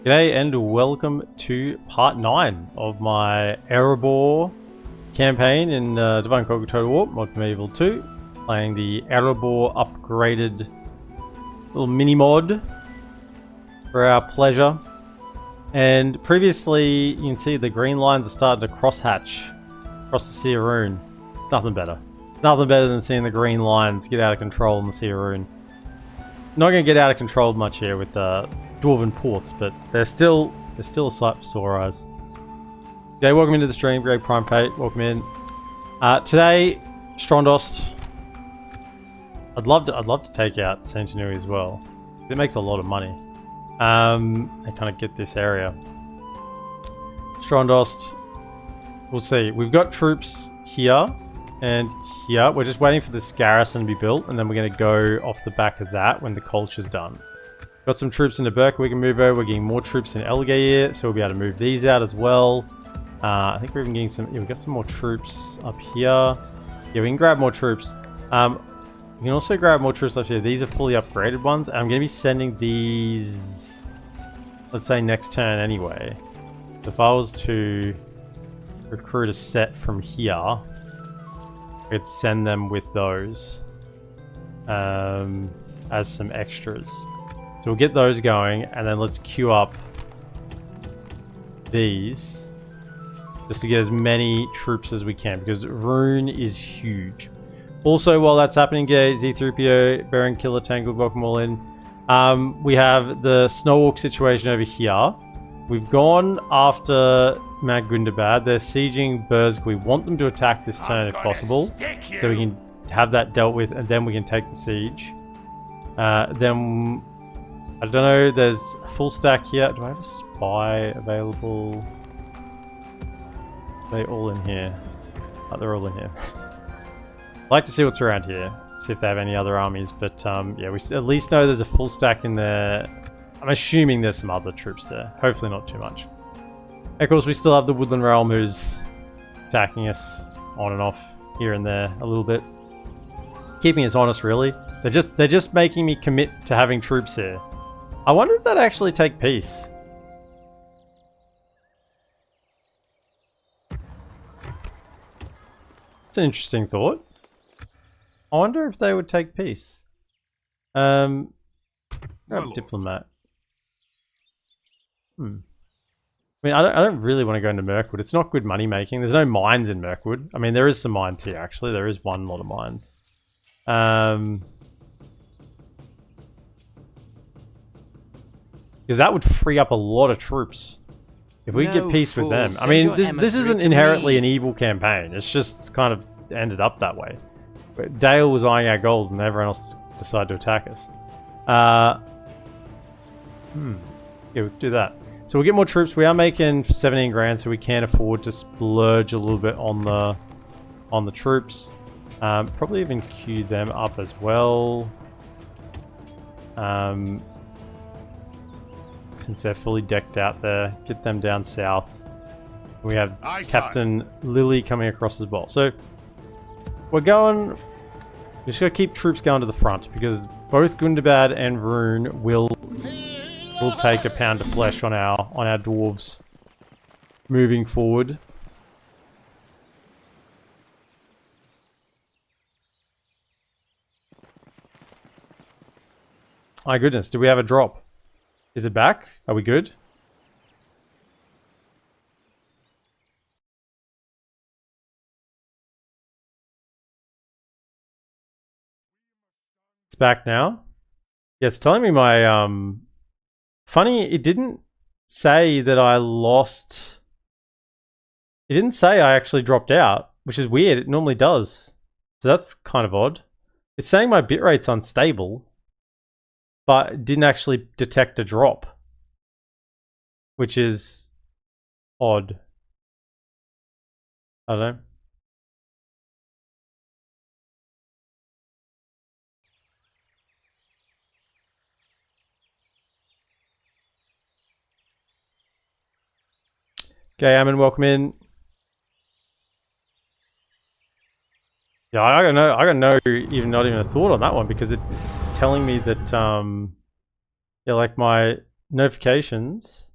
G'day and welcome to part 9 of my Erebor campaign in Divine Conquer Total War, Mod for Medieval 2. Playing the Erebor upgraded little mini-mod for our pleasure. And previously, you can see the green lines are starting to crosshatch across the Sea of Rune. It's nothing better. Nothing better than seeing the green lines get out of control in the Sea of Rune. Not going to get out of control much here with the Dwarven ports, but they're still a sight for sore eyes. Okay, welcome into the stream, Greg Prime Fate, welcome in. Today, Strondost. I'd love to take out Sentinui as well. It makes a lot of money. And kind of get this area. Strondost. We'll see. We've got troops here and here. We're just waiting for this garrison to be built, and then we're going to go off the back of that when the culture's done. Got some troops into Burke we can move over. We're getting more troops in Elgeir, so we'll be able to move these out as well. I think we're even getting some... Yeah, we've got some more troops up here. Yeah, we can grab more troops. We can also grab more troops up here. These are fully upgraded ones. I'm going to be sending these... Let's say next turn anyway. So if I was to recruit a set from here, I could send them with those as some extras. So we'll get those going, and then let's queue up these just to get as many troops as we can, because Rune is huge. Also, while that's happening, Z3PO, Baron Killer Tangled, welcome all in. We have the Snow Orc situation over here. We've gone after Mount Gundabad. They're sieging Burzg. We want them to attack this turn if possible, so we can have that dealt with, and then we can take the siege. Then... I don't know, there's a full stack here. Do I have a spy available? Are they all in here? Oh, they're all in here. I'd like to see what's around here. See if they have any other armies. But yeah, we at least know there's a full stack in there. I'm assuming there's some other troops there. Hopefully not too much. And of course, we still have the Woodland Realm who's attacking us on and off here and there a little bit. Keeping us honest, really. They're just making me commit to having troops here. I wonder if they'd actually take peace. It's an interesting thought. I wonder if they would take peace. Grab diplomat. I mean, I don't really want to go into Mirkwood. It's not good money making. There's no mines in Mirkwood. I mean, there is some mines here, actually. There is one lot of mines. Because that would free up a lot of troops if we get peace with them. I mean, this isn't inherently an evil campaign. It's just kind of ended up that way. But Dale was eyeing our gold and everyone else decided to attack us. Yeah, we'll do that. So we'll get more troops. We are making 17 grand, so we can afford to splurge a little bit on the troops. Probably even queue them up as well. Since they're fully decked out there, get them down south. We have Captain Lily coming across as well. So we're going... We just gotta keep troops going to the front, because both Gundabad and Rune will take a pound of flesh on our dwarves moving forward. My goodness, do we have a drop? Is it back? Are we good? It's back now. Yeah, it's telling me my funny, it didn't say that I lost. It didn't say I actually dropped out, which is weird. It normally does. So that's kind of odd. It's saying my bitrate's unstable, but it didn't actually detect a drop, which is odd. I don't know. Okay, Ammon, welcome in. Yeah, I got no even not even a thought on that one, because it's telling me that yeah, like my notifications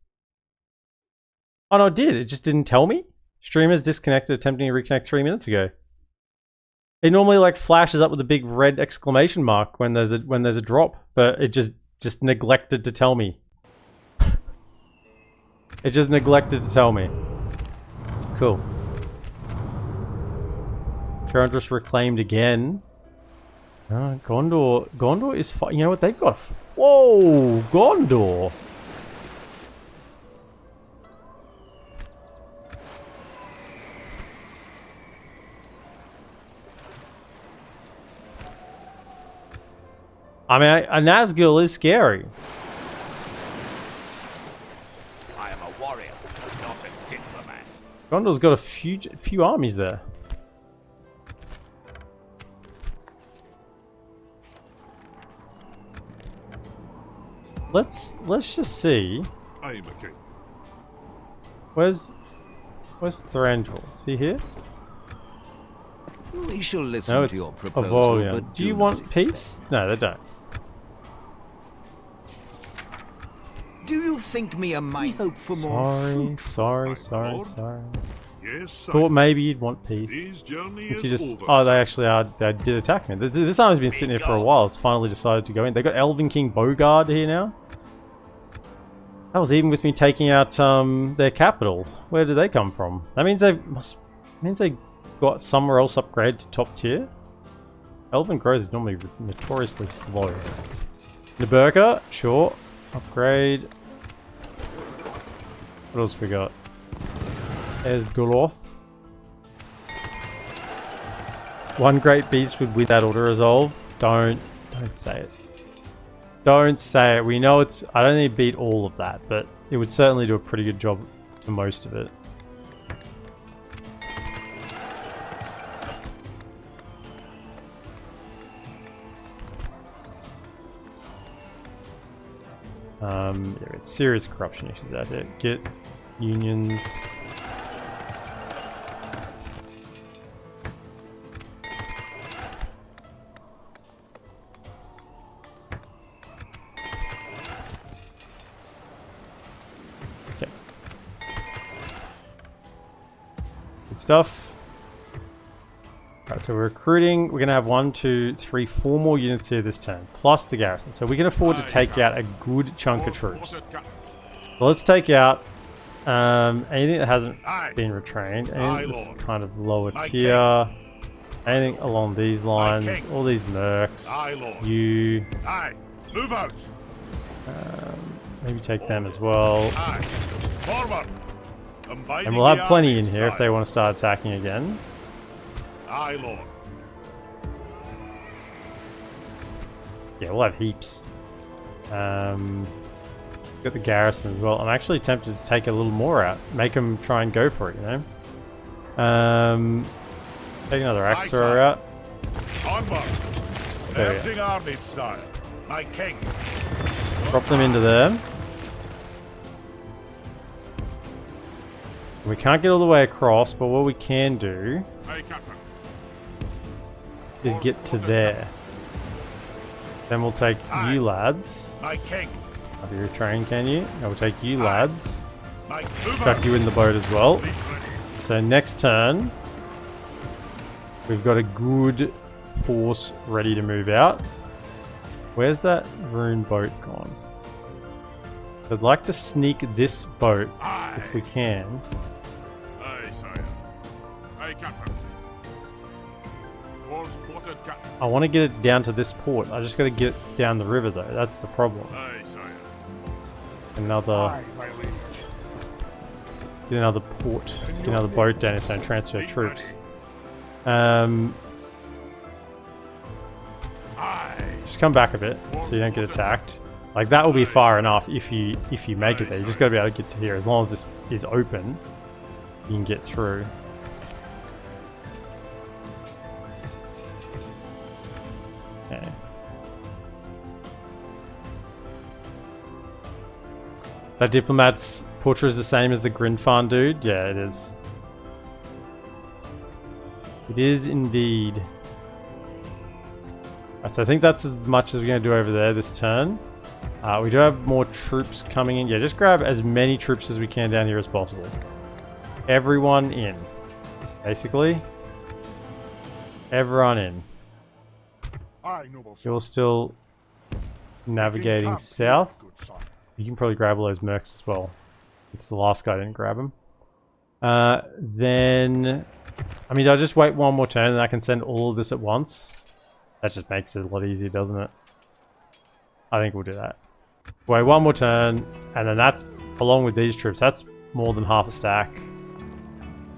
Oh no, it did. It just didn't tell me. Streamers disconnected, attempting to reconnect 3 minutes ago. It normally like flashes up with a big red exclamation mark when there's a drop, but it just neglected to tell me. It just neglected to tell me. Cool. Characters reclaimed again. Gondor is fine. You know what? They've got... Whoa! Gondor! I mean, a Nazgul is scary. I am a warrior, not a diplomat. Gondor's got a few armies there. Let's just see. I am a king. Where's Thranduil? Is he here? We shall listen No, to it's your proposal, Avolion. but Do you not want accept. peace? No, they don't. Do you think me a might hope for more fruit? Sorry. Yes, Thought maybe you'd want peace. This journey Since is you just... over. Oh, they actually are... They did attack me. This army's been sitting here for a while. It's finally decided to go in. They got Elven King Bogard here now. That was even with me taking out their capital. Where did they come from? That means they got somewhere else upgraded to top tier. Elven growth is normally notoriously slow. Naburka, sure. Upgrade. What else we got? Esgoloth. One great beast with that auto resolve. Don't say it. Don't say it. We know it's... I don't think it beat all of that, but it would certainly do a pretty good job to most of it. Yeah, it's serious corruption issues out here. Get unions. Okay. Good stuff. Alright, so we're recruiting. We're going to have 1, 2, 3, 4 more units here this turn, plus the garrison. So we can afford to take out a good chunk of troops. So let's take out anything that hasn't been retrained. Anything that's kind of lower tier. Anything along these lines. All these mercs. You. Move out. Maybe take them as well. Forward. And we'll have plenty in here if they want to start attacking again. Aye, Lord. Yeah, we'll have heaps. Got the garrison as well. I'm actually tempted to take a little more out. Make them try and go for it, you know? Take another axe thrower out. Onward. There we Merging armies, sire. My king. Drop them into there. We can't get all the way across, but what we can do Aye, Captain. is get to there. Then we'll take you lads. My king. Have you retrained, can you? No, we'll take you lads. My move Chuck out. you in the boat as well. Fleet ready. So next turn, we've got a good force ready to move out. Where's that rune boat gone? I'd like to sneak this boat if we can. Aye, sire. Aye, Captain. Course spotted, Captain. I want to get it down to this port. I just got to get down the river though. That's the problem. Aye, sire. Another, get another port, get another boat down here so I can transfer troops. Just come back a bit so you don't get attacked. Like that will be far enough if you make it there. You just got to be able to get to here. As long as this is open, you can get through. Okay. That diplomat's portrait is the same as the Grinfarn dude? Yeah, it is. It is indeed. So I think that's as much as we're going to do over there this turn. We do have more troops coming in. Yeah, just grab as many troops as we can down here as possible. Everyone in. Basically. Everyone in. Aye, noble sir. You're still navigating south. You can probably grab all those mercs as well. It's the last guy, I didn't grab him. Then... I mean, I'll just wait one more turn and I can send all of this at once. That just makes it a lot easier, doesn't it? I think we'll do that. Wait one more turn, and then that's, along with these troops, that's more than half a stack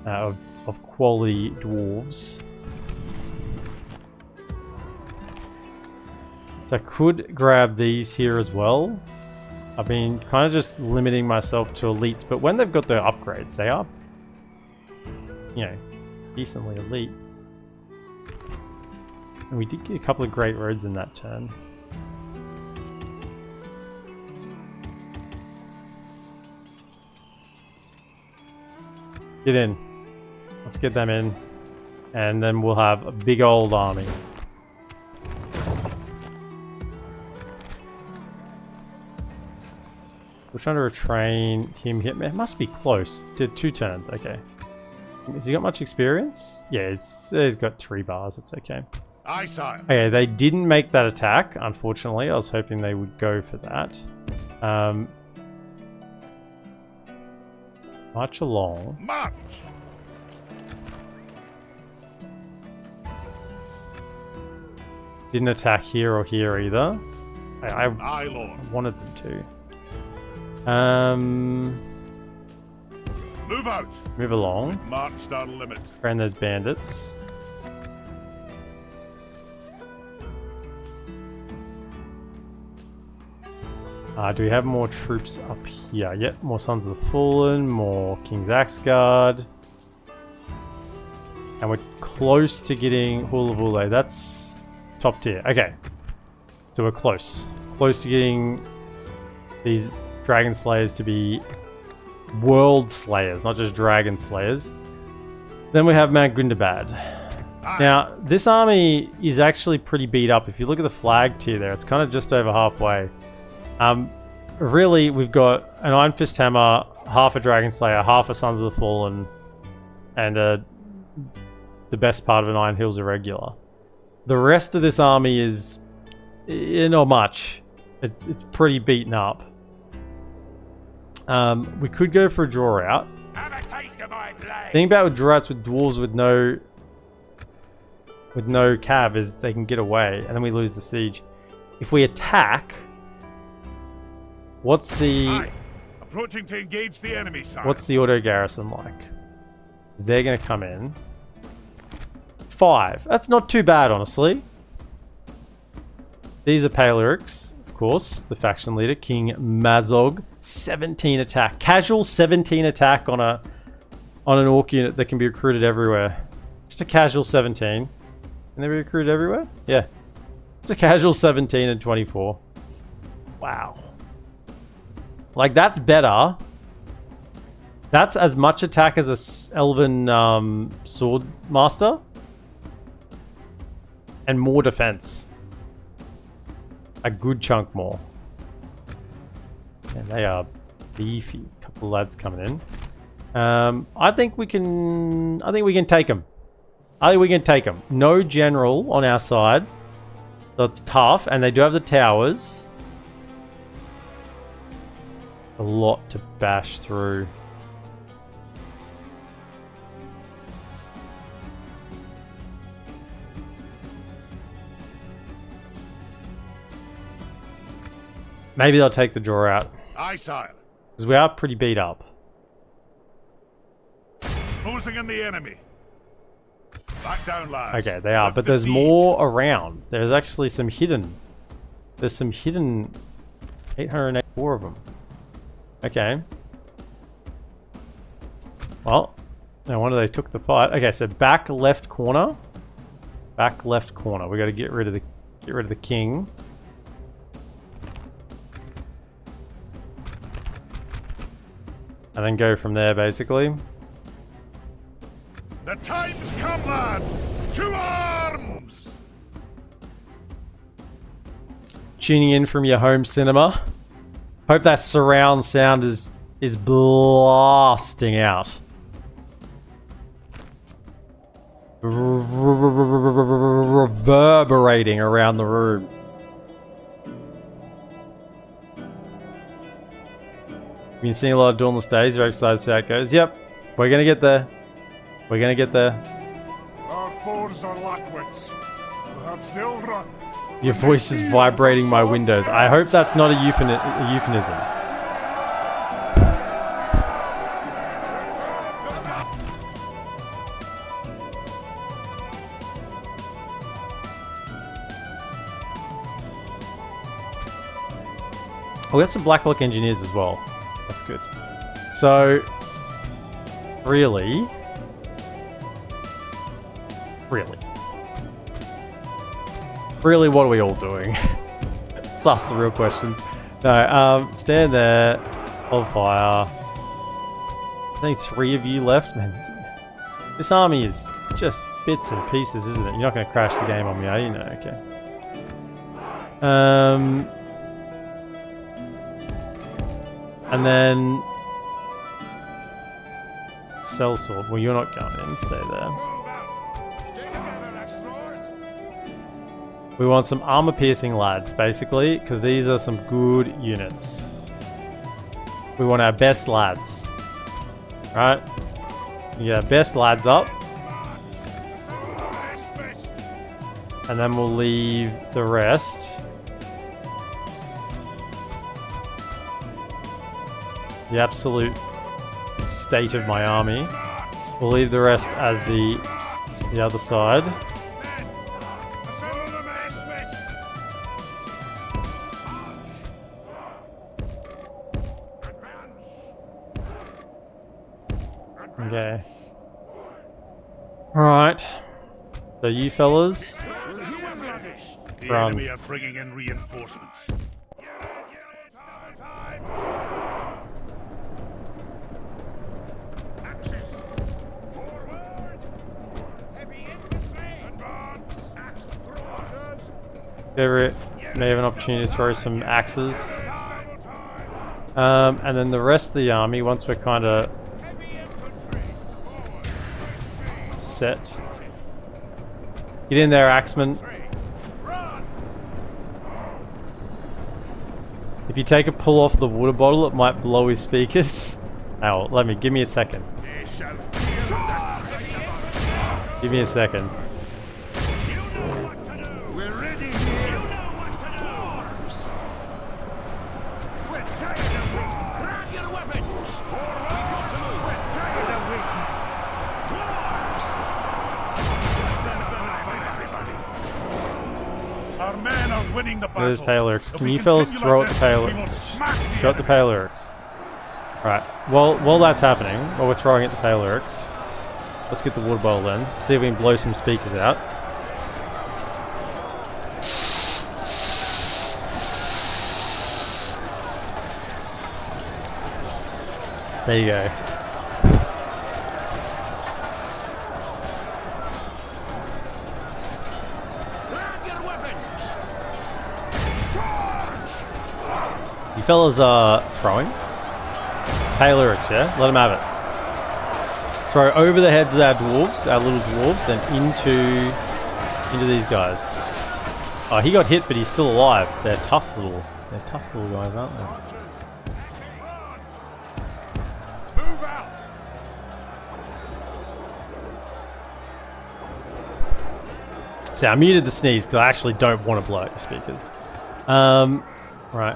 of quality dwarves. So I could grab these here as well. I've been kind of just limiting myself to elites, but when they've got their upgrades, they are, you know, decently elite. And we did get a couple of great roads in that turn. Get in. Let's get them in. And then we'll have a big old army. We're trying to retrain him here. It must be close. Did 2 turns. Okay. Has he got much experience? Yeah, he's got 3 bars. It's okay. Aye, sire. Okay, they didn't make that attack, unfortunately. I was hoping they would go for that. March along. March! Didn't attack here or here either. Aye, lord. Wanted them to. Move out. Move along. March down limit. Friend those bandits. Do we have more troops up here? Yep, more Sons of the Fallen, more King's Axeguard. And we're close to getting Hulavule. That's top tier. Okay. So we're close. Close to getting these Dragon Slayers to be World Slayers, not just Dragon Slayers. Then we have Mount Gundabad. Now, this army is actually pretty beat up. If you look at the flag tier there, it's kind of just over halfway. Really, we've got an Iron Fist Hammer, half a Dragon Slayer, half a Sons of the Fallen, and the best part of an Iron Hills Irregular. The rest of this army is not much. It's pretty beaten up. We could go for a draw out. Have a taste of my blade. The thing about with draw outs with dwarves with no cav is they can get away, and then we lose the siege. If we attack, what's the Aye. Approaching to engage the enemy side. what's the auto garrison like? They're gonna come in. 5. That's not too bad, honestly. These are Paleorics, of course. The faction leader, King Mazog. 17 attack. Casual 17 attack on an orc unit that can be recruited everywhere. Just a casual 17. Can they be recruited everywhere? Yeah. It's a casual 17 and 24. Wow. Like, that's better. That's as much attack as a Elven sword master. And more defense. A good chunk more. And they are beefy. A couple of lads coming in. I think we can take them. I think we can take them. No general on our side. So it's tough. And they do have the towers. A lot to bash through. Maybe they'll take the draw out. Aye, sire. Because we are pretty beat up. Closing in the enemy. Back down, lads. Okay, they are. Lift But the there's siege. more around. There's actually some hidden. There's some hidden 884 of them. Okay. Well, no wonder they took the fight. Okay, so back left corner. Back left corner. We got to get rid of the king. And then go from there, basically. The time's come, lads. To arms. Tuning in from your home cinema. Hope that surround sound is blasting out. Reverberating around the room. Been seeing a lot of Dauntless Days. You're excited to see how it goes. Yep, we're gonna get there. We're gonna get there. Our foes are lackwits. Perhaps they'll run. Your voice is vibrating my windows. I hope that's not a euphemism. Oh, we got some Blacklock engineers as well. That's good. So, really, what are we all doing? Let's ask the real questions. No, stand there, hold fire. I think 3 of you left. Man, this army is just bits and pieces, isn't it? You're not going to crash the game on me, are you? No, okay. And then sellsword. Well, you're not going in. Stay there. We want some armor-piercing lads, basically, because these are some good units. We want our best lads. Right? We get our best lads up. And then we'll leave the rest. The absolute state of my army. We'll leave the rest as the other side. Okay. Alright. So you fellas. The Run. enemy are bringing in reinforcements. Everett may have an opportunity to throw some axes. And then the rest of the army, once we're kind of set. Get in there, Axeman. If you take a pull off the water bottle, it might blow his speakers. Oh, give me a second. Give me a second. There's Paleorix. Can you fellas throw at the Paleorix? Throw at the Paleorix. Right. While that's happening, while we're throwing at the Paleorix, let's get the water bottle then. See if we can blow some speakers out. There you go. You fellas are throwing. Paleorix, yeah? Let them have it. Throw over the heads of our dwarves, our little dwarves, and into these guys. Oh, he got hit, but he's still alive. They're tough little guys, aren't they? See, I muted the sneeze because I actually don't want to blow out your speakers. Right.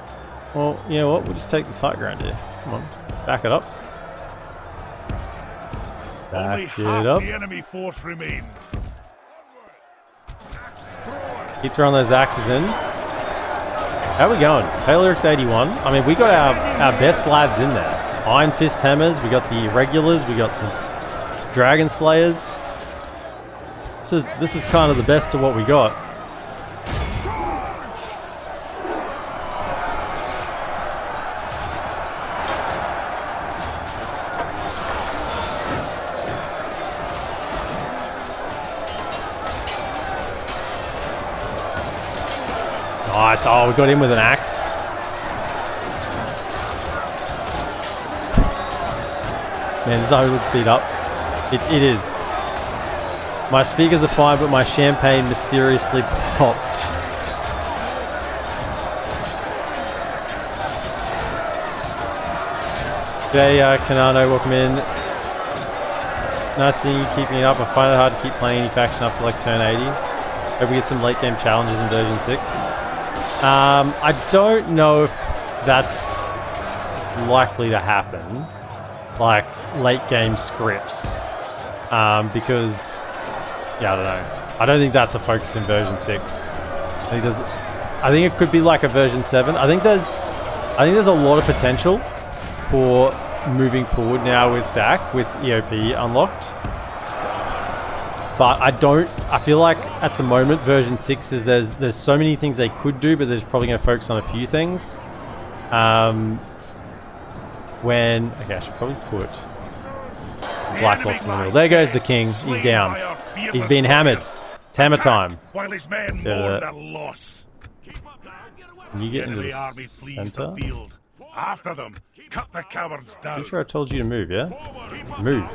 Well, you know what? We'll just take this high ground here. Come on. Back it up. Only Back half it up. the enemy force remains. Keep throwing those axes in. How are we going? Paleorix 81. I mean, we got our best lads in there. Iron Fist Hammers. We got the Irregulars. We got some Dragon Slayers. This is kind of the best of what we got. Nice. Oh, we got him with an axe. Man, this army looks beat up. It is. My speakers are fine, but my champagne mysteriously popped. G'day, Kanano, welcome in. Nice seeing you keeping it up. I find it hard to keep playing any faction up to like turn 80. Hope we get some late game challenges in version 6. I don't know if that's likely to happen. Like late game scripts. Because, yeah, I don't know. I don't think that's a focus in version 6. I think it could be like a version 7. I think there's a lot of potential for moving forward now with DaC, with EOP unlocked. But I feel like at the moment version 6 is there's so many things they could do, but they're probably going to focus on a few things. Okay, I should probably put Blacklock in the middle. There goes the king. He's down. He's been hammered. It's hammer time. While his men mourn their loss. Can you get into Enemy the army flees the center? field. After them, cut the cowards down. Pretty sure I told you to move, yeah? Move.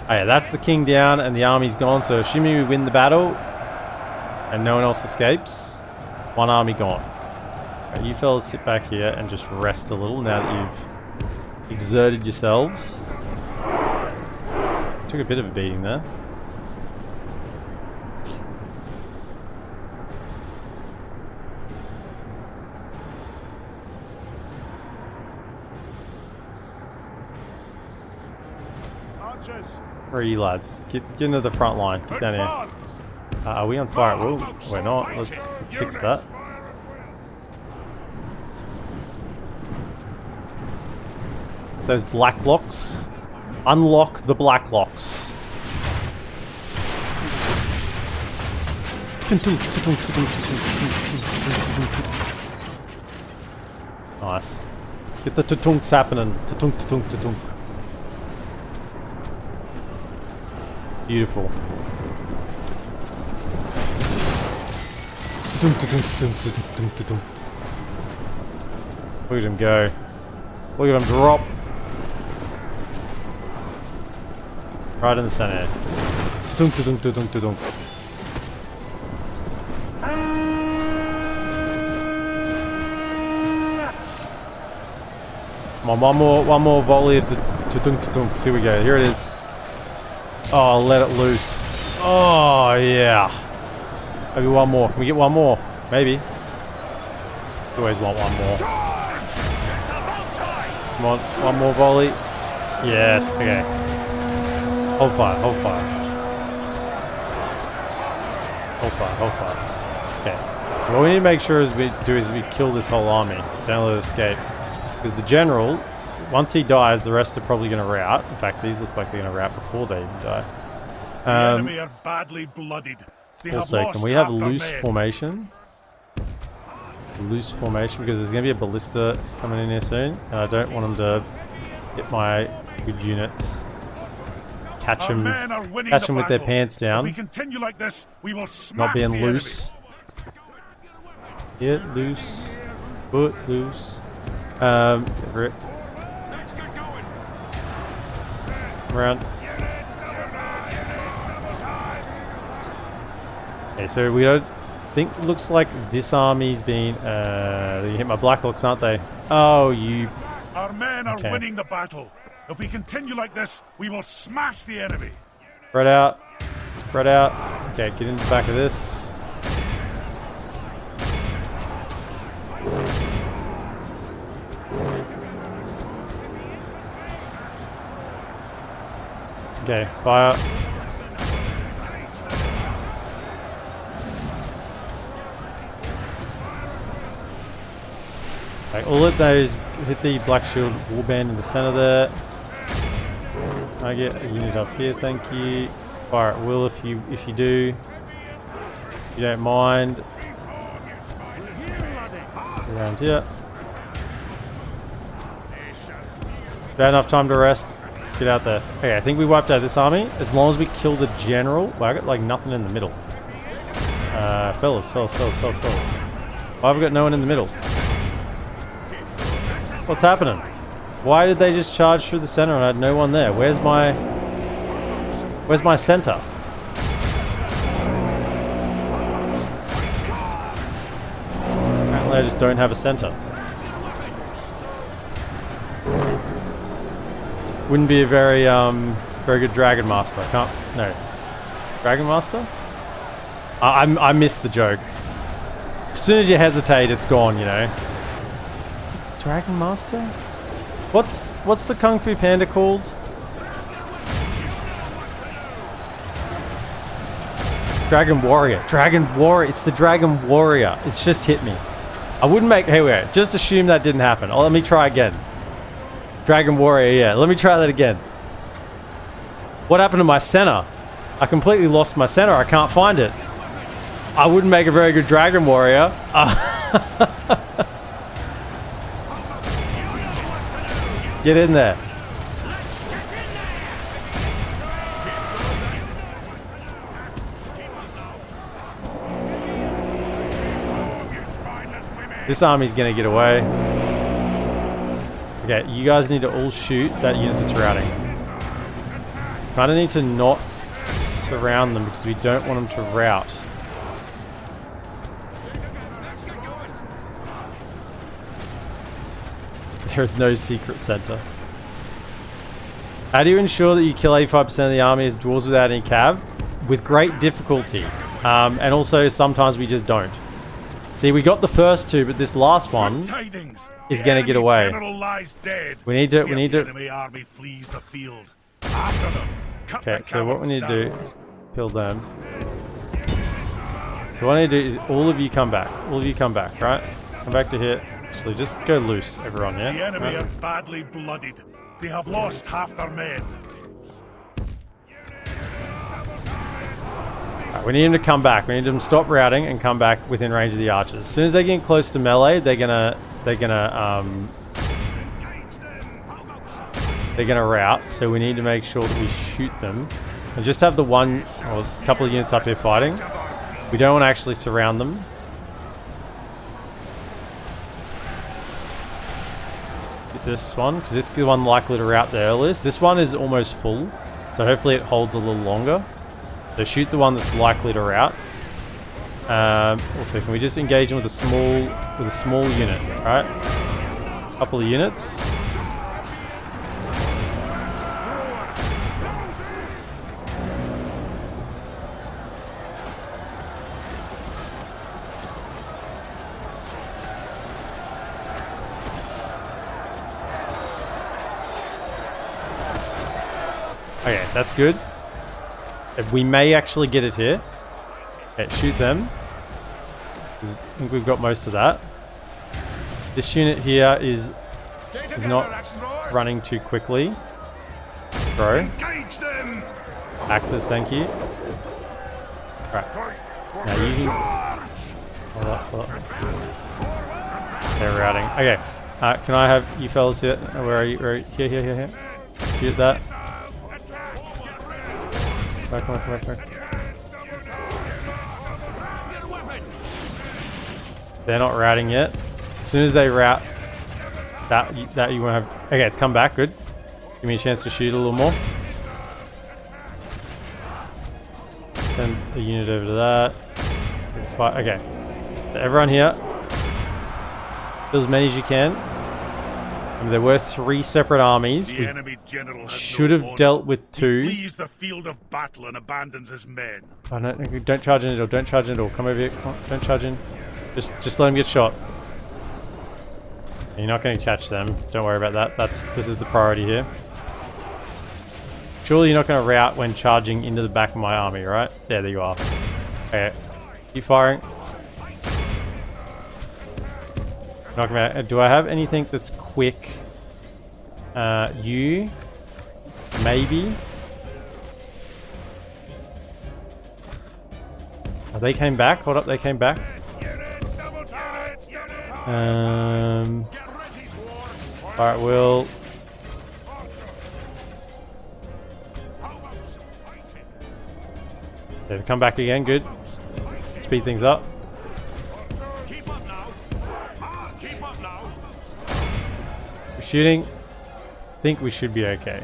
Oh yeah, that's the king down and the army's gone, so assuming we win the battle and no one else escapes, one army gone. Right, you fellas sit back here and just rest a little now that you've exerted yourselves. Took a bit of a beating there. Where are you lads? Get into the front line. Get down here. Are we on fire? Whoa, we're not. Let's fix that. Those black locks. Unlock the black locks. Nice. Get the tutunks happening. Tutunk, tutunk, tutunk. Beautiful. Look at him go. Look at him drop. Right in the center. Come on, one more volley of the Here we go. Here it is. Oh, let it loose. Oh, yeah. Maybe one more. Can we get one more? Maybe. You always want one more. Come on, one more volley. Yes, okay. Hold fire, hold fire. Hold fire, hold fire. Okay. What we need to make sure is we kill this whole army. Don't let it escape. Because the general, once he dies, the rest are probably going to rout. In fact, these look like they're going to rout before they even die. The enemy are badly blooded. Also, can we have loose formation? Loose formation, because there's going to be a ballista coming in here soon, and I don't want them to hit my good units. Catch them with their pants down. If we continue like this, we will smash not being the loose. Get loose. Foot loose. Rip. Around. Okay, so we don't think, looks like this army's been, they hit my blacklocks, aren't they? Oh, you... Our men are winning the battle. If we continue like this, we will smash the enemy. Spread out. Spread out. Okay, get into the back of this. Okay, fire. Okay, all of those hit the black shield warband in the center there. I get a unit up here, thank you. Fire at will if you do. If you don't mind. Around here. Got enough time to rest. Get out there. Okay, I think we wiped out this army. As long as we kill the general. Well, I got like nothing in the middle. Fellas. Why have we got no one in the middle? What's happening? Why did they just charge through the center and I had no one there? Where's my center? Apparently I just don't have a center. Wouldn't be a very good Dragon Master. I can't. No. Dragon Master? I missed the joke. As soon as you hesitate, it's gone, you know. Is it Dragon Master? What's the Kung Fu Panda called? Dragon Warrior. Dragon Warrior. It's the Dragon Warrior. It's just hit me. I wouldn't make... Hey, wait. Just assume that didn't happen. Oh, let me try again. Dragon Warrior, yeah. Let me try that again. What happened to my center? I completely lost my center. I can't find it. I wouldn't make a very good Dragon Warrior. Get in there. This army's gonna get away. Okay, you guys need to all shoot that unit that's routing. Kinda need to not surround them because we don't want them to rout. There is no secret center. How do you ensure that you kill 85% of the army as dwarves without any cav? With great difficulty. And also sometimes we just don't. See, we got the first two, but this last one is going to get away. We need to... Enemy army flees the field. After them. Okay, so what we need to do is kill them. So what I need to do is all of you come back. All of you come back, right? Come back to here. Actually, just go loose, everyone, yeah? The enemy right. are badly blooded. They have lost half their men. Right, we need them to come back. We need them to stop routing and come back within range of the archers. As soon as they get close to melee, they're gonna rout. So we need to make sure that we shoot them and just have the one or a couple of units up here fighting. We don't want to actually surround them. This one, because this is the one likely to rout the earliest. This one is almost full, so hopefully it holds a little longer. So shoot the one that's likely to rout. Also, can we just engage them with a small unit, right? Couple of units. Okay, that's good. We may actually get it here. Okay, shoot them. I think we've got most of that. This unit here is not running too quickly. Bro. Access, thank you. Right. Now you can... Hold up. They're routing. Okay. Can I have you fellas here? Where are you? Here. Shoot that. Back. They're not routing yet. As soon as they rout, that you want to have. Okay, it's come back. Good. Give me a chance to shoot a little more. Send a unit over to that. Okay. So everyone here. Kill as many as you can. And there were 3 separate armies. The enemy general should have dealt with 2. He flees the field of battle and abandons his men. Oh, no, don't charge in at all. Don't charge in at all. Come over here. Come on, don't charge in. Just let him get shot. You're not going to catch them. Don't worry about that. This is the priority here. Surely you're not going to rout when charging into the back of my army, right? Yeah, there you are. Okay. Keep firing. Knock him out. Do I have anything that's quick? You? Maybe? Oh, they came back? Hold up, they came back. Alright, we'll... They've come back again, good. Speed things up. We're shooting. think we should be okay.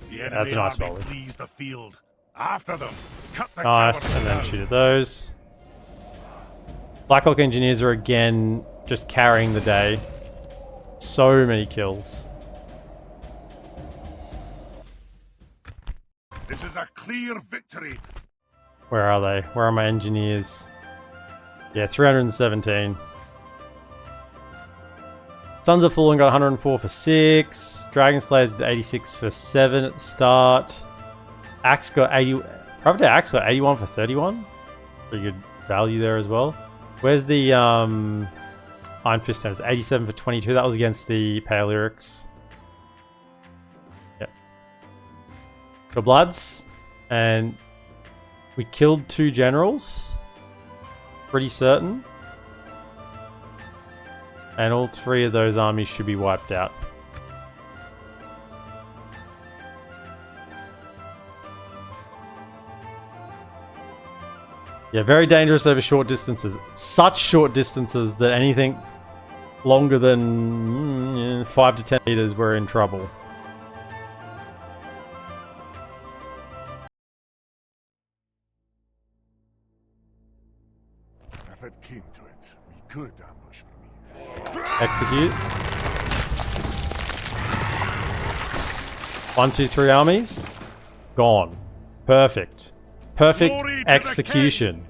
The enemy That's a nice army volley. flees the field. After them. Cut the Nice, cowards and then down. shoot at those. Blackhawk engineers are again just carrying the day. So many kills. This is a clear victory. Where are they? Where are my engineers? Yeah, 317. Sons of Fallen got 104 for 6. Dragon Slayers did 86 for 7 at the start. Axe got 80. Probably Axe got 81 for 31. Pretty good value there as well. Where's the Iron Fist? It was 87 for 22. That was against the Paleorix. Yep. Got Bloods. And we killed 2 generals. Pretty certain. And all 3 of those armies should be wiped out. Yeah, very dangerous over short distances. Such short distances that anything longer than 5 to 10 meters, we're in trouble. If it came to it, we could ambush from here. Execute. 1, 2, 3 armies. Gone. Perfect. Perfect Glory to the execution.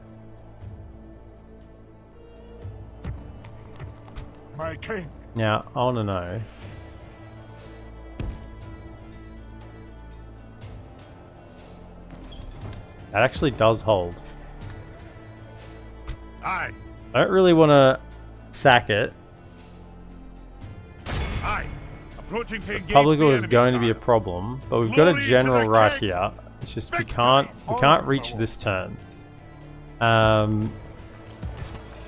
My king. Now, I want to know. That actually does hold. Aye. I don't really want to sack it. Aye. Approaching to engage Public the order is enemy, going to be a sire. problem, but we've got a Glory to general the right king. here. It's just we Victory. can't reach this turn.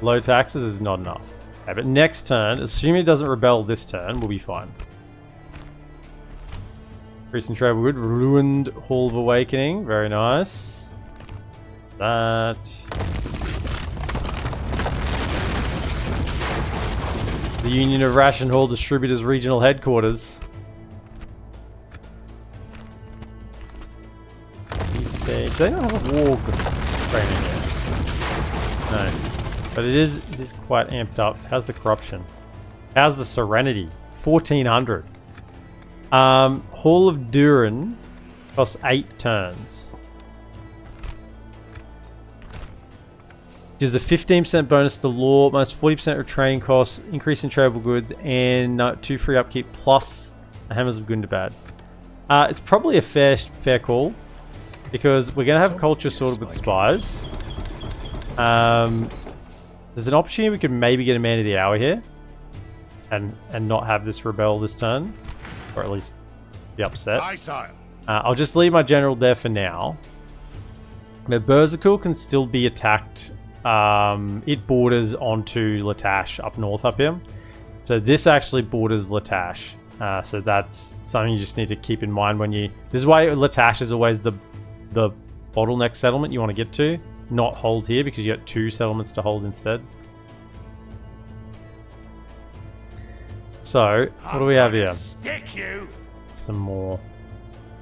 Low taxes is not enough. Okay, but next turn, assuming it doesn't rebel this turn, we'll be fine. Recent trade wood, ruined Hall of Awakening, very nice. That. The Union of Ration Hall Distributors Regional Headquarters. East stage. They don't have a war training yet. No. But it is quite amped up. How's the corruption? How's the serenity? 1400. Hall of Durin costs 8 turns. Gives a 15% bonus to law, minus 40% retraining costs, increase in tradable goods, and 2 free upkeep plus a Hammers of Gundabad. It's probably a fair call because we're gonna have culture sorted with spies. There's an opportunity we could maybe get a man of the hour here, and not have this rebel this turn, or at least be upset. Aye, sire. I'll just leave my general there for now. Now, Berserkul can still be attacked. It borders onto Latash up north up here. So this actually borders Latash. So that's something you just need to keep in mind when you... This is why Latash is always the bottleneck settlement you want to get to. Not hold here because you got 2 settlements to hold instead. So, what do we have here? Stick you. Some more.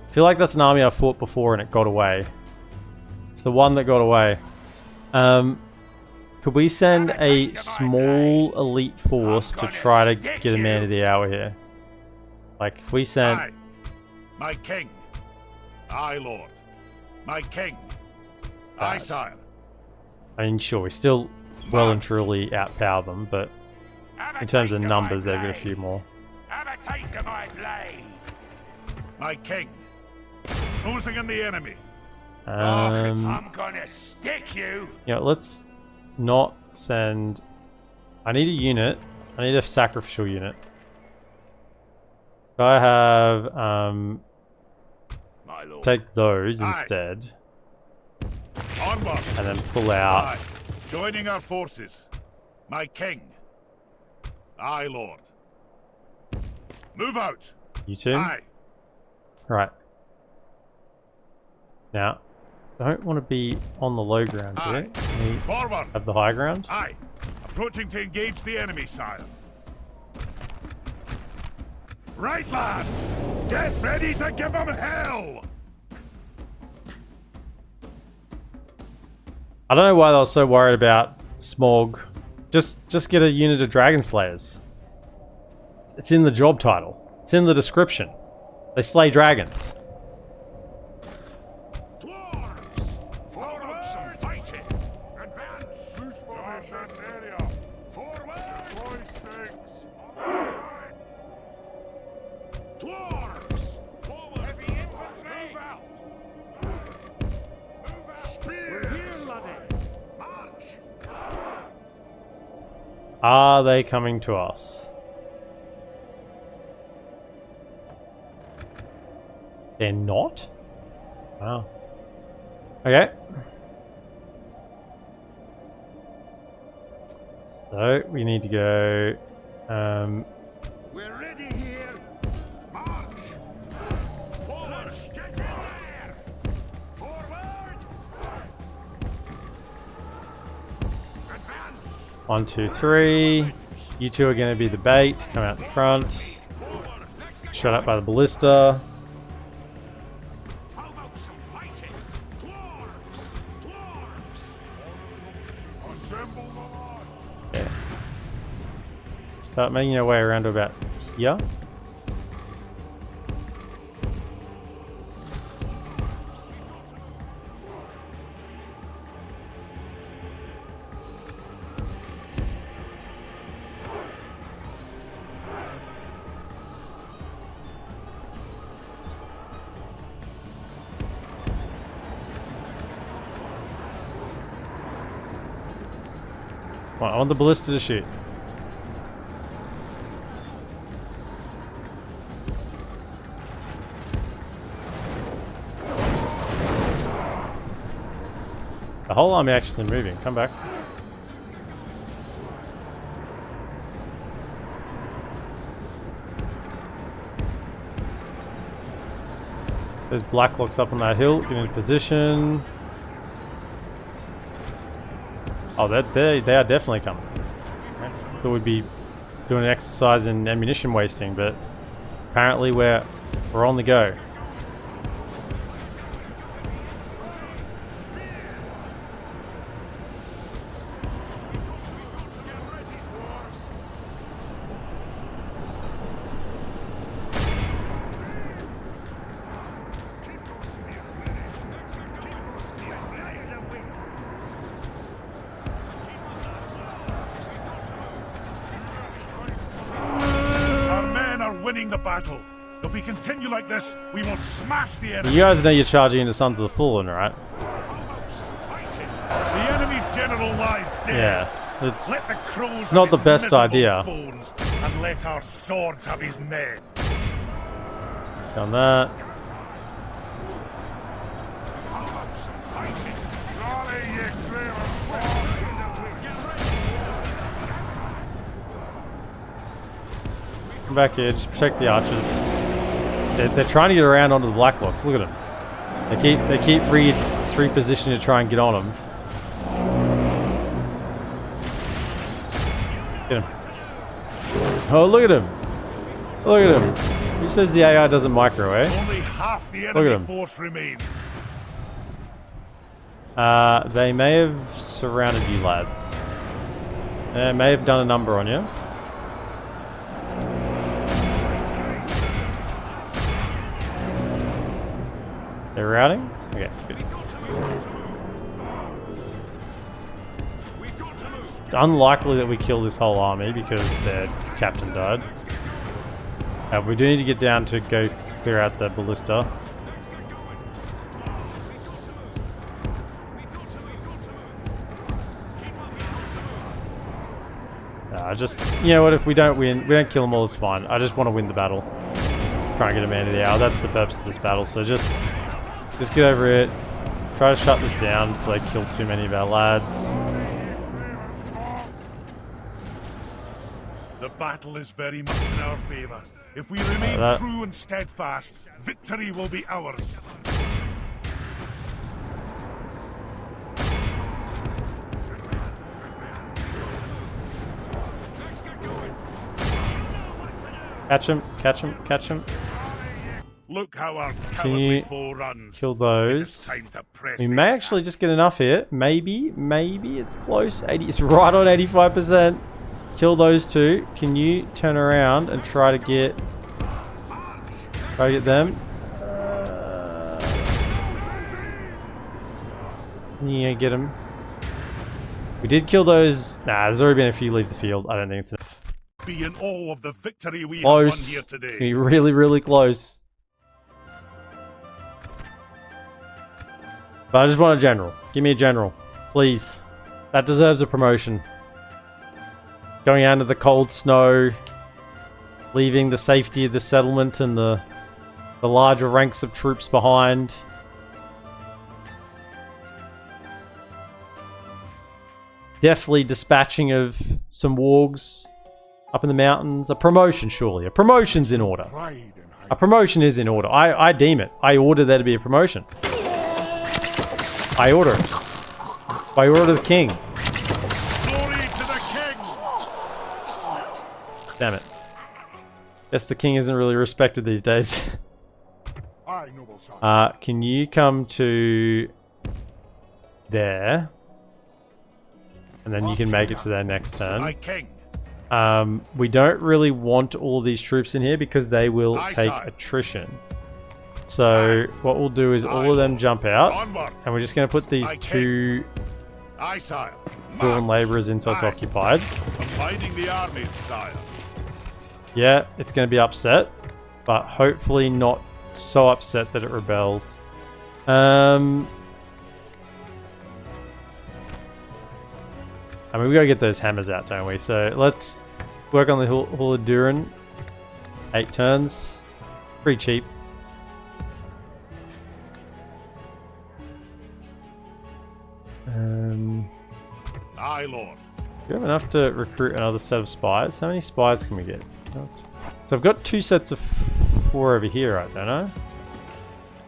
I feel like that's an army I fought before and it got away. It's the one that got away. Could we send a small elite force to try to get a man of the hour here? Like, if we sent... Aye. My king. Aye, lord. My king. Aye, Nice. sire. I mean, sure, we still well and truly outpower them, but in terms of numbers, they've got a few more. Have a taste of my blade. My king. Closing in the enemy. I'm gonna stick you. You know, let's not send... I need a unit. I need a sacrificial unit. I have... My lord. take those Aye. instead. Onward. And then pull out... Aye. Joining our forces. My king. Aye, lord. Move out. You two? Aye. Right. Now, don't want to be on the low ground here. We Forward. have the high ground. Aye. Approaching to engage the enemy, sire. Right, lads! Get ready to give them hell! I don't know why they were so worried about Smog. Just get a unit of Dragon Slayers. It's in the job title. It's in the description. They slay dragons. Dwarves! Forward some fighting! Advance! Loose this area! Forward! Dwarves! Forward! Heavy infantry! Move out! Move out! Spears! We're here, laddie! March! Are they coming to us? They're not? Wow. Okay. So, we need to go... We're ready here! March! Forward! Get in there! Forward! Advance! 1, 2, 3. You two are going to be the bait. Come out in front. Shot up by the ballista. How about some fighting? Dwarves! Dwarves! Assemble the line! Yeah. Start making our way around to about here. Come on, I want the ballista to shoot. The whole army actually moving. Come back. There's Blacklocks up on that hill. Get into position. Oh, they are definitely coming. Thought we'd be doing an exercise in ammunition wasting, but apparently we're on the go. Winning the battle. If we continue like this, we will smash the enemy. You guys know you're charging into Sons of the Fallen, right? The enemy general lies dead. Yeah, Let the crows it's not the have his best miserable idea. bones, and let our swords have his men. Done that. Come back here, just protect the archers. They're trying to get around onto the Blacklocks. Look at them. They keep repositioning to try and get on them. Get him. Oh, look at him. Look at him. Who says the AI doesn't micro, eh? Only half the Look at enemy him. force remains. They may have surrounded you, lads. They may have done a number on you. They're routing? Okay, good. It's unlikely that we kill this whole army because their captain died. We do need to get down to go clear out the ballista. You know what, if we don't win, we don't kill them all, it's fine. I just want to win the battle. Try and get a man of the hour. That's the purpose of this battle, so just get over it. Try to shut this down before they kill too many of our lads. The battle is very much in our favor. If we remain true and steadfast, victory will be ours. Catch him, catch him, catch him. Look how our Continue. cowardly foe runs. Kill It is those. time to press We the may attack. actually just get enough here. Maybe it's close. 80, it's right on 85%. Kill those two. Can you turn around and try to get them? Yeah, get them. We did kill those. Nah, there's already been a few leave the field. I don't think it's enough. Be in awe of the victory we have won Close. here It's gonna today. be really, really close. But I just want a general. Give me a general, please. That deserves a promotion. Going out into the cold snow, leaving the safety of the settlement and the larger ranks of troops behind. Definitely dispatching of some wargs up in the mountains. A promotion, surely. A promotion's in order. A promotion is in order. I deem it. I order there to be a promotion. I order it. By order of the king. Glory to the king! Damn it. Guess the king isn't really respected these days. Aye, noble son. Can you come to there? And then you can make it to their next My turn. king. We don't really want all of these troops in here because they will Aye, take sire. attrition. So what we'll do is all of them jump out, Onward. and we're just going to put these Aye, king. two Aye, sire. Dawn March. laborers in so it's Aye. occupied. Combining the armies, sire. Yeah, it's going to be upset, but hopefully not so upset that it rebels. I mean, we gotta get those hammers out, don't we? So let's work on the Huladuran. 8 turns. Pretty cheap. Aye, lord. Do we have enough to recruit another set of spies? How many spies can we get? So I've got 2 sets of 4 over here, right, don't I?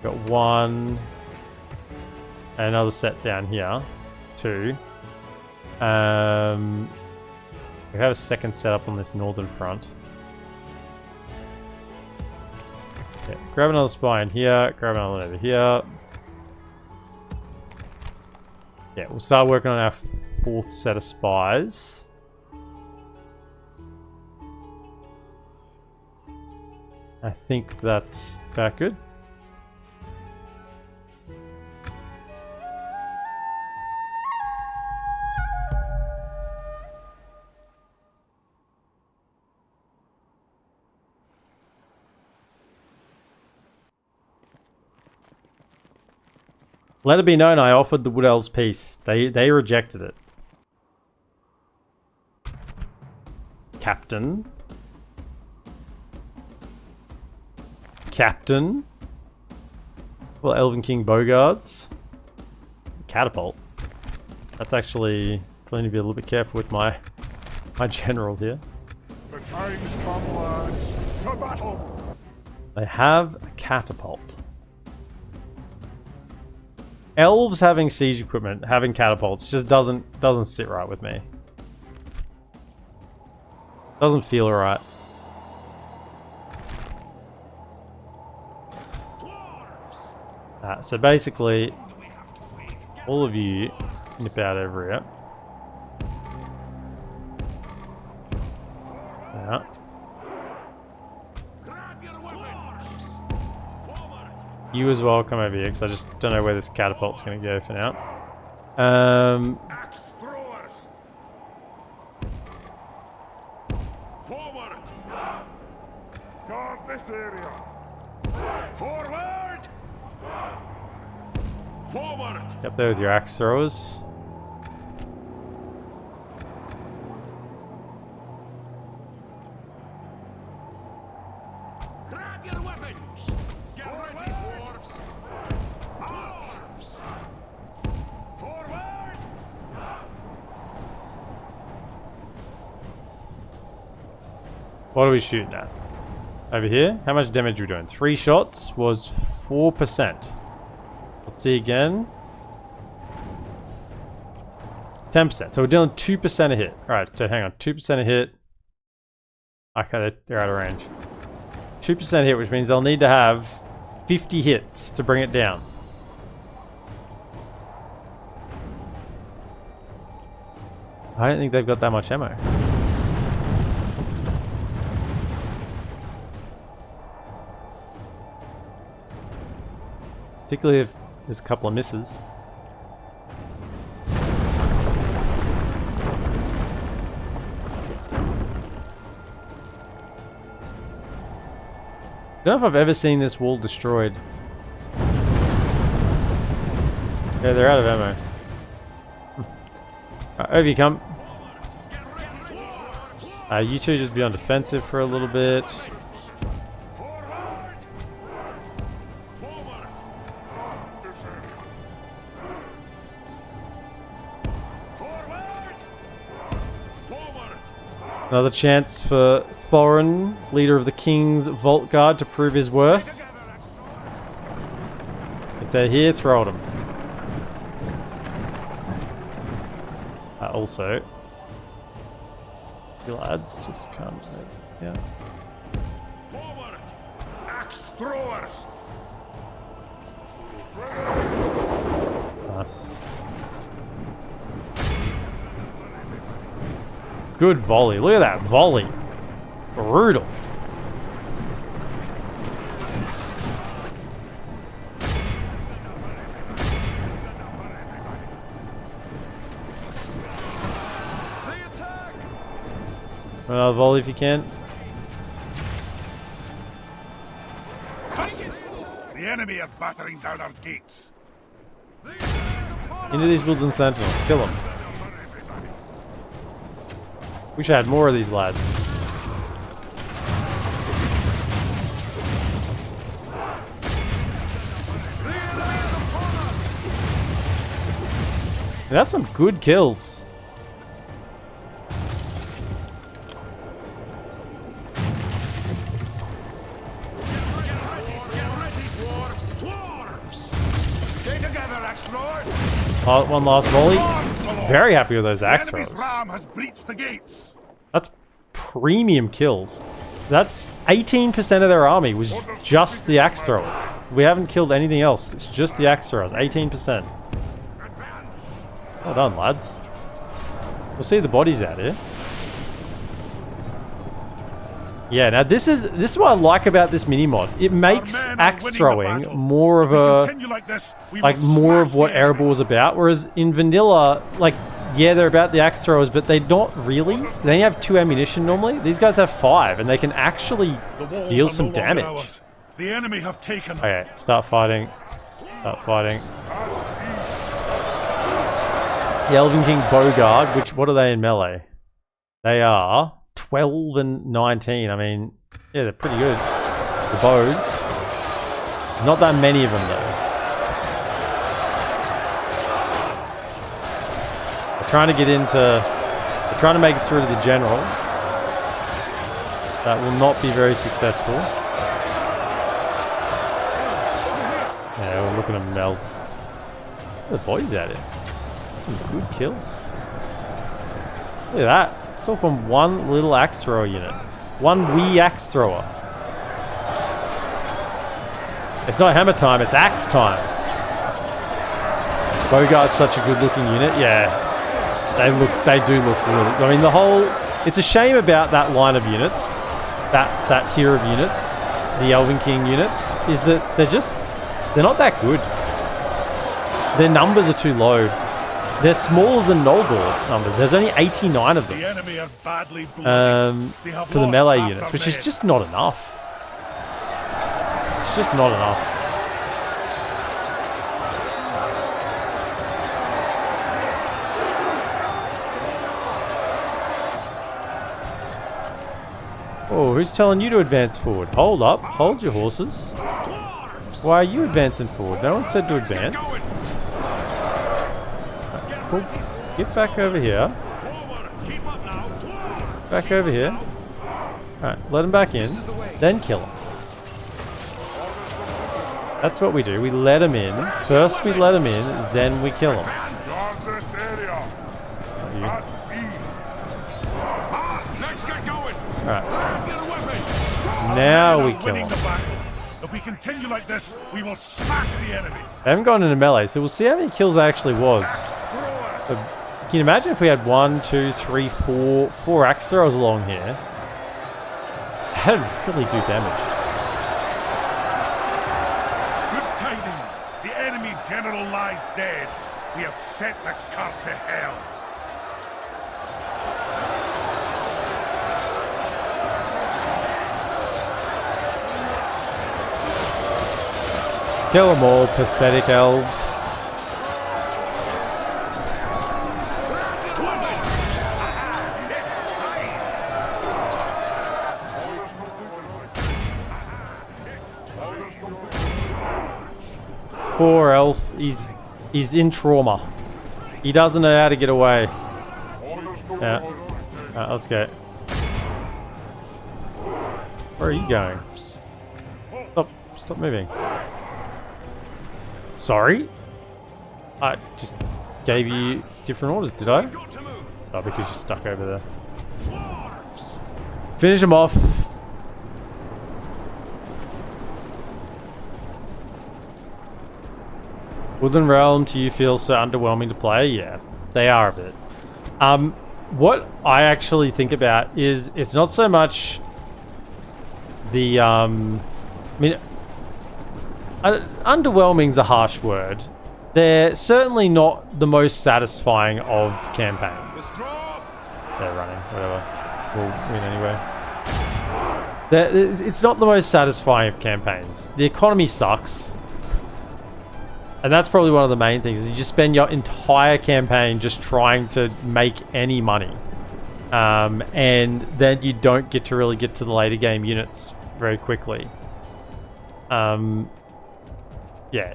Got 1 and another set down here. 2. We have a second set up on this northern front. Yeah, grab another spy in here, grab another one over here. Yeah, we'll start working on our 4th set of spies. I think that's about good. Let it be known I offered the Wood Elves peace. They rejected it. Captain. Captain. Well, Elven King Bogards. Catapult. That's actually... I need to be a little bit careful with my general here. The time's come, lads. To battle! They have a catapult. Elves having siege equipment, having catapults, just doesn't sit right with me. Doesn't feel right. So basically, all of you nip out over here. Yeah. You as well come over here, because I just don't know where this catapult's going to go for now. Axe throwers! Forward! Guard this area! Forward! Forward! Up there with your axe throwers. Grab your weapons! Get ready, dwarves! Dwarves! Forward! What are we shooting at? Over here? How much damage are we doing? 3 shots was 4%. Let's see again. 10%. So we're dealing 2% a hit. Alright, so hang on. 2% a hit. Okay, they're out of range. 2% hit, which means they'll need to have 50 hits to bring it down. I don't think they've got that much ammo. Particularly if there's a couple of misses. I don't know if I've ever seen this wall destroyed. Yeah, they're out of ammo. Right, over you come. You two just be on defensive for a little bit. Another chance for Thorin, leader of the King's Vault Guard, to prove his worth. If they're here, throw at them. Also, you lads just come. Yeah. Forward! Axe throwers! Nice. Good volley. Look at that volley. Brutal. Volley if you can. The enemy are battering down our gates. Into these woods and sentinels. Kill them. Wish I had more of these lads. That's some good kills. One last volley. Very happy with those axe throws. That's premium kills. That's 18% of their army was just the axe throwers. We haven't killed anything else. It's just the axe throwers. 18%. Well done, lads. We'll see the bodies out here. Yeah, now this is what I like about this mini mod. It makes axe throwing more of a more of what Erebor was about. Whereas in vanilla, like, yeah, they're about the axe throwers, but they don't really. They only have 2 ammunition normally. These guys have 5, and they can actually deal some damage. The enemy have taken. Okay, start fighting. Start fighting. The Elven King Bogard, what are they in melee? They are 12 and 19. I mean, yeah, they're pretty good. The bows. Not that many of them, though. They're trying to get into... They're trying to make it through to the general. That will not be very successful. Yeah, we're looking to melt. Look at the boys out here. Some good kills. Look at that. It's all from one little axe thrower unit. One wee axe thrower. It's not hammer time, it's axe time. Bogart's such a good looking unit. Yeah. They do look really... I mean, the whole... It's a shame about that line of units. That tier of units. The Elven King units. Is that they're not that good. Their numbers are too low. They're smaller than Noldor numbers. There's only 89 of them for the melee units, which is just not enough. It's just not enough. Oh, who's telling you to advance forward? Hold up. Hold your horses. Why are you advancing forward? No one said to advance. Get back over here. Back over here. Alright, let him back in. Then kill him. That's what we do. We let him in. First we let him in, then we kill him. Alright. Now we kill winning them. the battle. If we continue like this, we will smash the enemy. They haven't gone into melee, so we'll see how many kills there actually was. Can you imagine if we had 1, 2, 3, 4 axe throws along here? That'd really do damage. Good tidings. The enemy general lies dead. We have set the cart to hell. Kill them all, pathetic elves. Poor elf, he's in trauma. He doesn't know how to get away. Yeah. Alright, let's go. Where are you going? Stop moving. Sorry? I just gave you different orders, did I? Oh, because you're stuck over there. Finish him off. Woodland Realm, do you feel so underwhelming to play? Yeah, they are a bit. What I actually think about is it's not so much the underwhelming's a harsh word. They're certainly not the most satisfying of campaigns. They're running, whatever. We'll win anyway. It's not the most satisfying of campaigns. The economy sucks. And that's probably one of the main things, is you just spend your entire campaign just trying to make any money. And then you don't get to really get to the later game units very quickly. Yeah,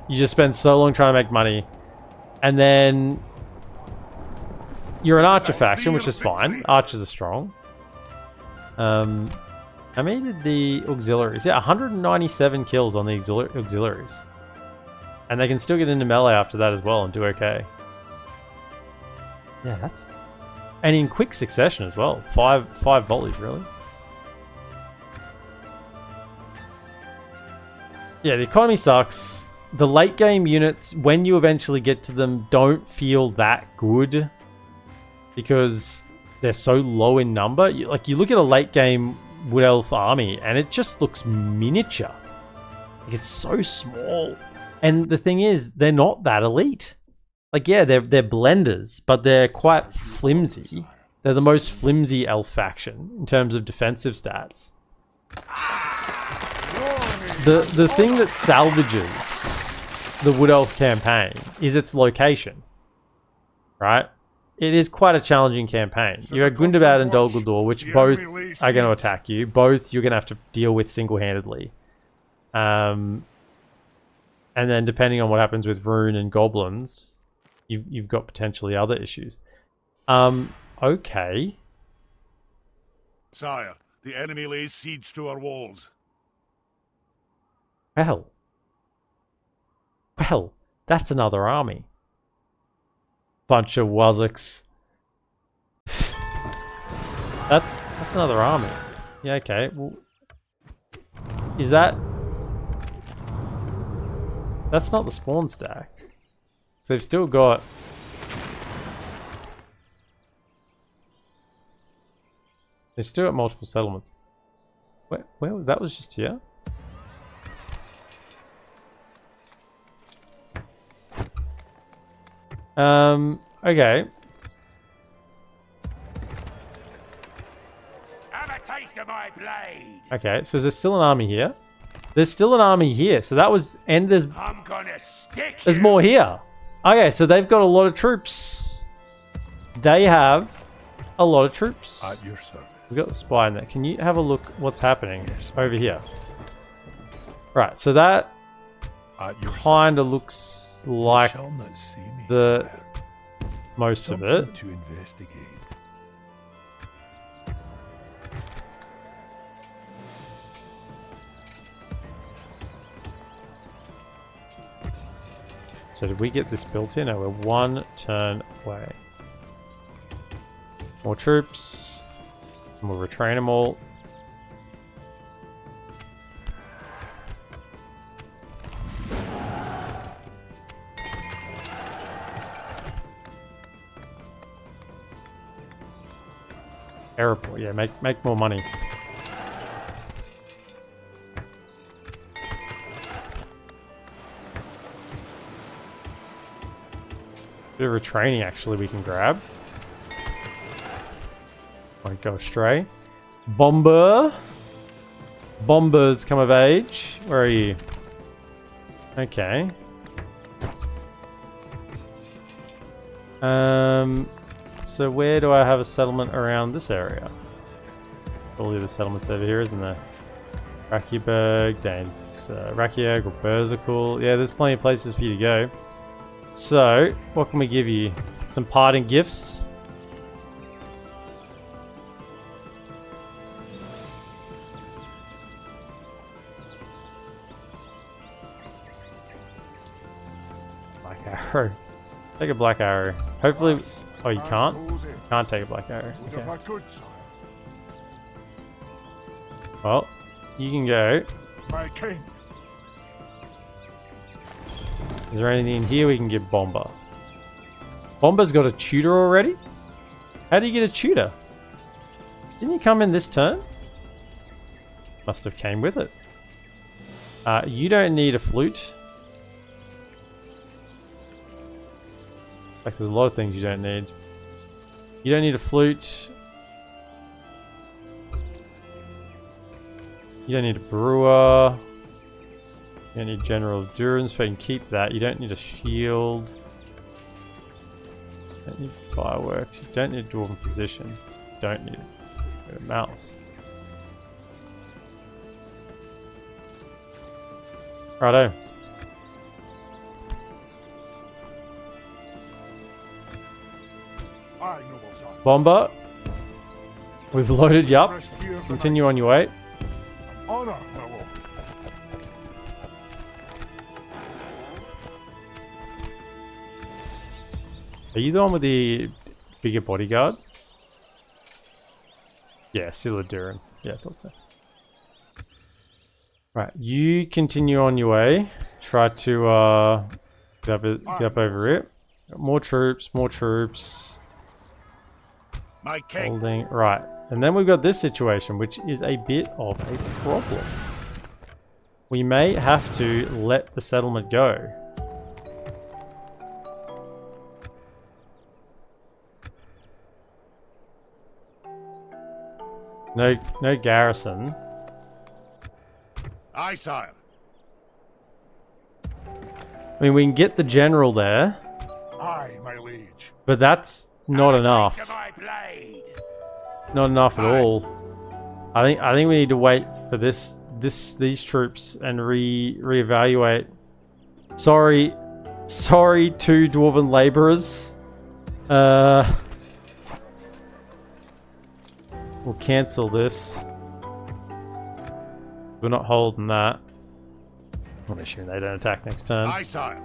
you just spend so long trying to make money. And then you're an archer faction, which is fine. Archers are strong. How many did the auxiliaries? Yeah, 197 kills on the auxiliaries. And they can still get into melee after that as well and do okay. Yeah, that's... And in quick succession as well. Five volleys, really. Yeah, the economy sucks. The late game units, when you eventually get to them, don't feel that good. Because they're so low in number. You look at a late game Wood Elf army and it just looks miniature. Like, it's so small. And the thing is, they're not that elite. Like, yeah, they're blenders, but they're quite flimsy. They're the most flimsy elf faction in terms of defensive stats. The thing that salvages the Wood Elf campaign is its location. Right? It is quite a challenging campaign. You have Gundabad and Dol Guldur, which both are going to attack you. Both you're going to have to deal with single-handedly. And then depending on what happens with Rune and Goblins, you've got potentially other issues. Okay. Sire, the enemy lays siege to our walls. Well, that's another army. Bunch of Wazooks. That's another army. Yeah, okay. Well, is that... That's not the spawn stack. So they've still got... They've still got multiple settlements. Where that was just here? Okay. Have a taste of my blade. Okay, so is there still an army here? There's still an army here, so that was... And there's... I'm gonna stick There's you. more here. Okay, so they've got a lot of troops. They have a lot of troops. At your service. We've got the spy in there. Can you have a look what's happening over here? Right, so that kind of looks like the most of it. To investigate. So did we get this built in? No, we're one turn away. More troops. And we'll retrain them all. Erebor, yeah, make more money. Bit of retraining actually we can grab. Won't go astray. Bomber. Bombers come of age. Where are you? Okay. So where do I have a settlement around this area? All the other settlements over here, isn't there? Rakieberg, Danes, Rakieg or Berserkul. Yeah, there's plenty of places for you to go. So, what can we give you? Some parting gifts. Black arrow. Take a black arrow. Hopefully... Oh, you can't? Can't take a black arrow. Okay. Well, you can go. My king. Is there anything in here we can give Bomber? Bomber's got a tutor already? How do you get a tutor? Didn't you come in this turn? Must have came with it. You don't need a flute. Like, there's a lot of things you don't need. You don't need a flute. You don't need a brewer. You don't need general endurance, so you can keep that. You don't need a shield. You don't need fireworks. You don't need a dwarven position. You don't need a mouse. Righto. Bomber. We've loaded you up. Continue on your way. Honor, my lord. Are you the one with the bigger bodyguard? Yeah, Siladurin. Yeah, I thought so. Right, you continue on your way. Try to get up over it. More troops, more troops. My king. Holding. Right, and then we've got this situation, which is a bit of a problem. We may have to let the settlement go. No garrison. Aye, sire. I mean, we can get the general there. Aye, my liege. But that's not enough. Not enough at all. I think we need to wait for these troops and reevaluate. Sorry, two dwarven laborers. We'll cancel this. We're not holding that. I'm assuming they don't attack next turn. Aye, sire.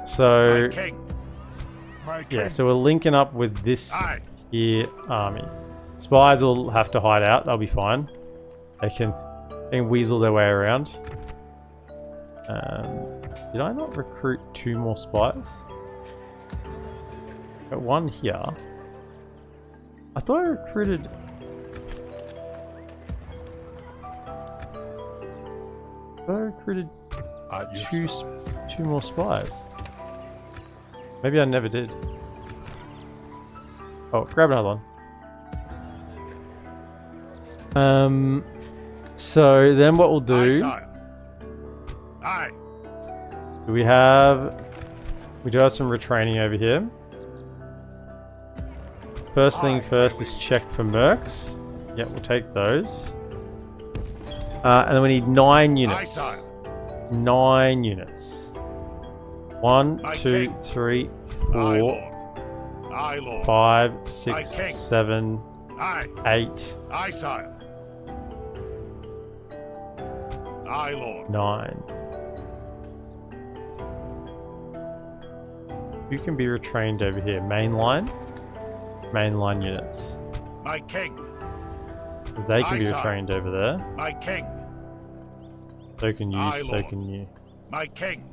So My king. yeah, so we're linking up with this here army. Spies will have to hide out. They'll be fine. They can weasel their way around. Did I not recruit 2 more spies? Got 1 here. I thought I recruited... two more spies. Maybe I never did. Oh, grab another one. So then what we'll do... Aye. We do have some retraining over here. First thing first is check for mercs. Yep, we'll take those. And then we need 9 units. 9 units. 1, 2, 3, 4, 5, 6, 7, 8, Aye, sire. Aye, lord. 9. You can be retrained over here. Mainline units. My king. They can be retrained over there. My king. So can you, Aye, so lord. can you. My king.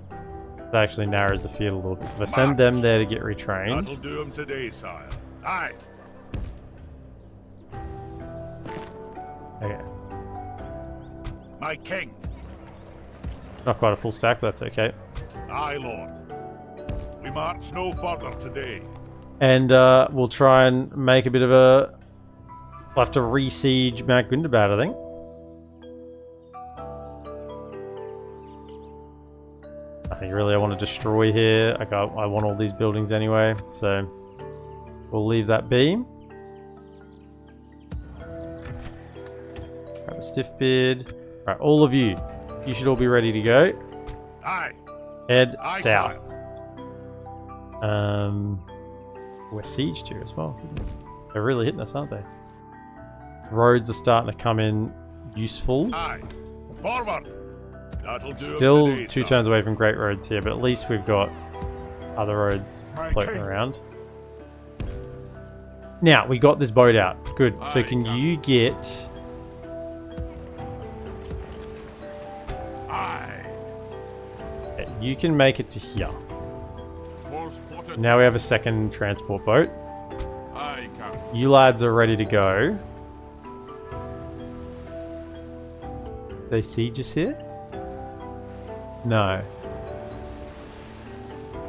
That actually narrows the field a little bit. So if I send them there to get retrained. That'll do him today, sire. Aye. Okay. My king. Not quite a full stack, but that's okay. Aye, Lord. We march no further today. And we'll try and make a bit of a... We'll have to re-siege Mount Gundabad, I think. I think really I want to destroy here. I want all these buildings anyway, so we'll leave that be. Grab a stiff beard. Right, all of you. You should all be ready to go. Aye. Head Aye, south. We're sieged here as well. Goodness. They're really hitting us, aren't they? Roads are starting to come in useful. Aye. Forward. That'll do. Still today, 2 son. turns away from great roads here, but at least we've got other roads floating around. Now, we got this boat out. Good. So Aye, can you get... Aye. Okay, you can make it to here. More spotted. Now we have a second transport boat. Aye, Captain. You lads are ready to go. They siege us here? No.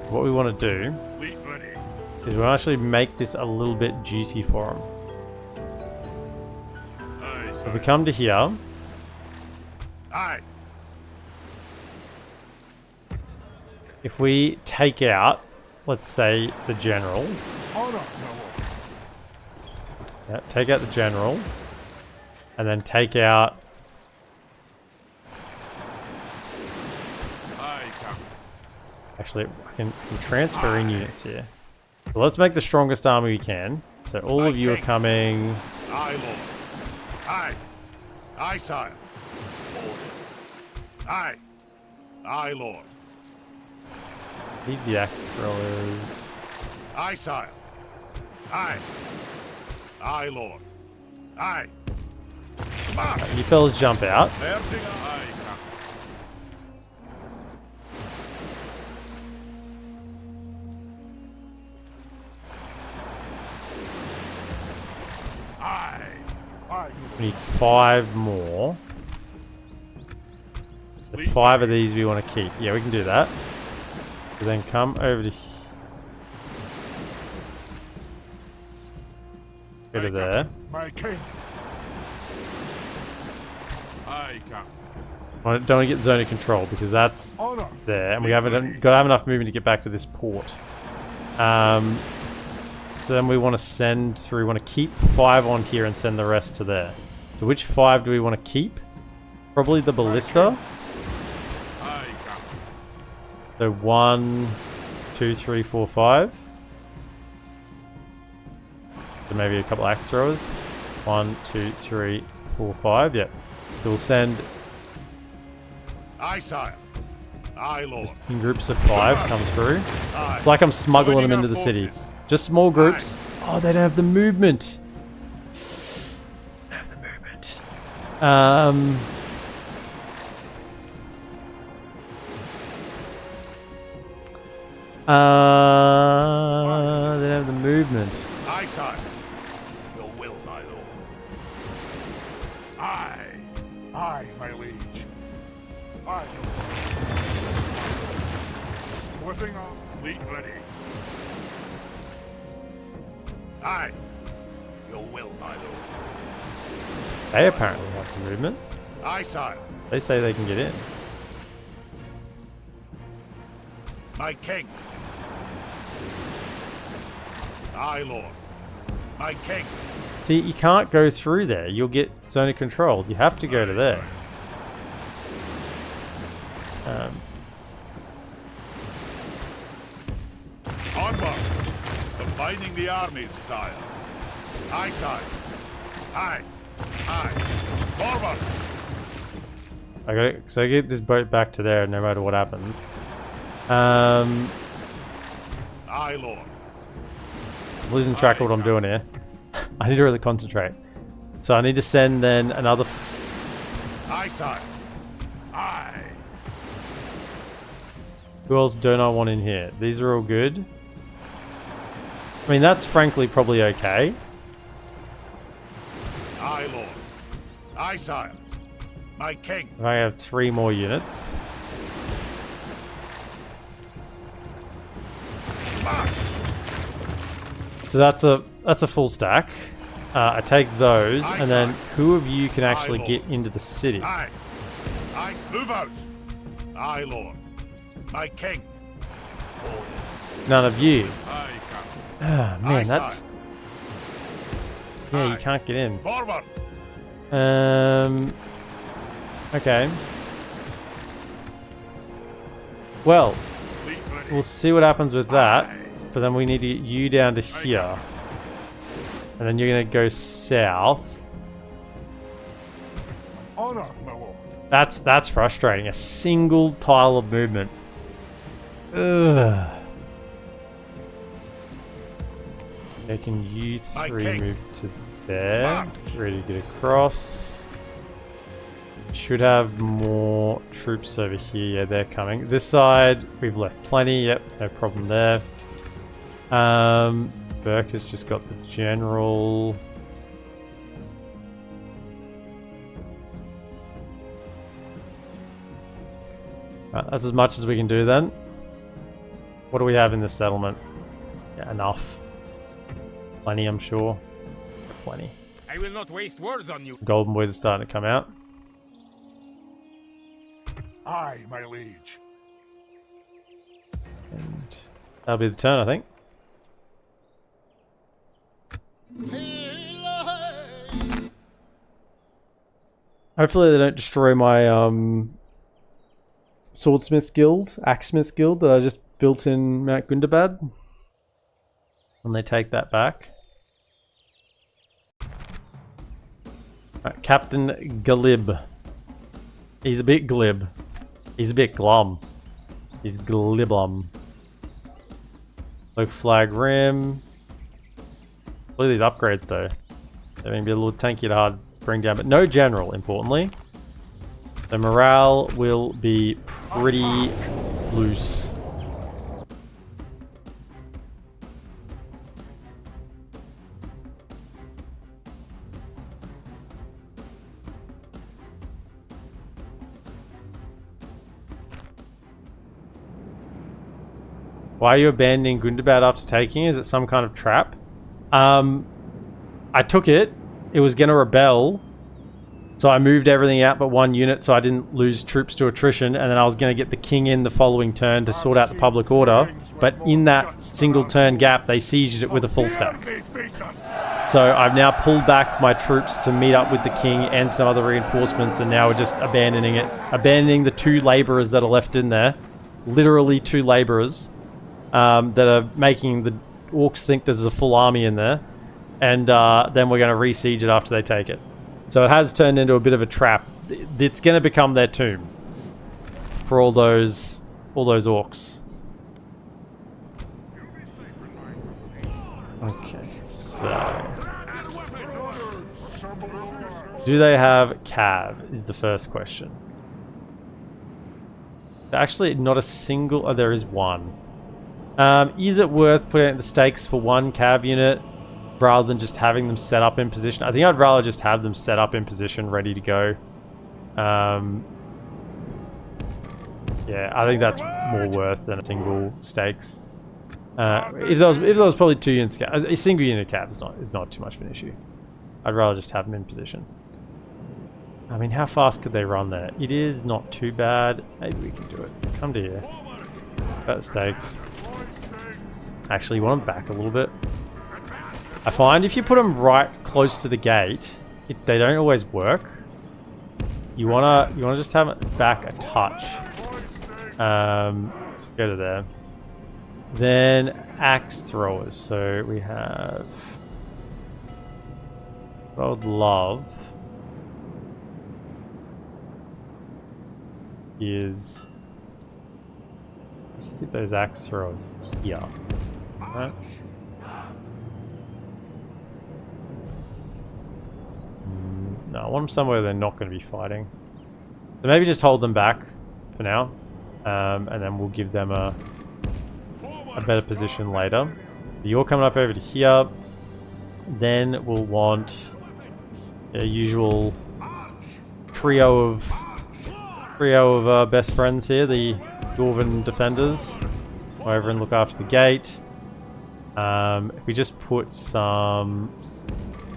What we want to do Fleet ready. is we'll actually make this a little bit juicy for them. Aye, If sir. we come to here, Aye. if we take out, let's say, the general. Honor, my lord. Yeah, take out the general. And then take out... Aye, Captain. Actually, I can transfer in units here. So let's make the strongest army we can. So all of you are coming... Aye, Lord. Aye. Aye, sire. Orders. Aye. Aye, Lord. Leave the axe throwers. Aye, sire. Aye. Aye, Lord. Aye. March. You fellas jump out. Merging. Aye, Captain. Aye. Aye. We need 5 more. The 5 of these we want to keep. Yeah, we can do that. So then come over to... Go to there. My king. Aye, Captain. Don't want to get zone of control because that's Honor. there. And we haven't got to have enough movement to get back to this port. So then we want to send through... We want to keep 5 on here and send the rest to there. So which 5 do we want to keep? Probably the ballista. Aye, Captain. So 1, 2, 3, 4, 5. So maybe a couple axe throwers. 1, 2, 3, 4, 5. Yep. So we'll send Aye, sire. Aye, Lord. just in groups of 5 come through. Aye. It's like I'm smuggling Joining them into our the city. forces. Just small groups. Oh, they don't have the movement. They don't have the movement. They don't have the movement. Aye, sire. Your will, my lord. Aye. Aye, my liege. Aye. Splitting up. Fleet ready. Aye. Your will, my lord. They apparently have the movement. Aye, sire. They say they can get in. My king. Aye, lord. My king. See, you can't go through there. You'll get zone of control. You have to go to there. Onward. Combining the armies, sire. Aye, sire. Aye. Aye. Forward. I got it. So I get this boat back to there no matter what happens. I'm Aye, lord. losing track of what I'm doing here. I need to really concentrate. So I need to send then another... Aye, sire. Aye. Who else don't I want in here? These are all good. I mean, that's frankly probably okay. Aye, lord. Aye, sire. My king. If I have 3 more units. March. So that's a full stack. I take those, and then who of you can actually get into the city? Aye. Aye, move out. Aye, lord. My king. None of you. Aye, Ah, man, Aye, that's... sire. Yeah, you Aye. can't get in. Forward. Okay. Well, Fleet ready. we'll see what happens with that, Aye. but then we need to get you down to here. And then you're gonna go south. Honor, my lord. That's frustrating. A single tile of movement. Ugh. Okay, can you My 3 king. move to there? March. Ready to get across. Should have more troops over here. Yeah, they're coming. This side, we've left plenty. Yep, no problem there. Burke has just got the general. Right, that's as much as we can do then. What do we have in this settlement? Yeah, enough. Plenty, I'm sure. Plenty. I will not waste words on you. Golden boys are starting to come out. Aye, my liege. And that'll be the turn, I think. Hopefully they don't destroy my swordsmith guild, axesmith guild that I just built in Mount Gundabad. And they take that back. Right, Captain Glib. He's a bit glib. He's a bit glum. He's gliblum. Low flag rim. Look at these upgrades though. They're going to be a little tanky to hard bring down, but no general, importantly. The morale will be pretty loose. Why are you abandoning Gundabad after taking? Is it some kind of trap? I took it. It was going to rebel. So I moved everything out but 1 unit so I didn't lose troops to attrition. And then I was going to get the king in the following turn to sort out the public order. But in that single turn gap, they sieged it with a full stack. So I've now pulled back my troops to meet up with the king and some other reinforcements. And now we're just abandoning it. Abandoning the 2 laborers that are left in there. Literally 2 laborers. That are making the orcs think there's a full army in there, and then we're going to re-siege it after they take it. So it has turned into a bit of a trap. It's going to become their tomb for all those orcs. Okay, so do they have cav? Is the first question. Actually, not a single. Oh, there is one. Is it worth putting out the stakes for 1 cav unit rather than just having them set up in position? I think I'd rather just have them set up in position, ready to go. Yeah, I think that's more worth than a single stakes. If there was probably 2 units, a single unit cav is not too much of an issue. I'd rather just have them in position. I mean, how fast could they run there? It is not too bad. Maybe we can do it. Come to here. About the stakes. Actually, you want them back a little bit. I find if you put them right close to the gate, they don't always work. You wanna just have it back a touch. So go to there. Then axe throwers. So we have. What I would love is get those axe throwers here. Right. No, I want them somewhere they're not going to be fighting. So maybe just hold them back for now, and then we'll give them a better position later. You're coming up over to here. Then we'll want a usual trio of best friends here, the Dwarven defenders. Go over and look after the gate. If we just put some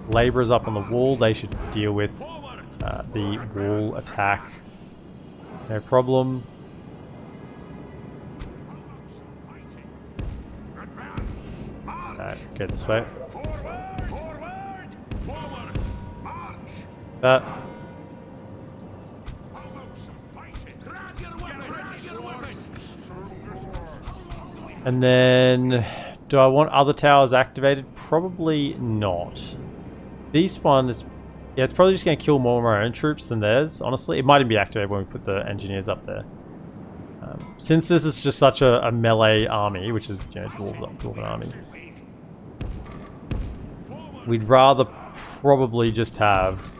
laborers up on the wall, they should deal with the wall attack. No problem. Go this way. That. And then, do I want other towers activated? Probably not. This one is, yeah, it's probably just going to kill more of our own troops than theirs, honestly. It might even be activated when we put the engineers up there. Since this is just such a melee army, which is, you know, dwarven armies, we'd rather probably just have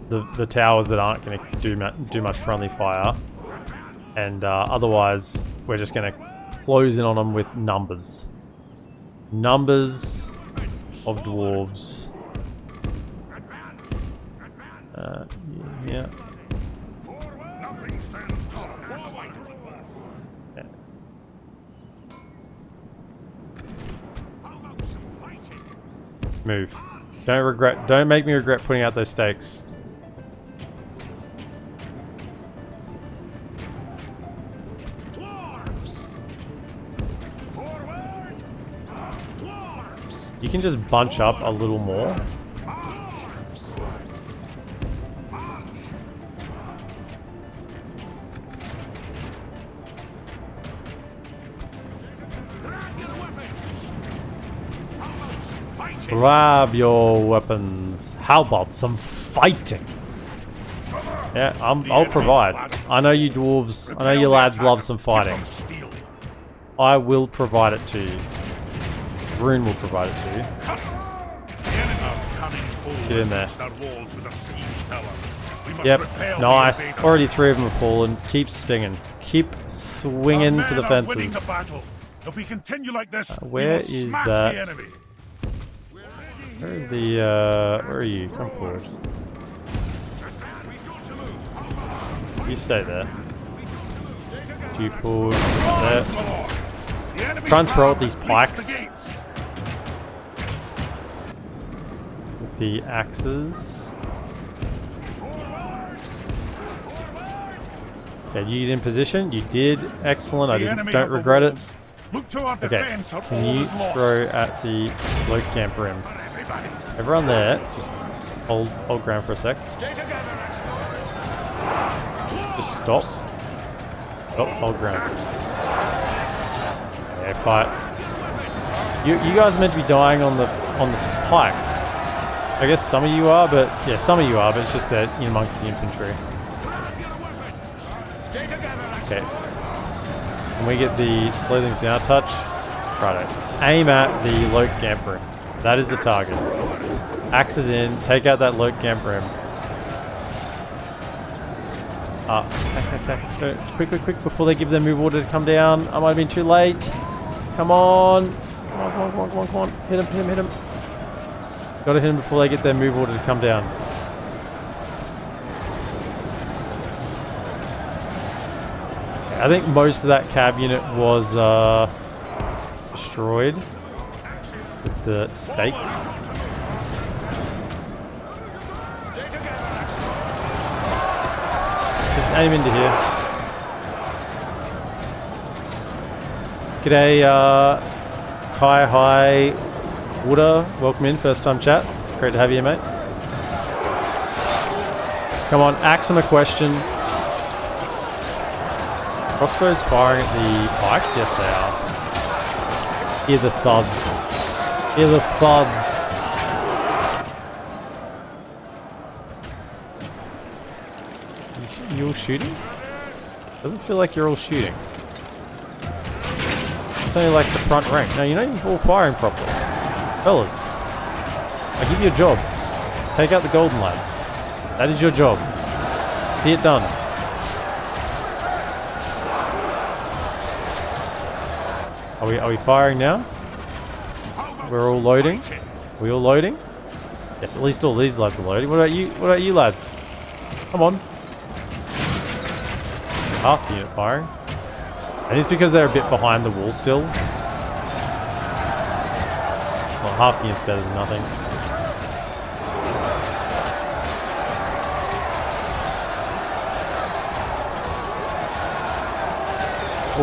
the towers that aren't going to do much friendly fire, and otherwise we're just going to close in on them with numbers of dwarves. Yeah. Move. Don't make me regret putting out those stakes. You can just bunch up a little more. Grab your weapons. How about some fighting? Yeah, I'll provide. I know you dwarves, I know you lads love some fighting. I will provide it to you. Rune will provide it to you. Get in there. Yep, nice. Already 3 of them have fallen. Keep swinging. Keep swinging for the fences. If we continue like this, where is that? Where are you? Come forward. You stay there. 2 forward. There. Try and throw at these pikes with the axes. Okay, you get in position. You did excellent. I don't regret it. Okay, can you throw at the low camp rim? Everyone there, just hold ground for a sec. Just stop. Stop, hold ground. Okay, fight. You guys are meant to be dying on the pikes. I guess some of you are, but yeah, some of you are, but it's just that in amongst the infantry. Okay. Can we get the slow things down a touch? Righto. Aim at the low camp rim. That is the target. Axes in, take out that low camp rim. Attack. Go, quick, before they give their move order to come down. I might have been too late. Come on. Come on. Hit him. Gotta hit him before they get their move order to come down. I think most of that cab unit was destroyed with the stakes. Just aim into here. G'day, Hi, Water. Welcome in, first time chat. Great to have you, mate. Come on, ask him a question. Crossbows firing at the pikes? Yes, they are. Hear the thuds. Hear the thuds. You all shooting? Doesn't feel like you're all shooting. It's only like the front rank. No, you're not even all firing properly. Fellas, I give you a job. Take out the golden lads. That is your job. See it done. Are we firing now? We're all loading. Are we all loading? Yes, at least all these lads are loading. What about you? What about you lads? Come on. Half the unit firing. I think it's because they're a bit behind the wall still. Well, half the unit's better than nothing.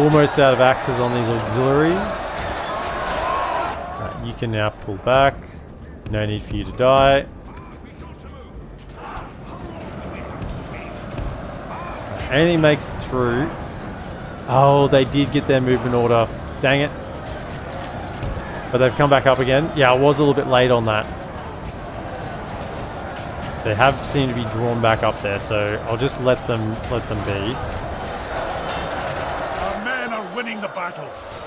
Almost out of axes on these auxiliaries. Right, you can now pull back. No need for you to die. Anything makes it through. Oh, they did get their movement order. Dang it. But they've come back up again. Yeah, I was a little bit late on that. They have seemed to be drawn back up there, so I'll just let them be. Our men are winning the battle.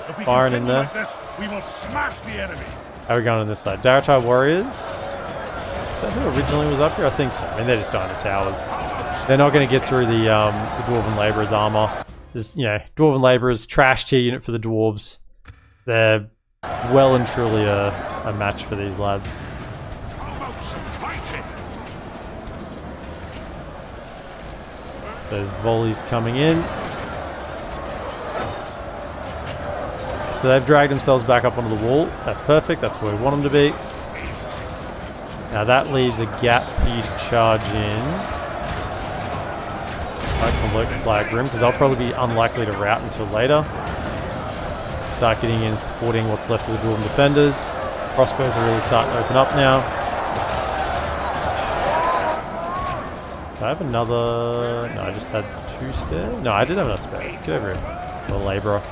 If we Firing in continue there. like this, we will smash the enemy. How are we going on this side? Daratai warriors. Is that who originally was up here? I think so. I mean, they're just dying to towers. They're not going to get through the Dwarven Labourers' armour. There's, you know, Dwarven Labourers, trash tier unit for the Dwarves. They're well and truly a match for these lads. How about some fighting? Those volleys coming in. So they've dragged themselves back up onto the wall. That's perfect. That's where we want them to be. Now that leaves a gap for you to charge in. I can look flag room because I'll probably be unlikely to rout until later. Start getting in, supporting what's left of the Dwarven defenders. Crossbows are really starting to open up now. Do I have another? No, I just had 2 spare. No, I did have enough spare. Get over here. The labourer.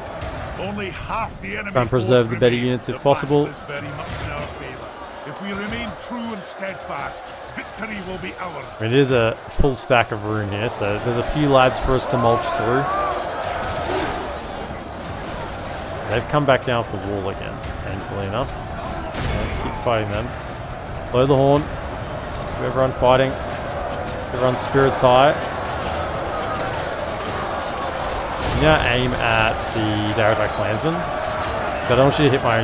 Only half the enemy Try and preserve force the better remain. units if The possible. battle is very much in our favour. If we remain true and steadfast, victory will be ours. I mean, it is a full stack of rune here, so there's a few lads for us to mulch through. They've come back down off the wall again, painfully enough. Keep fighting them. Blow the horn. Keep everyone fighting. Everyone's spirits high. You now aim at the Daratai clansmen. So I don't want you to hit my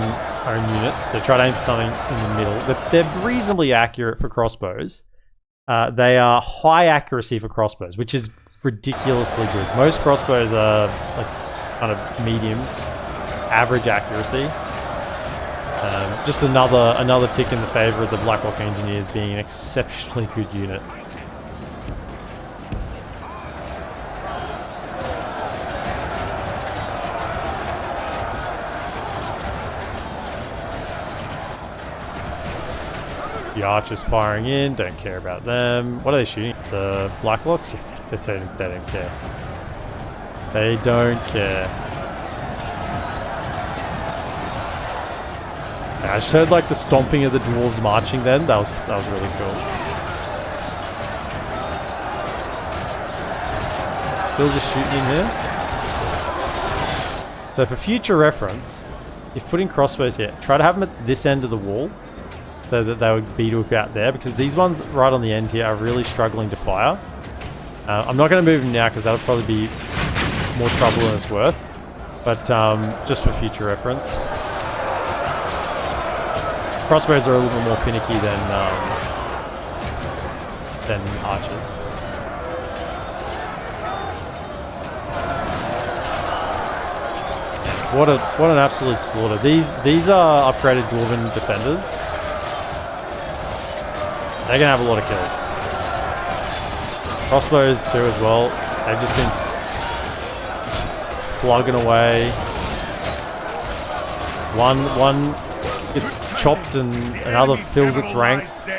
own units, so try to aim for something in the middle. But they're reasonably accurate for crossbows. They are high accuracy for crossbows, which is ridiculously good. Most crossbows are like kind of medium, average accuracy. Just another tick in the favour of the Blacklock Engineers being an exceptionally good unit. The archers firing in, don't care about them. What are they shooting? The Blacklocks? They don't care. They don't care. Yeah, I just heard like the stomping of the dwarves marching then. That was really cool. Still just shooting in here. So for future reference, if putting crossbows here, try to have them at this end of the wall, so that they would beat up out there, because these ones right on the end here are really struggling to fire. I'm not going to move them now because that'll probably be more trouble than it's worth, but just for future reference. Crossbows are a little bit more finicky than archers. What an absolute slaughter. These are upgraded Dwarven defenders. They're going to have a lot of kills. Crossbows too as well. They've just been plugging away. One gets chopped and another fills its ranks. We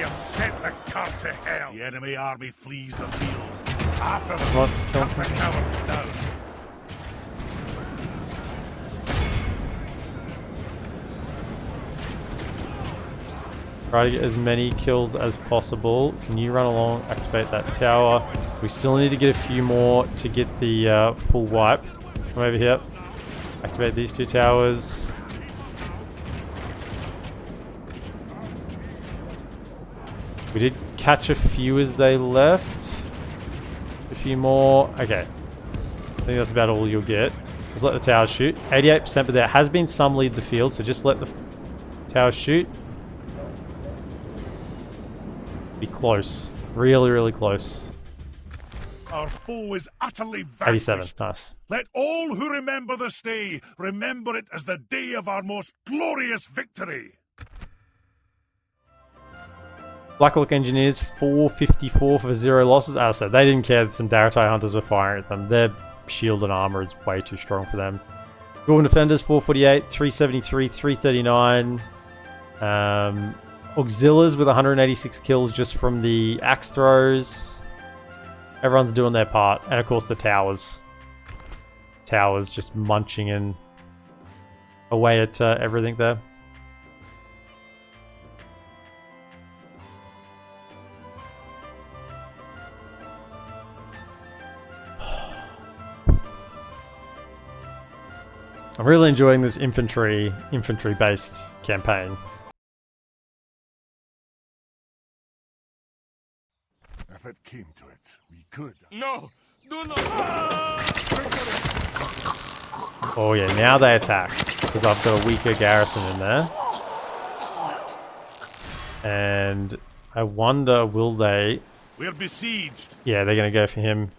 have sent the cart to hell. The enemy army flees the field. After them, What? cut the cowards down. Try to get as many kills as possible. Can you run along, activate that tower? So we still need to get a few more to get the full wipe. Come over here. Activate these 2 towers. We did catch a few as they left. A few more. Okay. I think that's about all you'll get. Just let the towers shoot. 88%, but there has been some lead the field, so just let the towers shoot. Be close. Really, really close. Our foe is utterly vanquished. 87, nice. Let all who remember this day remember it as the day of our most glorious victory. Blacklock Engineers, 454 for 0 losses. As I said, they didn't care that some Daratai Hunters were firing at them. Their shield and armor is way too strong for them. Dwarven Defenders, 448, 373, 339. Auxiliars with 186 kills just from the axe throws. Everyone's doing their part. And of course the towers. Towers just munching in away at everything there. I'm really enjoying this infantry-based campaign. If it came to it, we could. No! Do not! Oh yeah, now they attack. Because I've got a weaker garrison in there. And I wonder, will they... We're besieged. Yeah, they're going to go for him.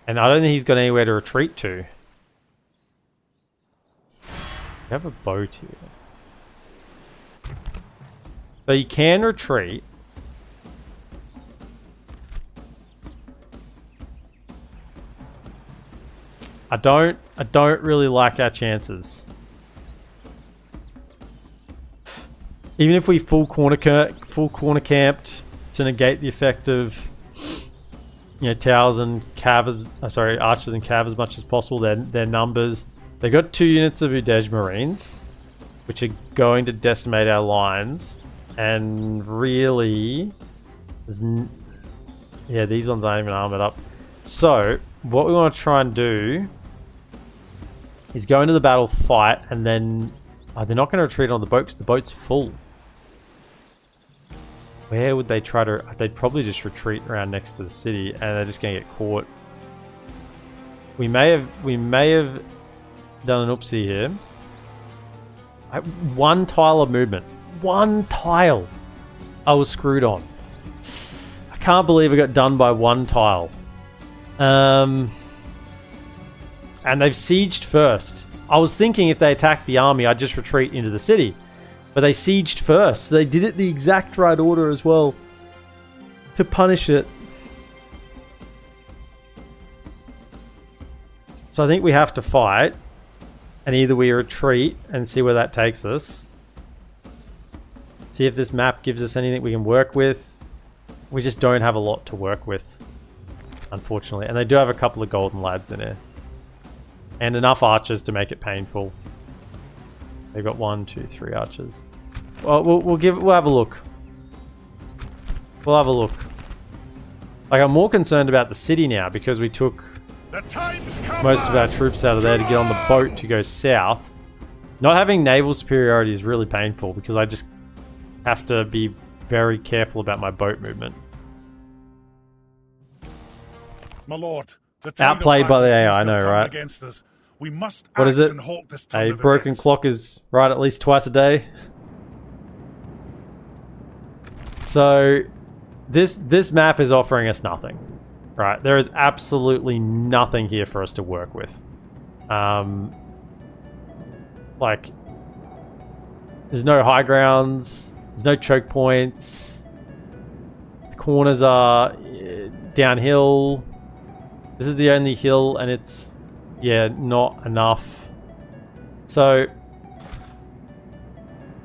And I don't think he's got anywhere to retreat to. We have a boat here. So you can retreat. I don't really like our chances. Even if we full corner camped to negate the effect of, you know, towers and archers and cav as much as possible, their numbers. They got 2 units of Udej Marines, which are going to decimate our lines, and really, yeah, these ones aren't even armored up. So what we want to try and do is go into the battle, fight, and then they're not going to retreat on the boat because the boat's full. Where would they try to? They'd probably just retreat around next to the city, and they're just going to get caught. We may have done an oopsie here. One tile of movement. One tile. I was screwed on. I can't believe I got done by one tile. And they've sieged first. I was thinking if they attacked the army, I'd just retreat into the city. But they sieged first. They did it the exact right order as well to punish it. So I think we have to fight. And either we retreat and see where that takes us. See if this map gives us anything we can work with. We just don't have a lot to work with, unfortunately. And they do have a couple of golden lads in here. And enough archers to make it painful. They've got 1, 2, 3 archers. Well, we'll have a look. We'll have a look. Like, I'm more concerned about the city now because we took most of our troops out of there to get on the boat to go south. Not having naval superiority is really painful because I just have to be very careful about my boat movement. My lord, outplayed by the AI, I know, right? We must what is it? A broken events. clock is right at least twice a day. So this map is offering us nothing. Right, there is absolutely nothing here for us to work with. Like, there's no high grounds, there's no choke points. The corners are downhill. This is the only hill, and it's, yeah, not enough. So,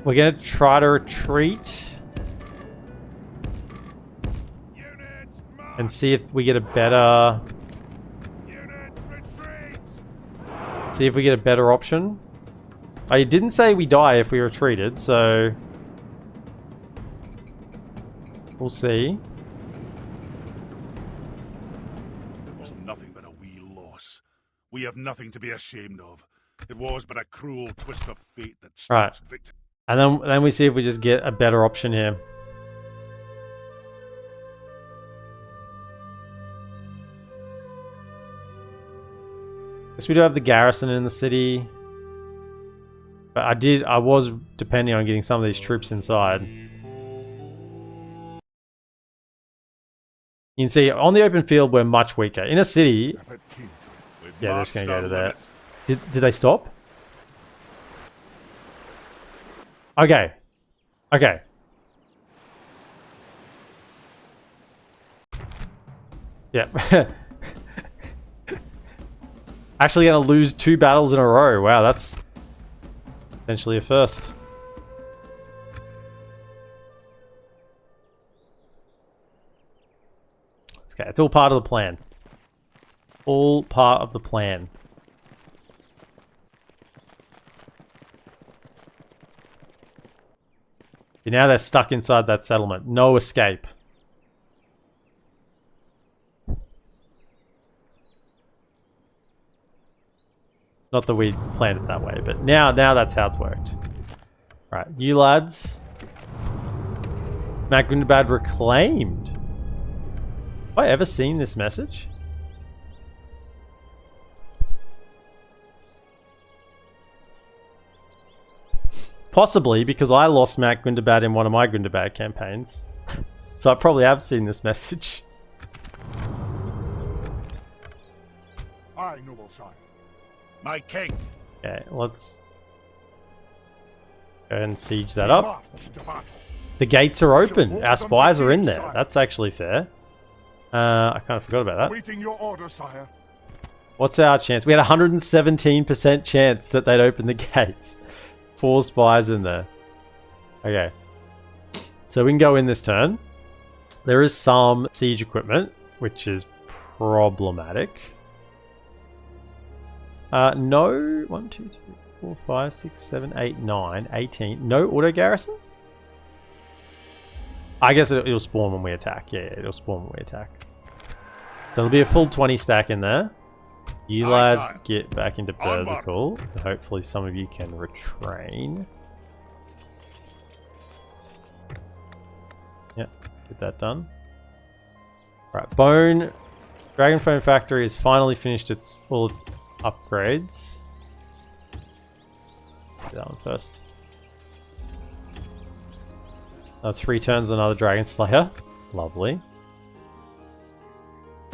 we're going to try to retreat. And see if we get a better... See if we get a better option. Oh, you didn't say we die if we retreated, so... We'll see. It was nothing but a wee loss. We have nothing to be ashamed of. It was but a cruel twist of fate that snatched victory. And then we see if we just get a better option here. We do have the garrison in the city, but I was depending on getting some of these troops inside. You can see on the open field we're much weaker. In a city, We've yeah, they're just going to go to marched there. our Did they stop? Okay. Okay. Yeah. Actually going to lose 2 battles in a row. Wow, that's potentially a first. Okay, it's all part of the plan. All part of the plan. Now they're stuck inside that settlement. No escape. Not that we planned it that way, but now that's how it's worked. Right, you lads. Mount Gundabad reclaimed. Have I ever seen this message? Possibly, because I lost Mount Gundabad in one of my Gundabad campaigns. So I probably have seen this message. Aye, noble sire. My king. Okay, let's go ahead and siege that up. The gates are open. Our spies are in there. That's actually fair. I kind of forgot about that. Waiting your order, sire. What's our chance? We had a 117% chance that they'd open the gates. 4 spies in there. Okay. So we can go in this turn. There is some siege equipment, which is problematic. No. 1, 2, 3, 4, 5, 6, 7, 8, 9, 18. No auto garrison? I guess it'll spawn when we attack. Yeah, it'll spawn when we attack. So there'll be a full 20 stack in there. You lads get back into Berserkle. Hopefully some of you can retrain. Yep, get that done. Right, Bone. Dragonfoam Factory has finally finished all its upgrades. Do that one first. 3 turns, another Dragon Slayer. Lovely.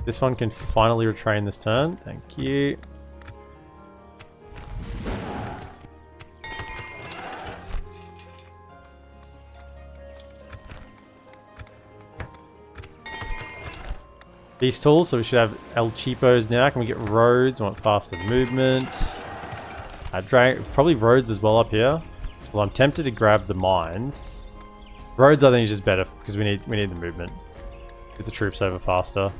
This one can finally retrain this turn. Thank you. These tools, so we should have El Cheapos now. Can we get roads? I want faster movement. Probably roads as well up here. Well, I'm tempted to grab the mines. Roads, I think, is just better because we need the movement. Get the troops over faster.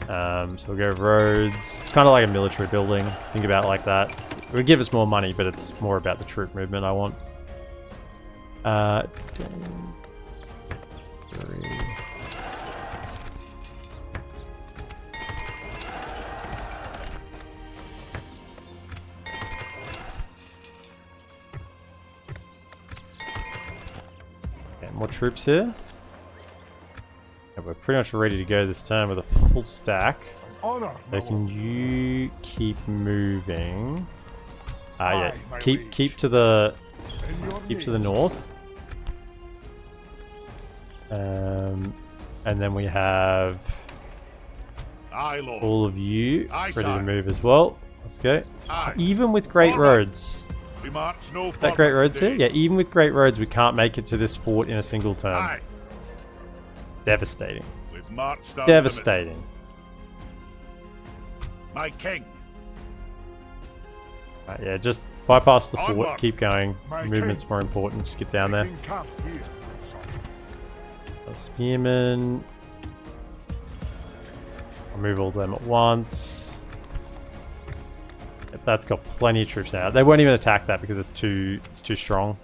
So we'll go roads. It's kind of like a military building. Think about it like that. It would give us more money, but it's more about the troop movement I want. 3. More troops here. Yeah, we're pretty much ready to go this turn with a full stack. So can you keep moving? Yeah, keep to the north. And then we have all of you ready to move as well. Let's go. Even with great roads. That great roads here? Yeah, even with great roads, we can't make it to this fort in a single turn. Devastating. Devastating. My king. Yeah, just bypass the fort, keep going. Movement's more important, just get down there. Spearmen. I'll move all of them at once. That's got plenty of troops now. They won't even attack that because it's too strong.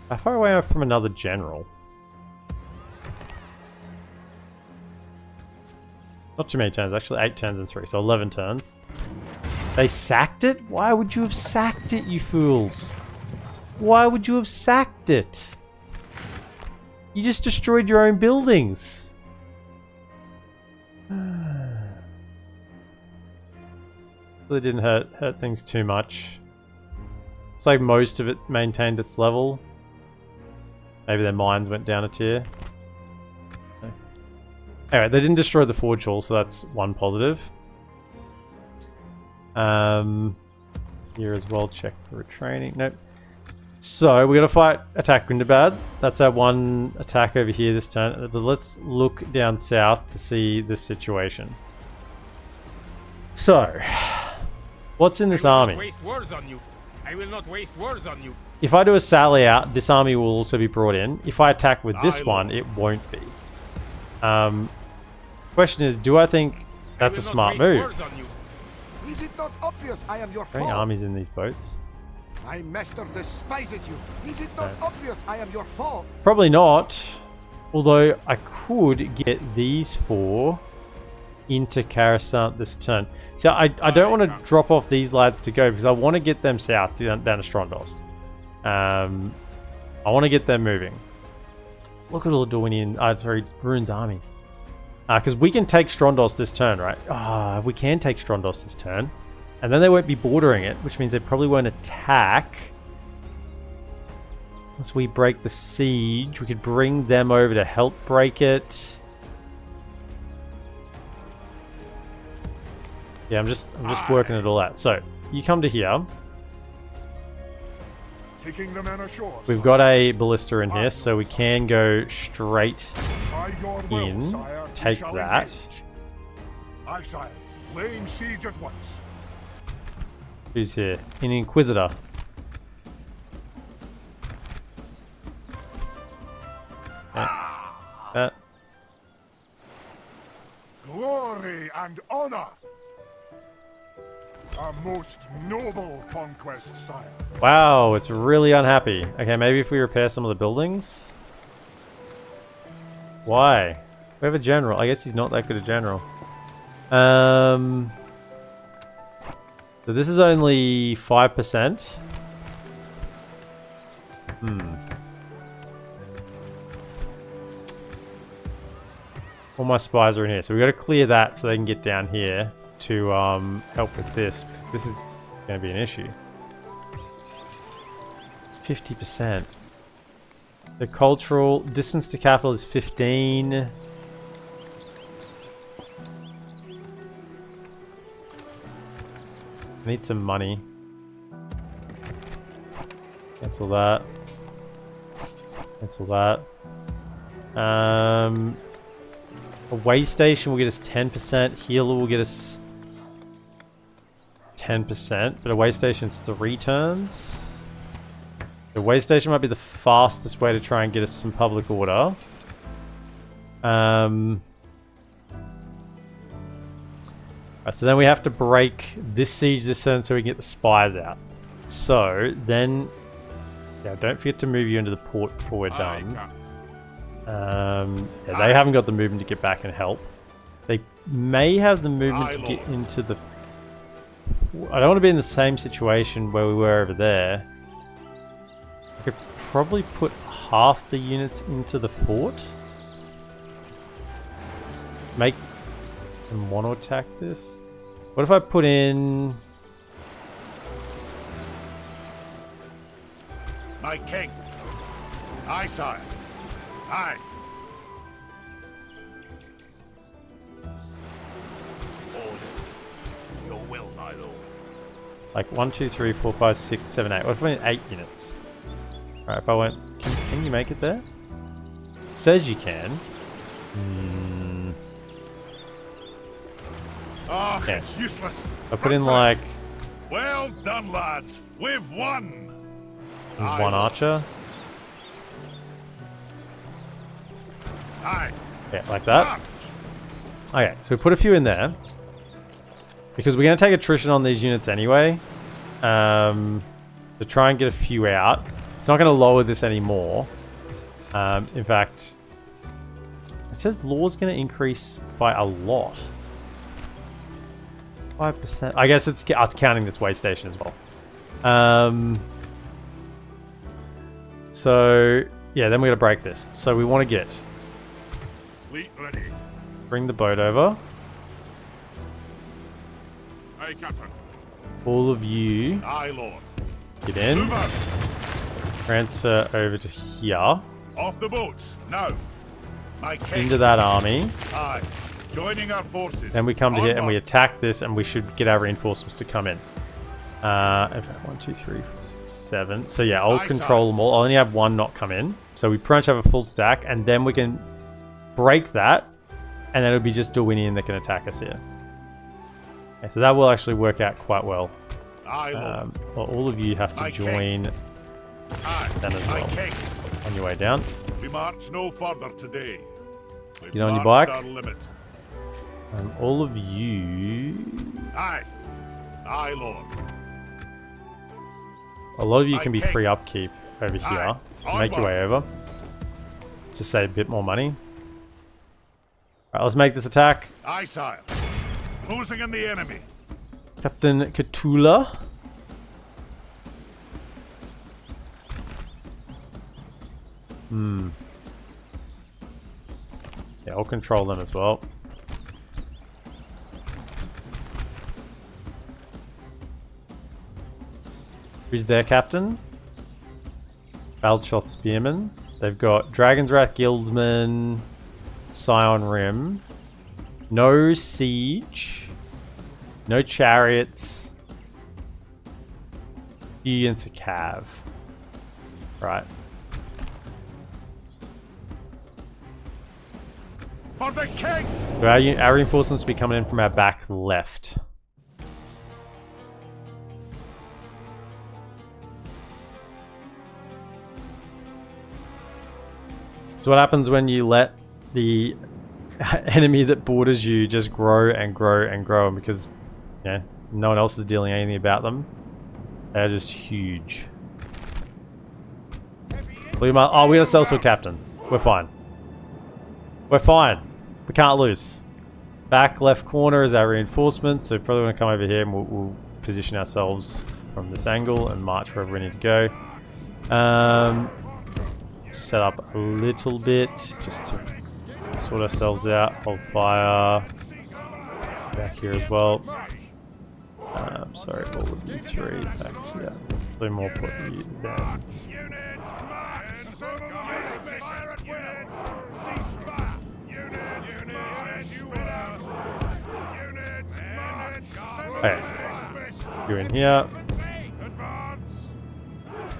How far away am I from another general? Not too many turns, actually 8 turns and 3, so 11 turns. They sacked it? Why would you have sacked it, you fools? Why would you have sacked it? You just destroyed your own buildings. Really didn't hurt things too much. It's like most of it maintained its level. Maybe their mines went down a tier. Anyway, they didn't destroy the forge hall, so that's one positive. Here as well, check for retraining. Nope. So, we gotta fight attack Gundabad. That's our one attack over here this turn. But let's look down south to see this situation. So, what's in this army? I will not waste words on you. If I do a sally out, this army will also be brought in. If I attack with this one, it won't be. Question is, do I think that's a smart move? Is it not obvious I am your How many armies in these boats? My master despises you. Is it not obvious I am your foe? Probably not. Although I could get these 4 into Coruscant this turn. So I don't want to drop off these lads to go because I want to get them south down to Strondost. I want to get them moving. Look at all the Dornian, sorry, Rune's armies. Because we can take Strondost this turn, right? We can take Strondost this turn. And then they won't be bordering it, which means they probably won't attack. Once we break the siege, we could bring them over to help break it. Yeah, I'm just working it all out. So, you come to here. Taking the men ashore. We've got a ballista in here, so we can go straight in, take that. Aye, sire. Laying siege at once. Who's here? An Inquisitor. Glory and honor. A most noble conquest, sire. Wow, it's really unhappy. Okay, maybe if we repair some of the buildings? Why? We have a general. I guess he's not that good a general. So this is only 5%. All my spies are in here, so we got to clear that so they can get down here to help with this, because this is going to be an issue. 50%. The cultural distance to capital is 15. I need some money. Cancel that. Cancel that. A way station will get us 10%. Healer will get us 10%, but a way station's 3 turns. The way station might be the fastest way to try and get us some public order. Right, so then we have to break this siege this turn so we can get the spies out. So then, yeah, don't forget to move you into the port before we're done. Yeah, they haven't got the movement to get back and help. They may have the movement to get into the... I don't want to be in the same situation where we were over there. I could probably put half the units into the fort. Make them want to attack this. What if I put in... My king. Aye, sire. Aye. Orders. Your will, my lord. Like 1, 2, 3, 4, 5, 6, 7, 8. What if I went 8 units? Right, if I went... Can you make it there? It says you can. Ah, Yeah. it's useless. I put in like... Well done, lads. We've won. 1 archer. Aye. Yeah, like that. Okay, so we put a few in there. Because we're going to take attrition on these units anyway. To try and get a few out. It's not going to lower this anymore. In fact, it says law's going to increase by a lot. 5%. I guess it's counting this way station as well. So, yeah, then we got to break this. So we want to get... Fleet ready. Bring the boat over. Aye, Captain. All of you Aye, lord. get in. Move out. Transfer over to here. Off the boats, now. My king. Into that army. Aye. Joining our forces. Then we come to here and we Onward. attack this, and we should get our reinforcements to come in. In fact, 1, 2, 3, 4, 6, 7. So yeah, I'll control them all. I'll only have one not come in. So we pretty much have a full stack, and then we can break that, and then it'll be just Dorwinian that can attack us here. Okay, so that will actually work out quite well. Aye, Lord. Well, all of you have to My join Aye. them as My well king. on your way down. We march no further today. We've Get on your marched bike. our limit. All of you... Aye. Aye, Lord. A lot of you My can be king. free upkeep over here. Aye. So make your way over. To save a bit more money. Alright, let's make this attack. Aye, sire. Closing in the enemy. Captain Cthulhu. Yeah, I'll control them as well. Who's their captain? Balchoth Spearman. They've got Dragon's Wrath Guildsman, Scion Rim. No siege. No chariots. Units of cav. Right. For the king! So our reinforcements will be coming in from our back left. So what happens when you let the enemy that borders you just grow and grow and grow, and because yeah, no one else is dealing anything about them, they're just huge. Oh, we got a sellsword captain. We're fine. We're fine. We can't lose. Back left corner is our reinforcements, so probably want to come over here and we'll position ourselves from this angle and march wherever we need to go. Set up a little bit just to sort ourselves out. Hold fire back here as well. Sorry, all of you three back here. Probably more put you down. Okay, you're in here.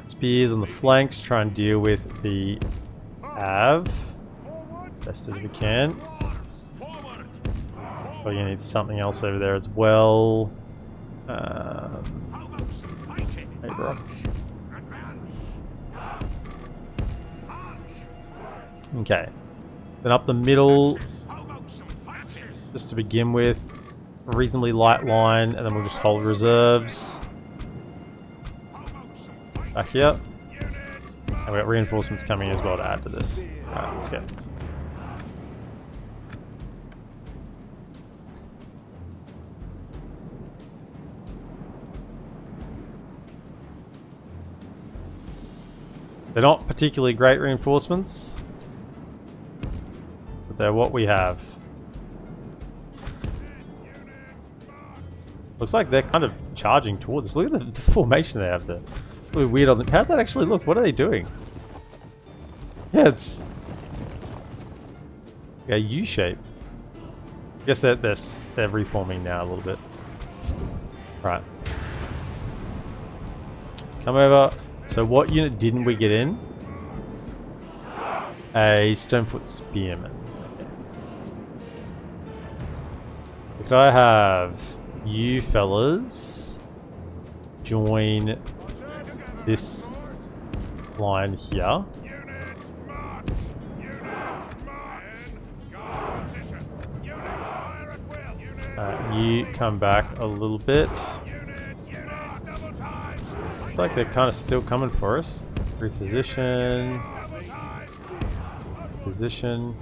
Spears on the flanks, try and deal with the Av best as we can. Oh, you need something else over there as well. Hey, bro. Okay, then up the middle, just to begin with, a reasonably light line, and then we'll just hold reserves. Back here. And we've got reinforcements coming as well to add to this. Alright, let's go. They're not particularly great reinforcements, but they're what we have. Looks like they're kind of charging towards us. Look at the formation they have there. It's really weird on them. How's that actually look? What are they doing? Yeah, it's a U-shape. I guess they're reforming now a little bit. Right. Come over. So what unit didn't we get in? A Stonefoot Spearman. Could I have you fellas join this line here? You come back a little bit. Looks like they're kind of still coming for us. Reposition. Position.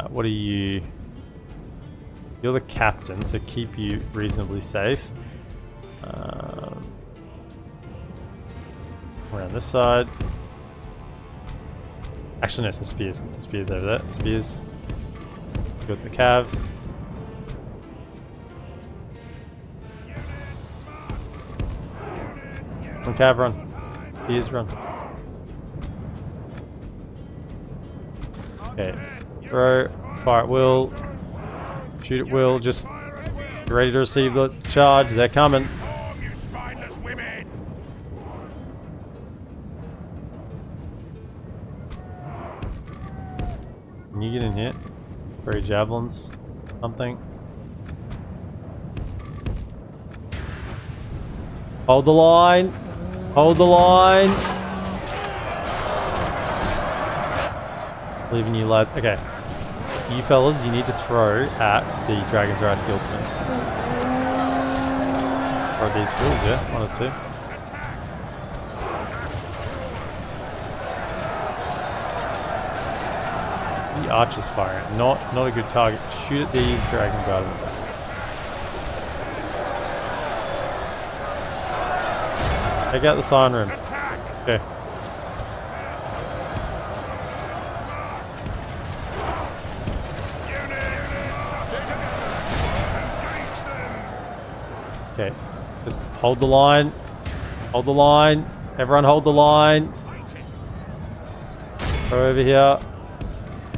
What are you? You're the captain, so keep you reasonably safe. Around this side. Actually, no, some spears. Get some spears over there. Spears. Got the cav. Run, cav, run. Spears, run. Okay. Throw. Fire at will. Shoot at will. Just get ready to receive the charge. They're coming. Can you get in here? 3 javelins. Something. Hold the line. Hold the line. Leaving you lads. Okay. You fellas, you need to throw at the Dragon's Wrath Guildsmen. Throw these fools, yeah? 1 or 2. The archers firing. Not a good target. Shoot at these Dragon Guardsmen. Take out the sign room. Okay. Okay. Just hold the line. Hold the line. Everyone hold the line. Go over here.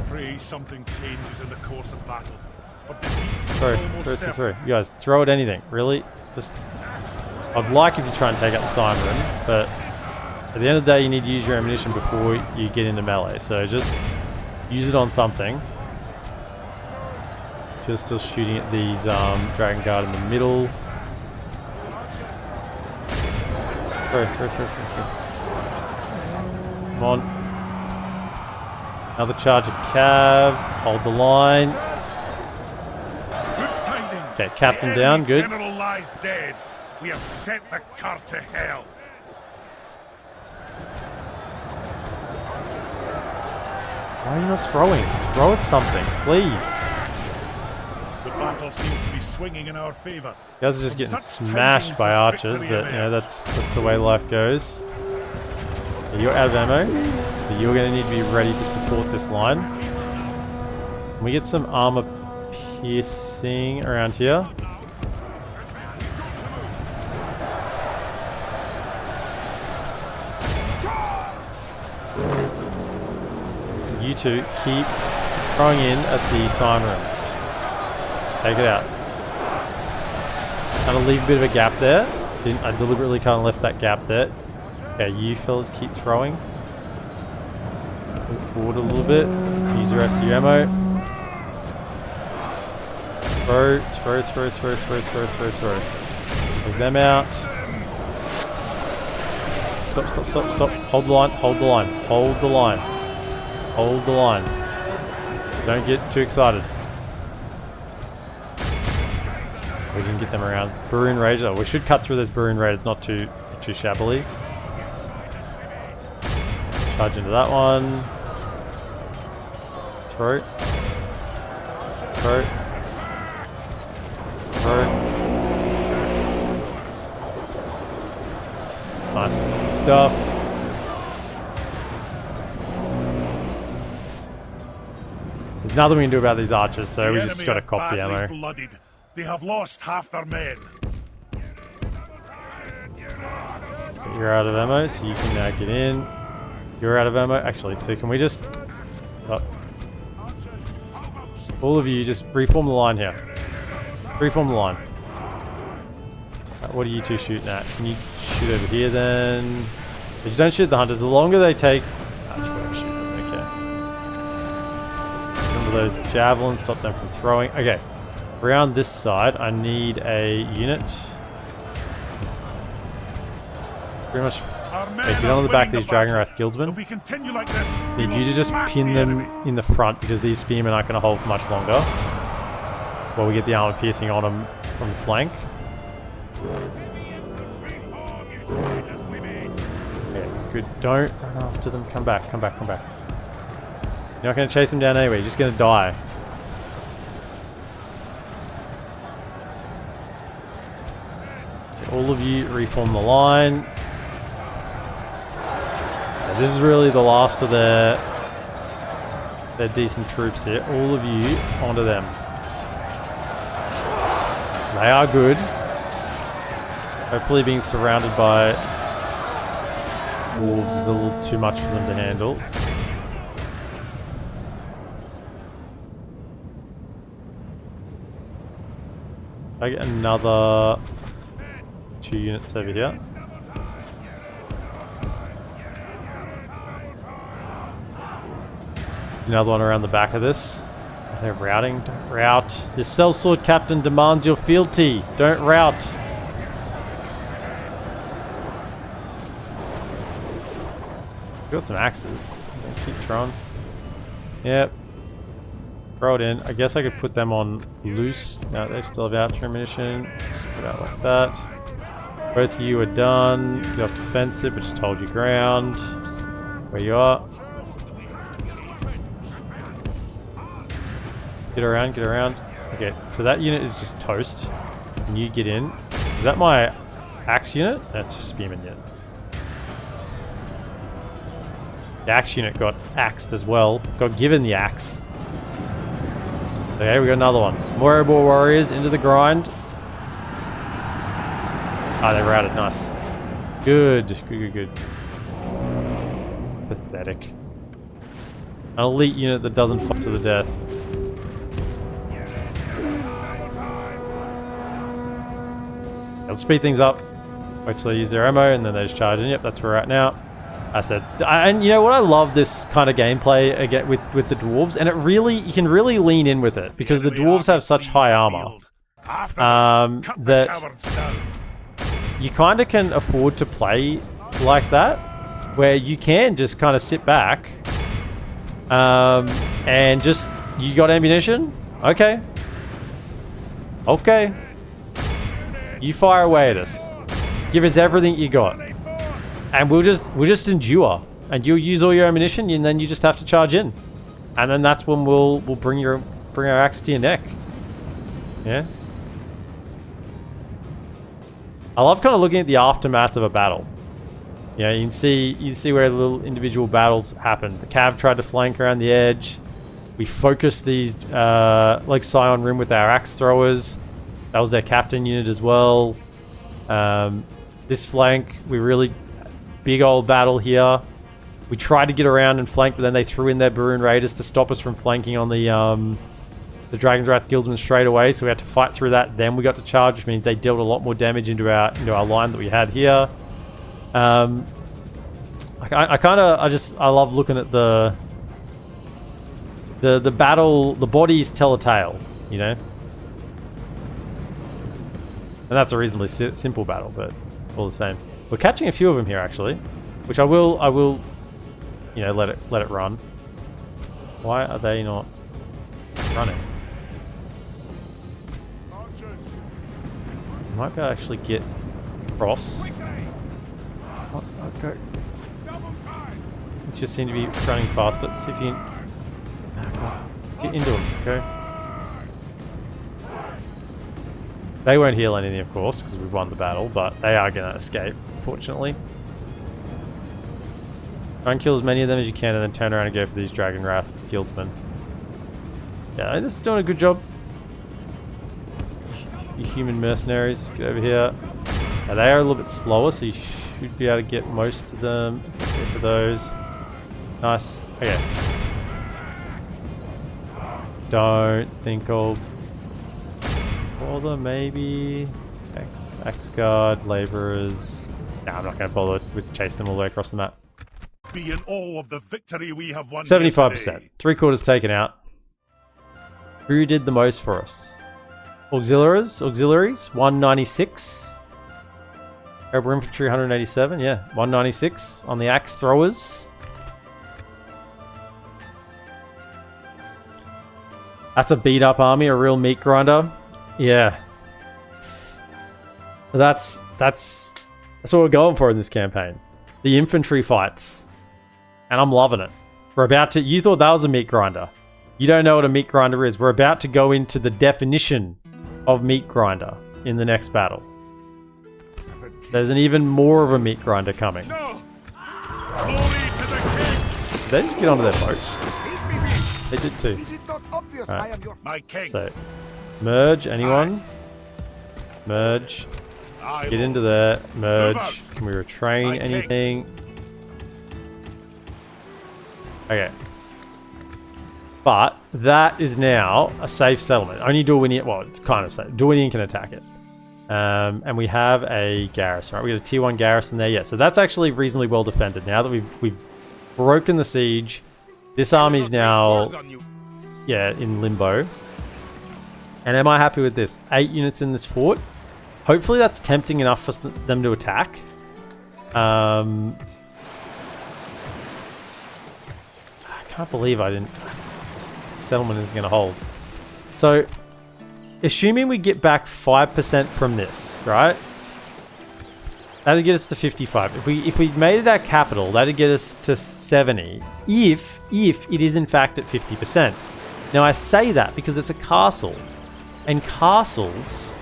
Pray something changes in the course of battle. Sorry. You guys, throw at anything. Really? Just... I'd like if you try and take out the sign room, but at the end of the day you need to use your ammunition before you get into melee, so just use it on something. Just still shooting at these Dragon Guard in the middle. Throw. Come on. Another charge of cav. Hold the line. Okay, captain down, good. General lies dead. We have sent the cart to hell. Why are you not throwing? Throw at something, please. The battle seems to be swinging in our favor. You guys are just getting smashed by archers, but you know that's the way life goes. You're out of ammo, but you're going to need to be ready to support this line. Can we get some armor piercing around here? You two keep throwing in at the sign room. Take it out. Kind of leave a bit of a gap there. I deliberately kind of left that gap there. Okay, you fellas keep throwing. Move forward a little bit. Use the rest of your ammo. Throw. Take them out. Stop. Hold the line. Don't get too excited. We can get them around. Baroon Raiders. We should cut through those Baroon Raiders, not too shabbily. Charge into that one. Throw. Nice stuff. There's nothing we can do about these archers, so we just gotta cop the ammo. Bloodied. They have lost half their men. You're out of ammo, so you can now get in. You're out of ammo. Actually, so can we just... Oh. All of you, just reform the line here. Reform the line. What are you two shooting at? Can you shoot over here then? If you don't shoot the hunters, the longer they take... shoot them, okay. Remember those javelins, stop them from throwing. Okay. Around this side, I need a unit. Pretty much... Okay, get on the back of these Dragon Wrath Guildsmen. If we continue like this, Need you to just pin them in the front because these spearmen aren't going to hold for much longer. While we get the armor piercing on them from the flank. Okay, good. Don't run after them. Come back. You're not going to chase them down anyway. You're just going to die. Okay, all of you reform the line. This is really the last of their decent troops here. All of you onto them. They are good. Hopefully being surrounded by wolves is a little too much for them to handle. I get another 2 units over here. Another one around the back of this. They're routing. Don't rout. Your sellsword captain demands your fealty. Don't rout. Got some axes. Keep trying. Yep. Throw it in. I guess I could put them on loose. No, they still have archer ammunition. Just put it out like that. Both of you are done. Get off defensive. I just told you ground. Where you are. Get around, get around. Okay, so that unit is just toast. And you get in. Is that my axe unit? That's just spearman unit. The axe unit got axed as well. Got given the axe. Okay, we got another one. More Erebor warriors into the grind. Ah, they routed. Nice. Good. Good, good, good. Pathetic. An elite unit that doesn't fight to the death. Let's speed things up. Wait till they use their ammo and then they just charge in. Yep, that's where we're at now. I said, and you know what? I love this kind of gameplay again with the dwarves, and you can really lean in with it because the dwarves have such high armor that you kind of can afford to play like that, where you can just kind of sit back and just, you got ammunition? Okay. Okay. You fire away at us. Give us everything you got. And we'll just endure. And you'll use all your ammunition and then you just have to charge in. And then that's when we'll bring our axe to your neck. Yeah. I love kind of looking at the aftermath of a battle. Yeah, you can see where the little individual battles happen. The Cav tried to flank around the edge. We focused these like Scion Rim with our axe throwers. That was their captain unit as well. This flank, we really big old battle here. We tried to get around and flank, but then they threw in their Barun Raiders to stop us from flanking on the Dragon's Wrath Guildsmen straight away. So we had to fight through that. Then we got to charge, which means they dealt a lot more damage into our line that we had here. I love looking at the battle. The bodies tell a tale, you know. And that's a reasonably simple battle, but all the same. We're catching a few of them here, actually, which I will, you know, let it run. Why are they not running? I might be able to actually get across. Oh, okay. Since you seem to be running faster, see if you can get into them, okay? They won't heal anything, of course, because we've won the battle, but they are going to escape, fortunately. Try and kill as many of them as you can and then turn around and go for these Dragon Wrath Guildsmen. Yeah, this is doing a good job. You human mercenaries, get over here. Now, they are a little bit slower, so you should be able to get most of them. Go for those. Nice. Okay. Don't think I'll bother, maybe. Axe guard, laborers. Nah, I'm not going to bother with chase them all the way across the map. Be in awe of the victory we have won. 75%. 3/4 taken out. Who did the most for us? Auxiliaries, 196. Erebor infantry, 187. Yeah, 196 on the axe throwers. That's a beat up army, a real meat grinder. Yeah. That's what we're going for in this campaign. The infantry fights. And I'm loving it. We're about to... You thought that was a meat grinder. You don't know what a meat grinder is. We're about to go into the definition of meat grinder in the next battle. There's an even more of a meat grinder coming. No. Glory to the king. Did they just get onto their boat? They did too. Is it not obvious I am your My king. So, merge, anyone? Merge. Get into there. Merge. Can we retrain anything? Okay. But that is now a safe settlement. Only Dorwinian, well, it's kind of safe. Dorwinian can attack it. And we have a garrison, right? We got a tier 1 garrison there. Yeah, so that's actually reasonably well defended. Now that we've broken the siege, this army is now, yeah, in limbo. And am I happy with this? 8 units in this fort. Hopefully that's tempting enough for them to attack. I can't believe I didn't... This settlement is going to hold. So, assuming we get back 5% from this, right? That'd get us to 55. If we made it our capital, that'd get us to 70. If it is in fact at 50%. Now I say that because it's a castle. And castles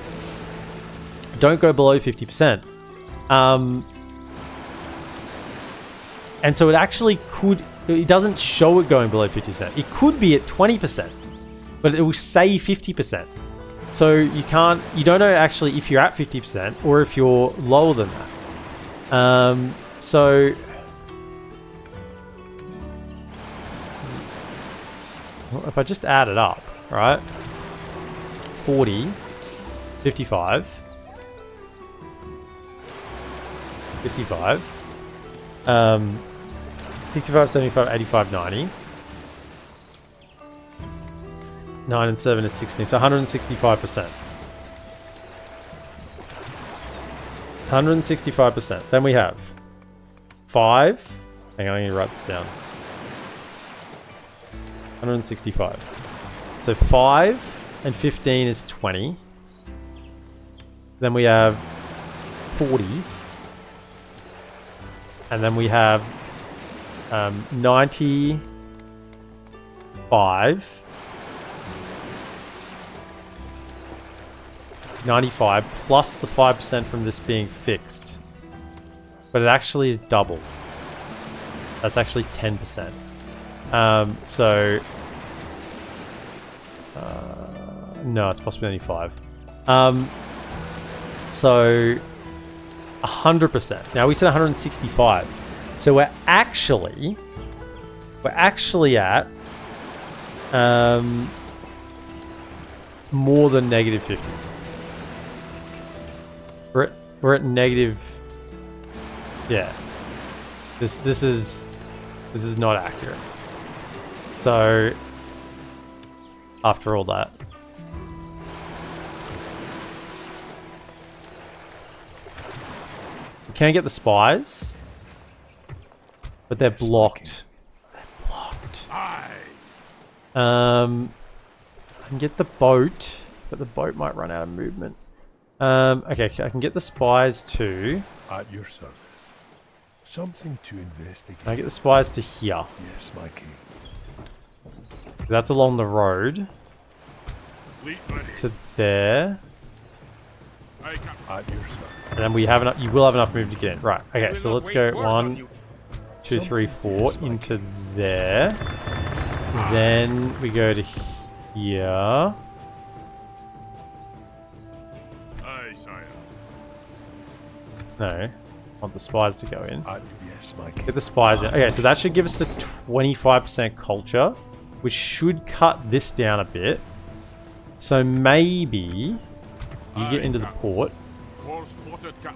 don't go below 50%. And so it actually could... It doesn't show it going below 50%. It could be at 20%. But it will say 50%. So you don't know actually if you're at 50% or if you're lower than that. So if I just add it up, right? 40, 55, 55, 65, 75, 85, 90. 9 and 7 is 16, so 165%. 165%. Then we have 5. Hang on, I need to write this down. 165. So 5 and 15 is 20. Then we have 40. And then we have 95. 95 plus the 5% from this being fixed. But it actually is double. That's actually 10%. No, it's possibly only 5. So 100%. Now we said 165. So we're actually at more than negative 50. We're at negative. Yeah. This is not accurate. So after all that, we can get the spies, but they're blocked. They're blocked. I can get the boat, but the boat might run out of movement. Okay, I can get the spies to... At your service. Something to investigate. Can I get the spies to here? Yes, my king. That's along the road. To there. At your service. And then we have enough, you will have enough movement to get in. Right, okay, so let's go 1, 2, 3, 4 into there. Then we go to here. No, I want the spies to go in. Yes, my king. Get the spies in. Okay, so that should give us the 25% culture, which should cut this down a bit. So maybe you get into the port.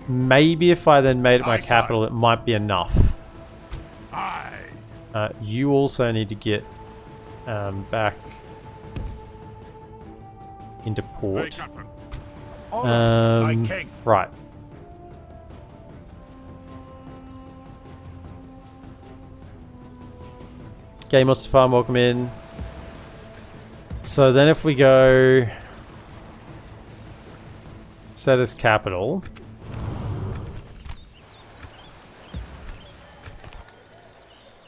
Maybe if I then made it my capital, it might be enough. You also need to get back into port. Right. Okay, Mustafa, welcome in. So then if we go... set as capital.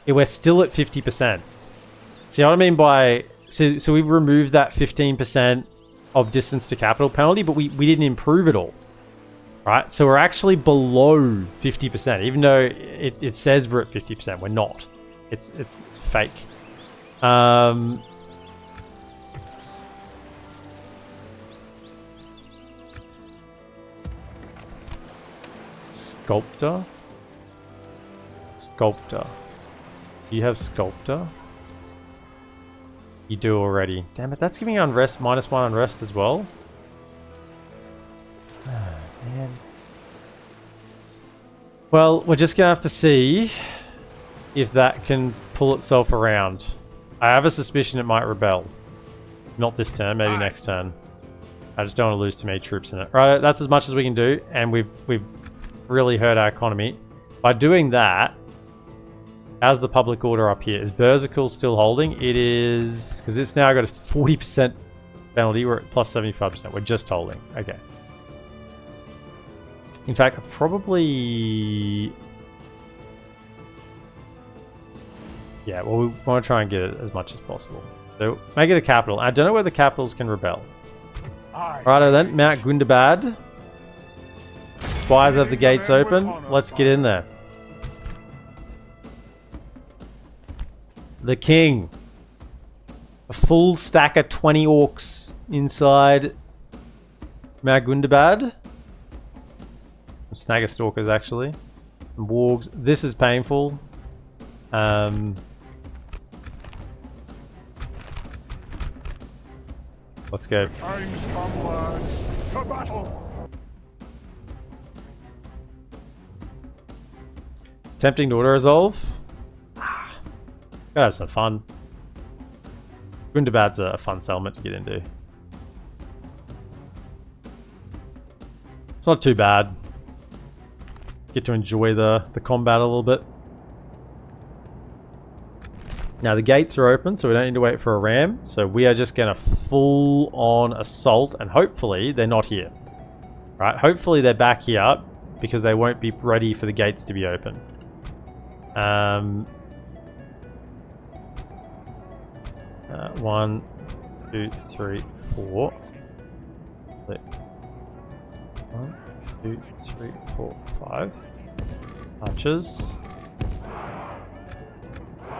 Yeah, we're still at 50%. See what I mean by... So we've removed that 15% of distance to capital penalty, but we didn't improve it all. Right? So we're actually below 50%, even though it says we're at 50%. We're not. It's fake. Sculptor? Sculptor. Do you have sculptor? You do already. Damn it, that's giving you unrest, -1 unrest as well. Oh, man. Well, we're just gonna have to see if that can pull itself around. I have a suspicion it might rebel. Not this turn, maybe next turn. I just don't want to lose too many troops in it. Right, that's as much as we can do, and we've really hurt our economy. By doing that, how's the public order up here? Is Berserkle still holding? It is, because it's now got a 40% penalty. We're at plus 75%. We're just holding. Okay. In fact, probably... Yeah, well, we want to try and get it as much as possible. So, make it a capital. I don't know whether capitals can rebel. Righto then, Mount Gundabad. Spies have the gates open. Let's get in there. The king. A full stack of 20 orcs inside Mount Gundabad. Snagger stalkers actually. And wargs. This is painful. Let's go. Time's come, lads. To battle. Tempting to auto-resolve. Gotta have some fun. Gundabad's a fun settlement to get into. It's not too bad. Get to enjoy the combat a little bit. Now the gates are open, so we don't need to wait for a ram. So we are just going to full-on assault, and hopefully they're not here. Right? Hopefully they're back here, because they won't be ready for the gates to be open. 1, 2, 3, 4. 1, 2, 3, 4, 5. Archers.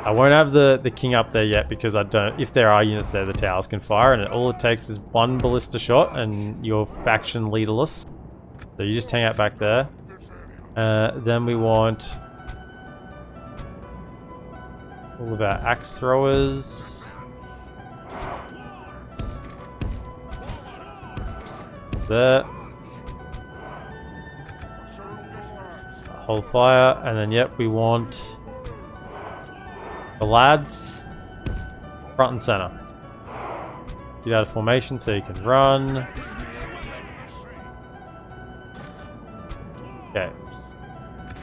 I won't have the king up there yet because I don't. If there are units there, the towers can fire, and all it takes is one ballista shot, and you're faction leaderless. So you just hang out back there. Then we want all of our axe throwers. There. Hold fire, and then yep, we want the lads front and center. Get out of formation so you can run. Okay.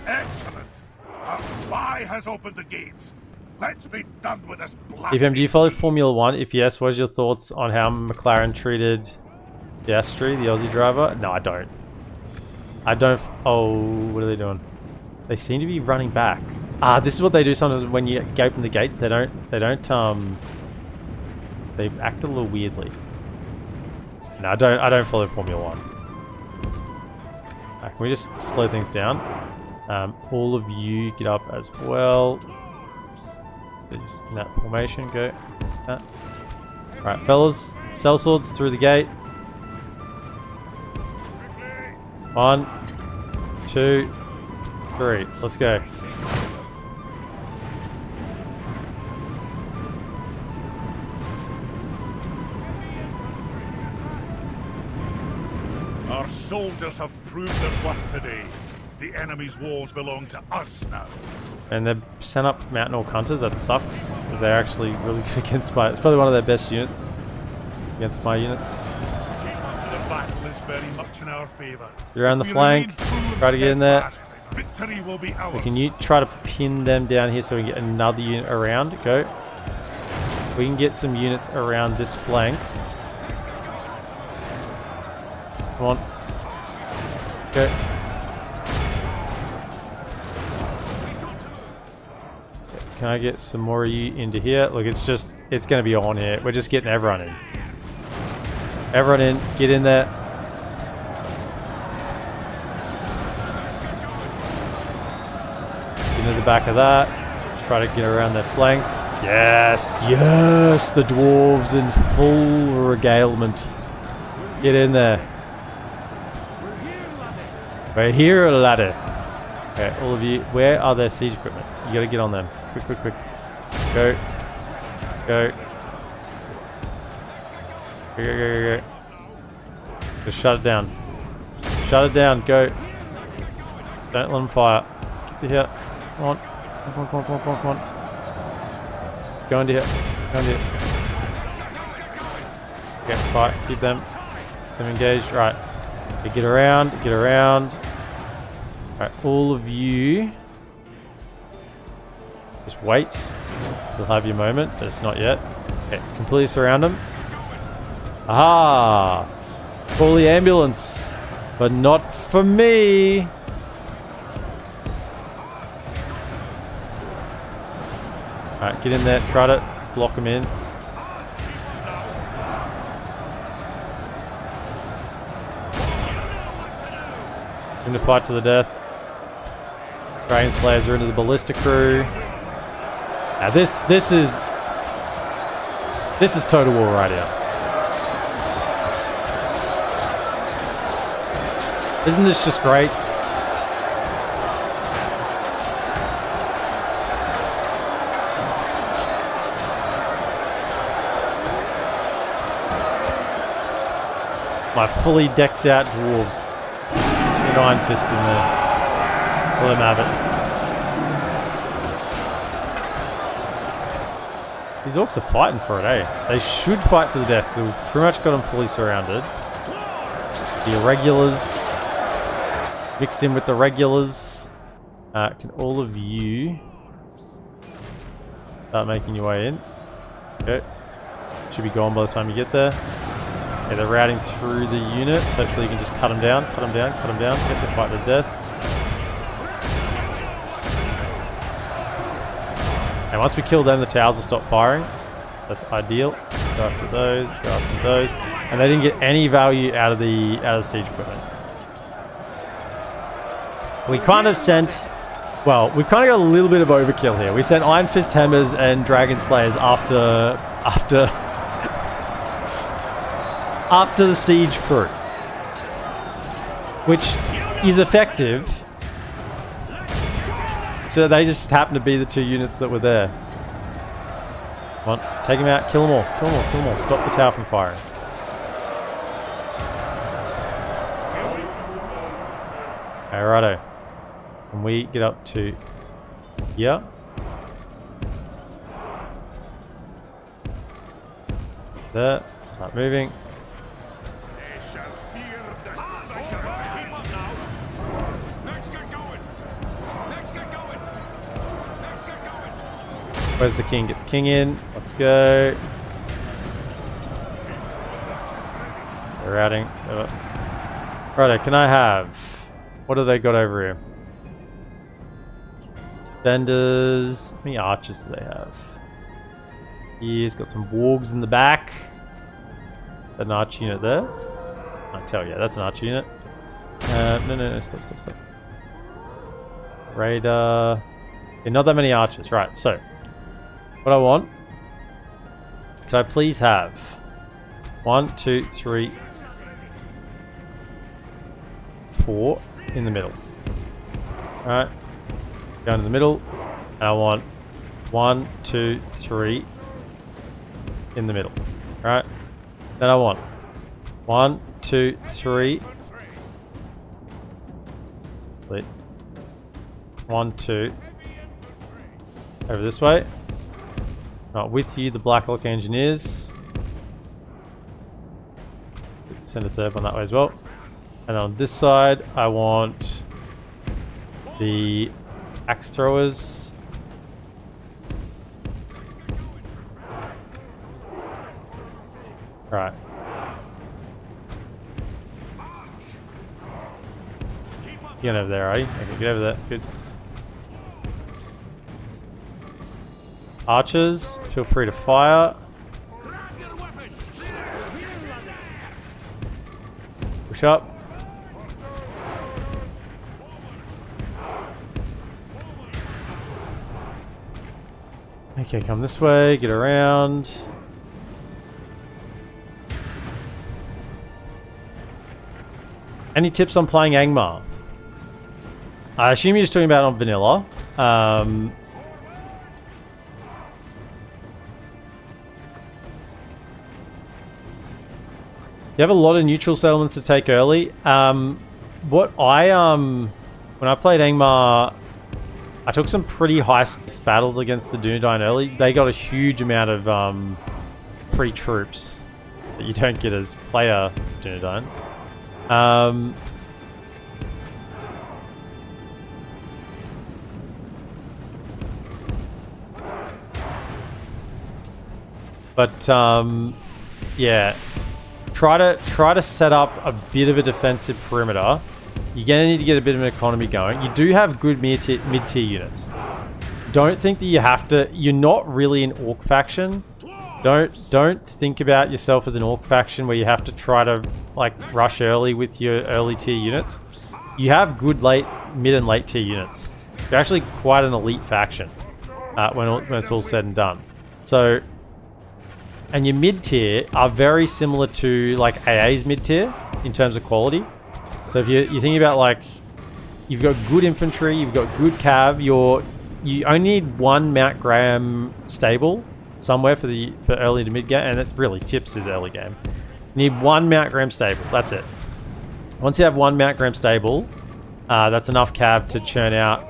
Excellent. Our spy has opened the gates. Let's be done with this black. EPM, do you follow Formula 1? If yes, what is your thoughts on how McLaren treated Piastri, the Aussie driver? No, I don't. I don't. Oh, what are they doing? They seem to be running back. Ah, this is what they do sometimes when you open the gates. They act a little weirdly. No, I don't follow Formula 1. Can we just slow things down? All of you get up as well. Just in that formation, go. Alright, fellas, sellswords through the gate. 1, 2, 3. Let's go. Our soldiers have proved their worth today. The enemy's walls belong to us now. And they've sent up Mountain Orc Hunters. That sucks. They're actually really good against my... It's probably one of their best units against my units. The battle is very much in our favor. You're on the flank. Try to get in there. Victory will be ours. Can you try to pin them down here so we can get another unit around? Go. We can get some units around this flank. Come on. Go. Can I get some more of you into here? Look, it's going to be on here. We're just getting everyone in. Everyone in. Get in there. Get into the back of that. Try to get around their flanks. Yes, yes, the dwarves in full regalement. Get in there. We're here, ladder. Okay, all of you. Where are their siege equipment? You gotta get on them. Quick, quick, quick. Go. Go. Go, go, go, go, go. Just shut it down. Shut it down. Go. Don't let them fire. Get to here. Come on. Come on, come on, come on, come on, come on. Go into here. Go into here. Okay, fight. Keep them engaged. Right. Okay, get around. Get around. Alright, all of you. Just wait. You'll have your moment, but it's not yet. Okay, completely surround them. Aha! Call the ambulance. But not for me. Alright, get in there. Try to block them in. Going to fight to the death. Dragon Slayers are into the ballista crew. Now this is Total War right here. Isn't this just great? My fully decked out dwarves. Get Iron Fist in there. Let them have it. These orcs are fighting for it, eh? They should fight to the death, because we've pretty much got them fully surrounded. The irregulars mixed in with the regulars. Can all of you start making your way in? Okay. Should be gone by the time you get there. Okay, they're routing through the units. Hopefully you can just cut them down, cut them down, cut them down. Get the fight to death. And once we kill them, the towers will stop firing. That's ideal. Go after those, go after those. And they didn't get any value out of the siege equipment. We kind of sent... Well, we kind of got a little bit of overkill here. We sent Iron Fist Hammers and Dragon Slayers after the siege crew. Which is effective. So they just happened to be the two units that were there. Come on, take them out, kill them all, kill them all, kill them all. Stop the tower from firing. Alrighto. Can we get up to here? There, start moving. Where's the king? Get the king in. Let's go. They're routing. Righto, can I have... What have they got over here? Defenders. How many archers do they have? He's got some wargs in the back. An arch unit there. I tell you, that's an arch unit. No, stop. Radar. Okay, not that many archers. Right, so... What I want, could I please have 1, 2, 3, 4 in the middle. Alright, go into the middle, and I want 1, 2, 3 in the middle. Alright, then I want 1, 2, 3. Wait. 1, 2. Over this way. Right, with you, the Black Lock Engineers. Send a third one that way as well. And on this side, I want the Axe Throwers. Right. Get over there, are you? Okay, get over there. Good. Archers, feel free to fire. Push up. Okay, come this way, get around. Any tips on playing Angmar? I assume you're just talking about on vanilla. You have a lot of neutral settlements to take early. When I played Angmar, I took some pretty high stakes battles against the Dunedain early. They got a huge amount of free troops that you don't get as player Dunedain. Yeah, try to set up a bit of a defensive perimeter. You're gonna need to get a bit of an economy going. You do have good mid-tier units. Don't think that you have to. You're not really an orc faction. Don't think about yourself as an orc faction where you have to try to like rush early with your early tier units. You have good mid and late tier units. You're actually quite an elite faction when it's all said and done. So. And your mid-tier are very similar to like AA's mid-tier in terms of quality. So if you're thinking about like, you've got good infantry, you've got good cav, you only need one Mount Graham stable somewhere for early to mid game, and it really tips is early game. You need one Mount Graham stable, that's it. Once you have one Mount Graham stable, that's enough cav to churn out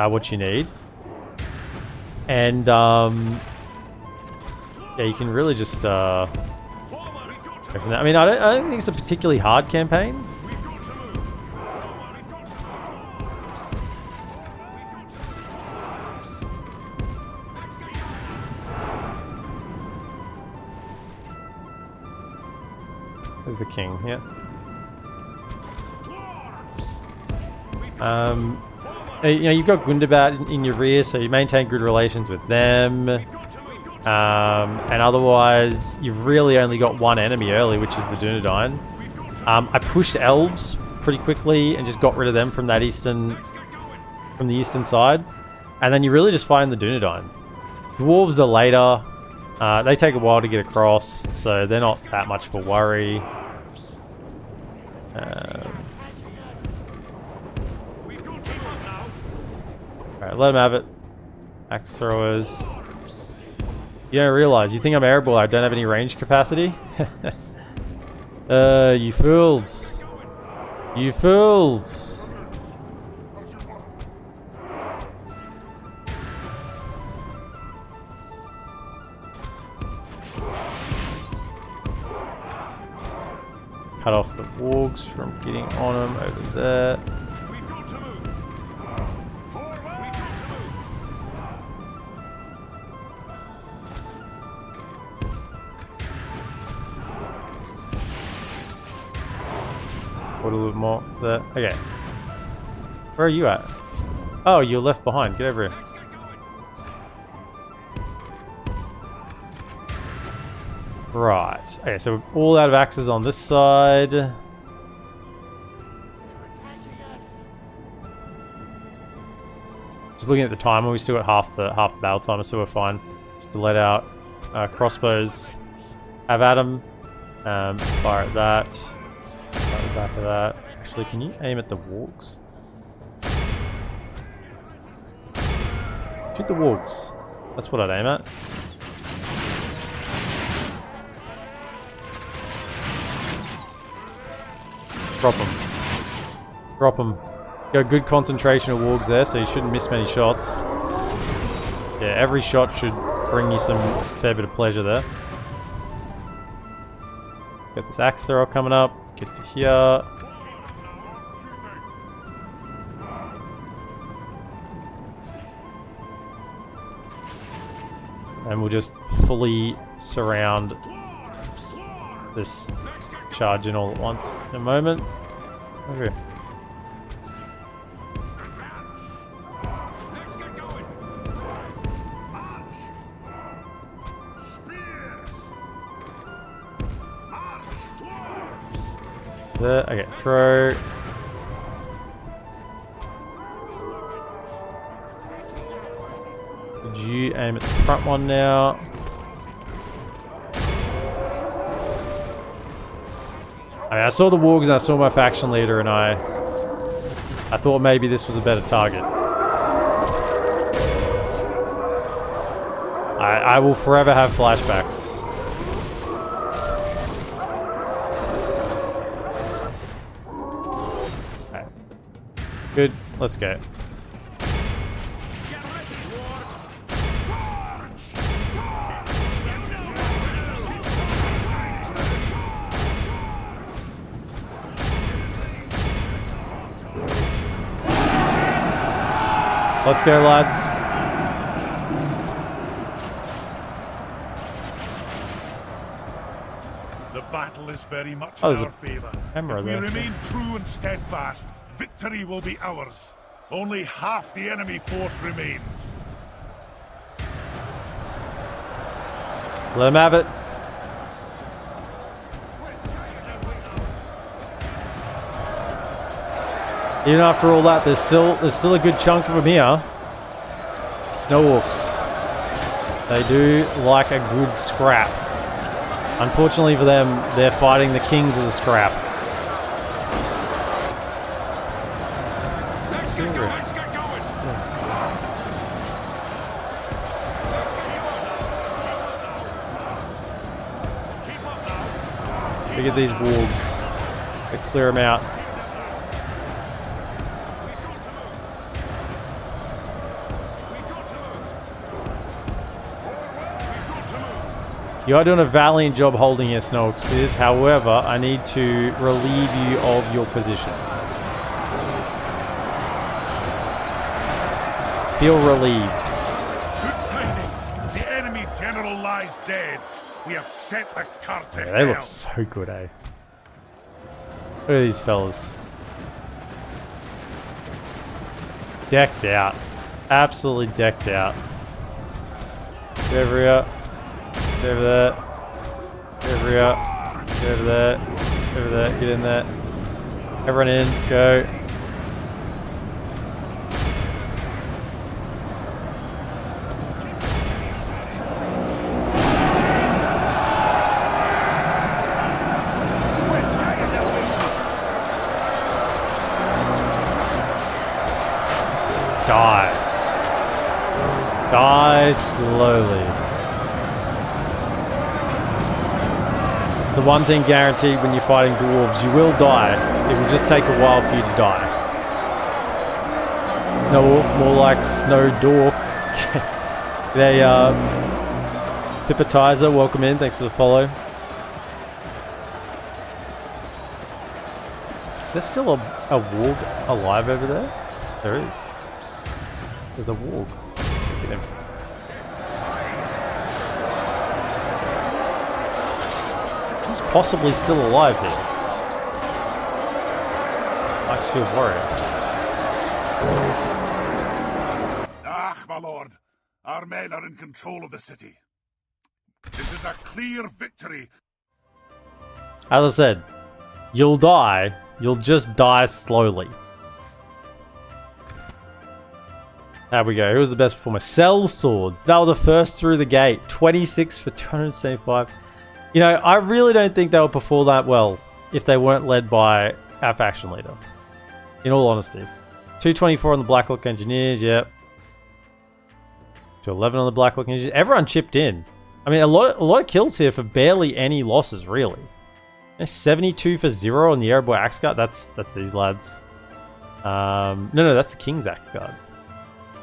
what you need. And yeah, you can really just go from that. I mean, I don't think it's a particularly hard campaign. There's the king, yeah. You know, you've got Gundabad in your rear, so you maintain good relations with them. And otherwise, you've really only got one enemy early, which is the Dunedain. I pushed elves pretty quickly and just got rid of them from the eastern side, and then you really just find the Dunedain. Dwarves are later. They take a while to get across, so they're not that much of a worry. Alright, let them have it. Axe throwers. You don't realize. You think I'm Erebor, I don't have any range capacity? You fools. You fools. Cut off the wargs from getting on them over there. A little bit more there. Okay. Where are you at? Oh, you're left behind. Get over here. Right. Okay, so we're all out of axes on this side. Just looking at the timer, we still got half the battle timer, so we're fine. Just to let out crossbows. Have at 'em. Fire at that. Back of that. Actually, can you aim at the wargs? Shoot the wargs. That's what I'd aim at. Drop them. Drop them. Got good concentration of wargs there, so you shouldn't miss many shots. Yeah, every shot should bring you some fair bit of pleasure there. Got this axe thrower coming up. Get to here. And we'll just fully surround this charge in all at once in a moment. Okay. There, okay, throw. Did you aim at the front one now? I saw the wargs and I saw my faction leader and I thought maybe this was a better target. I will forever have flashbacks. Let's go. Let's go, lads. The battle is very much Oh, in there's our favor. camera If we there. remain true and steadfast, victory will be ours. Only half the enemy force remains. Let him have it. Even after all that, there's still a good chunk of them here. Snow orcs. They do like a good scrap. Unfortunately for them, they're fighting the kings of the scrap. Let's get going, let's get going. Look at these wargs. They clear them out. You are doing a valiant job holding your Snow Spears. However, I need to relieve you of your position. Feel relieved. Good tidings. The enemy general lies dead. We have set the cart to Yeah, they look hell. so good, eh? Look at these fellas. Decked out. Absolutely decked out. Get over here. Get over there. Get over here. Get over there. Get over there. Get in there. Everyone in. Go. Die. Die slowly. It's the one thing guaranteed when you're fighting dwarves. You will die. It will just take a while for you to die. Snow orc, more like snow dork. They Pipitizer, welcome in. Thanks for the follow. Is there still a warg alive over there? There is. There's a warg. Look at him. Who's possibly still alive here? Actually, a warrior. Ah, my lord. Our men are in control of the city. This is a clear victory. As I said, you'll die. You'll just die slowly. There we go. Who was the best performer? Cell Swords. They were the first through the gate. 26 for 275. You know, I really don't think they would perform that well if they weren't led by our faction leader. In all honesty. 224 on the Blacklock Engineers, yep. 211 on the Blacklock Engineers. Everyone chipped in. I mean, a lot of kills here for barely any losses, really. 72 for 0 on the Erebor Axe Guard. That's these lads. No, that's the King's Axe Guard.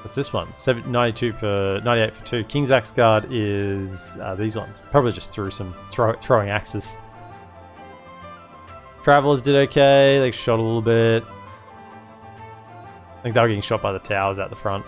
That's this one. 98 for 2. King's Axe Guard is these ones. Probably just threw some throwing axes. Travelers did okay. They shot a little bit. I think they were getting shot by the towers out the front.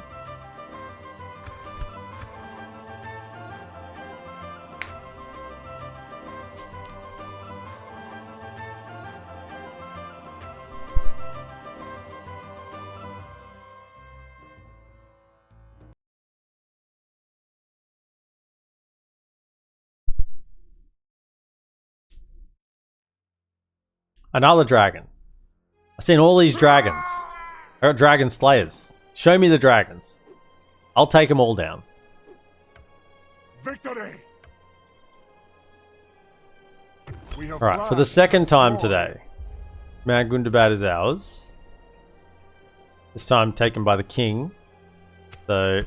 Another dragon. I've seen all these dragons. I got dragon slayers. Show me the dragons. I'll take them all down. Victory! Alright, for the second time today, Mount Gundabad is ours. This time taken by the king. So,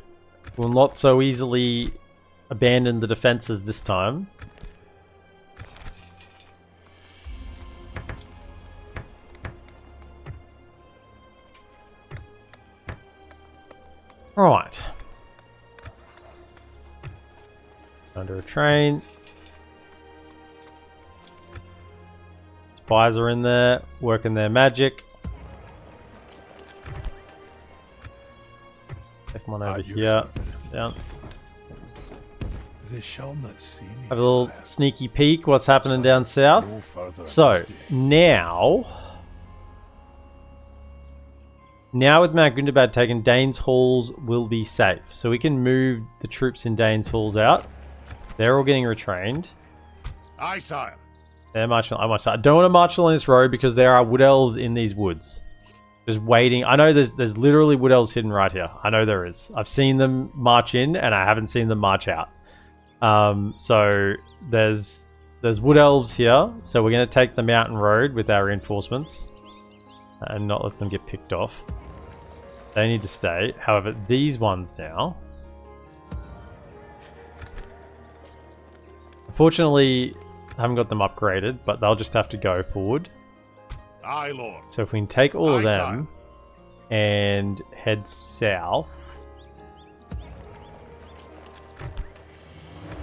we'll not so easily abandon the defenses this time. Right. Under a train. Spies are in there, working their magic. Take one over here. Down. They shall not see me. Have a little sneaky peek what's happening down south. So, now with Mount Gundabad taken, Dane's Halls will be safe. So we can move the troops in Dane's Halls out. They're all getting retrained. Aye, sire. They're marching. I don't want to march along this road because there are wood elves in these woods. Just waiting. I know there's literally wood elves hidden right here. I know there is. I've seen them march in and I haven't seen them march out. So there's wood elves here. So we're going to take the mountain road with our reinforcements and not let them get picked off. They need to stay. However, these ones now, unfortunately, I haven't got them upgraded, but they'll just have to go forward. Aye, Lord. So if we can take all of them and head south.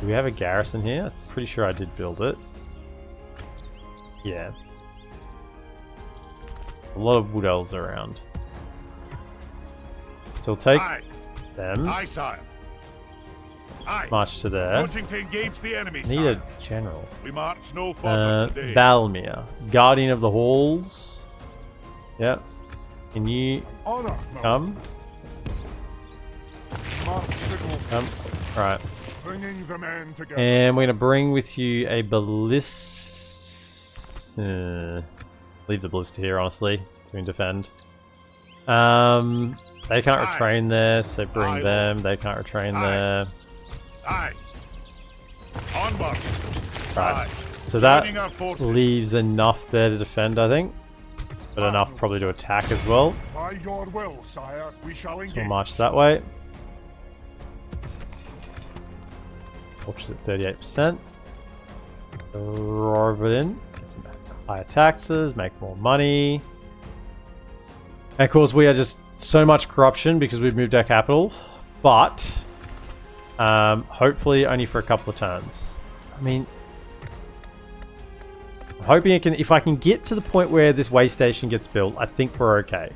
Do we have a garrison here? I'm pretty sure I did build it. Yeah. A lot of wood elves around. So we'll take them. Aye, sire. Aye. March to there. Launching to engage the enemy, Need sire. a general. We march no further today. Balmir, Guardian of the Halls. Yep. Can you come? Come. Right. Bringing the men together. And we're going to bring with you a ballista. Leave the ballista here, honestly, so we can defend. They can't retrain there, so bring them. They can't retrain there. Aye. Onward. Right. So that leaves enough there to defend, I think. But enough probably to attack as well. By your will, sire, we shall engage. So we'll march that way. Torches at 38%. Roar it in. Get some higher taxes, make more money. And of course, we are just so much corruption because we've moved our capital. But hopefully only for a couple of turns. I mean, I'm hoping it can. If I can get to the point where this way station gets built, I think we're okay.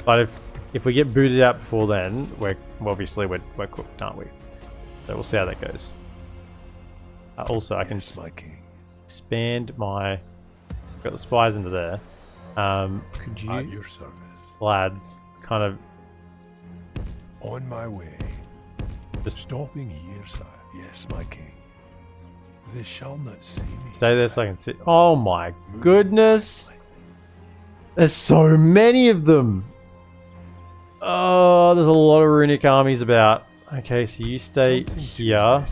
But if we get booted out before then, we're cooked, aren't we? So we'll see how that goes. Also, I can just expand my. Got the spies into there. Could you, at your service, lads, kind of on my way? Just stopping here, sire. Yes, my king. They shall not see me. Stay there so I can sit. Oh my goodness! There's so many of them. Oh, there's a lot of runic armies about. Okay, so you stay here.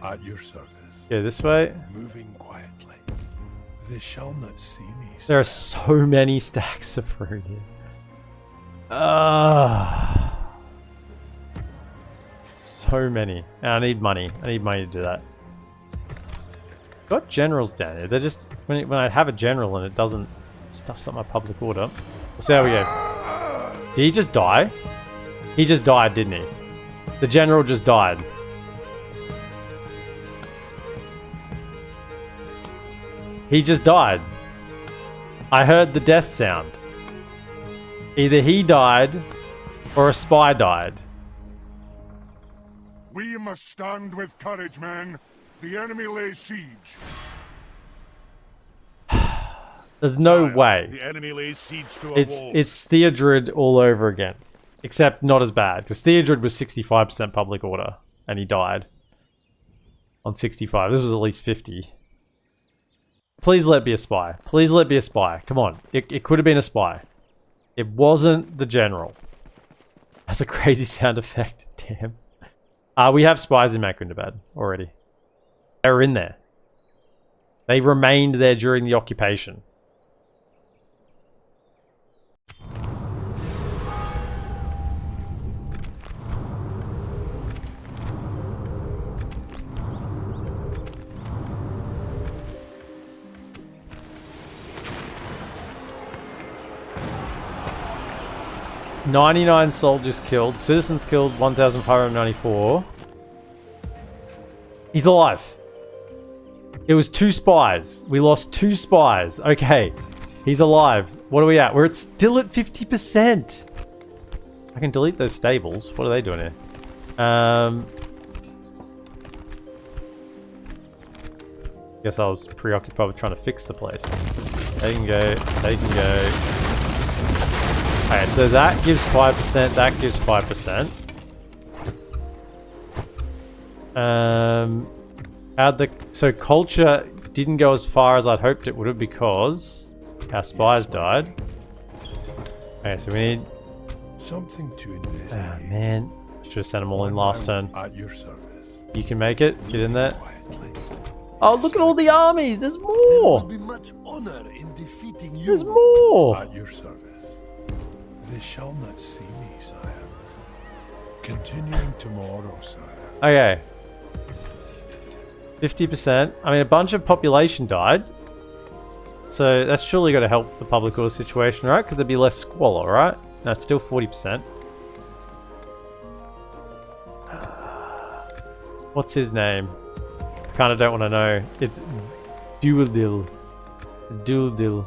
At your service. Yeah, this way. Moving quietly. They shall not see me. There are so many stacks of rune here. So many. And I need money. I need money to do that. Got generals down here. They're just when I have a general and it doesn't stuffs up my public order. We'll see how we go. Did he just die? He just died, didn't he? The general just died. He just died. I heard the death sound. Either he died or a spy died. We must stand with courage, men. The enemy lays siege. There's no way. The enemy lays siege to It's Theodred all over again. Except not as bad. Because Theodred was 65% public order. And he died. On 65. This was at least 50. Please let it be a spy. Please let it be a spy. Come on. It could have been a spy. It wasn't the general. That's a crazy sound effect. Damn. We have spies in Mount Gundabad already. They were in there. They remained there during the occupation. 99 soldiers killed. Citizens killed 1,594. He's alive. It was 2 spies. We lost 2 spies. Okay. He's alive. What are we at? We're still at 50%. I can delete those stables. What are they doing here? Guess I was preoccupied with trying to fix the place. They can go. They can go. Okay, so that gives 5%. That gives 5%. So culture didn't go as far as I'd hoped it would have because our spies died. Okay, so we need something to investigate. Oh man, should have sent them all in last turn. At your service. You can make it. Get in there. Oh, look at all the armies. There's more. There will be much honor in defeating you. There's more. At your service. They shall not see me, sire. Continuing tomorrow, sire. Okay. 50%. I mean, a bunch of population died. So that's surely got to help the public order situation, right? Because there'd be less squalor, right? No, it's still 40%. What's his name? Kind of don't want to know. It's Dualdil. Dualdil.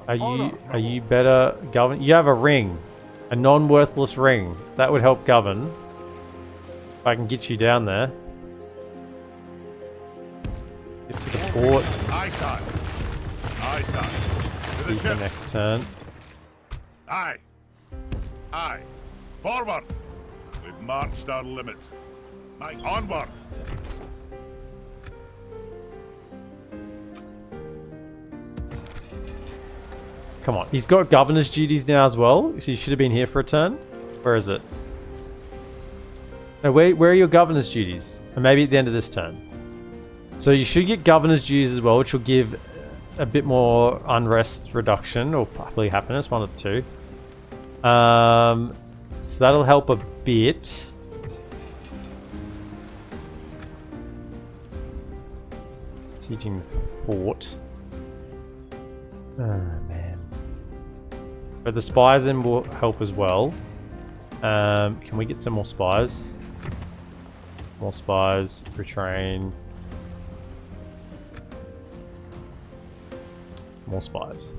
Are you better govern? You have a ring, a non-worthless ring that would help govern. If I can get you down there. Get to the port. Aye, sir. Aye, sir. To the Beat the ships. next turn. Aye. Aye. Forward. We've marched our limit. Aye, onward. Come on, he's got governor's duties now as well. So he should have been here for a turn. Where is it? No, where are your governor's duties? And maybe at the end of this turn. So you should get governor's duties as well, which will give a bit more unrest reduction, or probably happiness, one of the two. So that'll help a bit. Sieging fort. Oh man. But the spies in will help as well. Can we get some more spies? More spies. Retrain. More spies.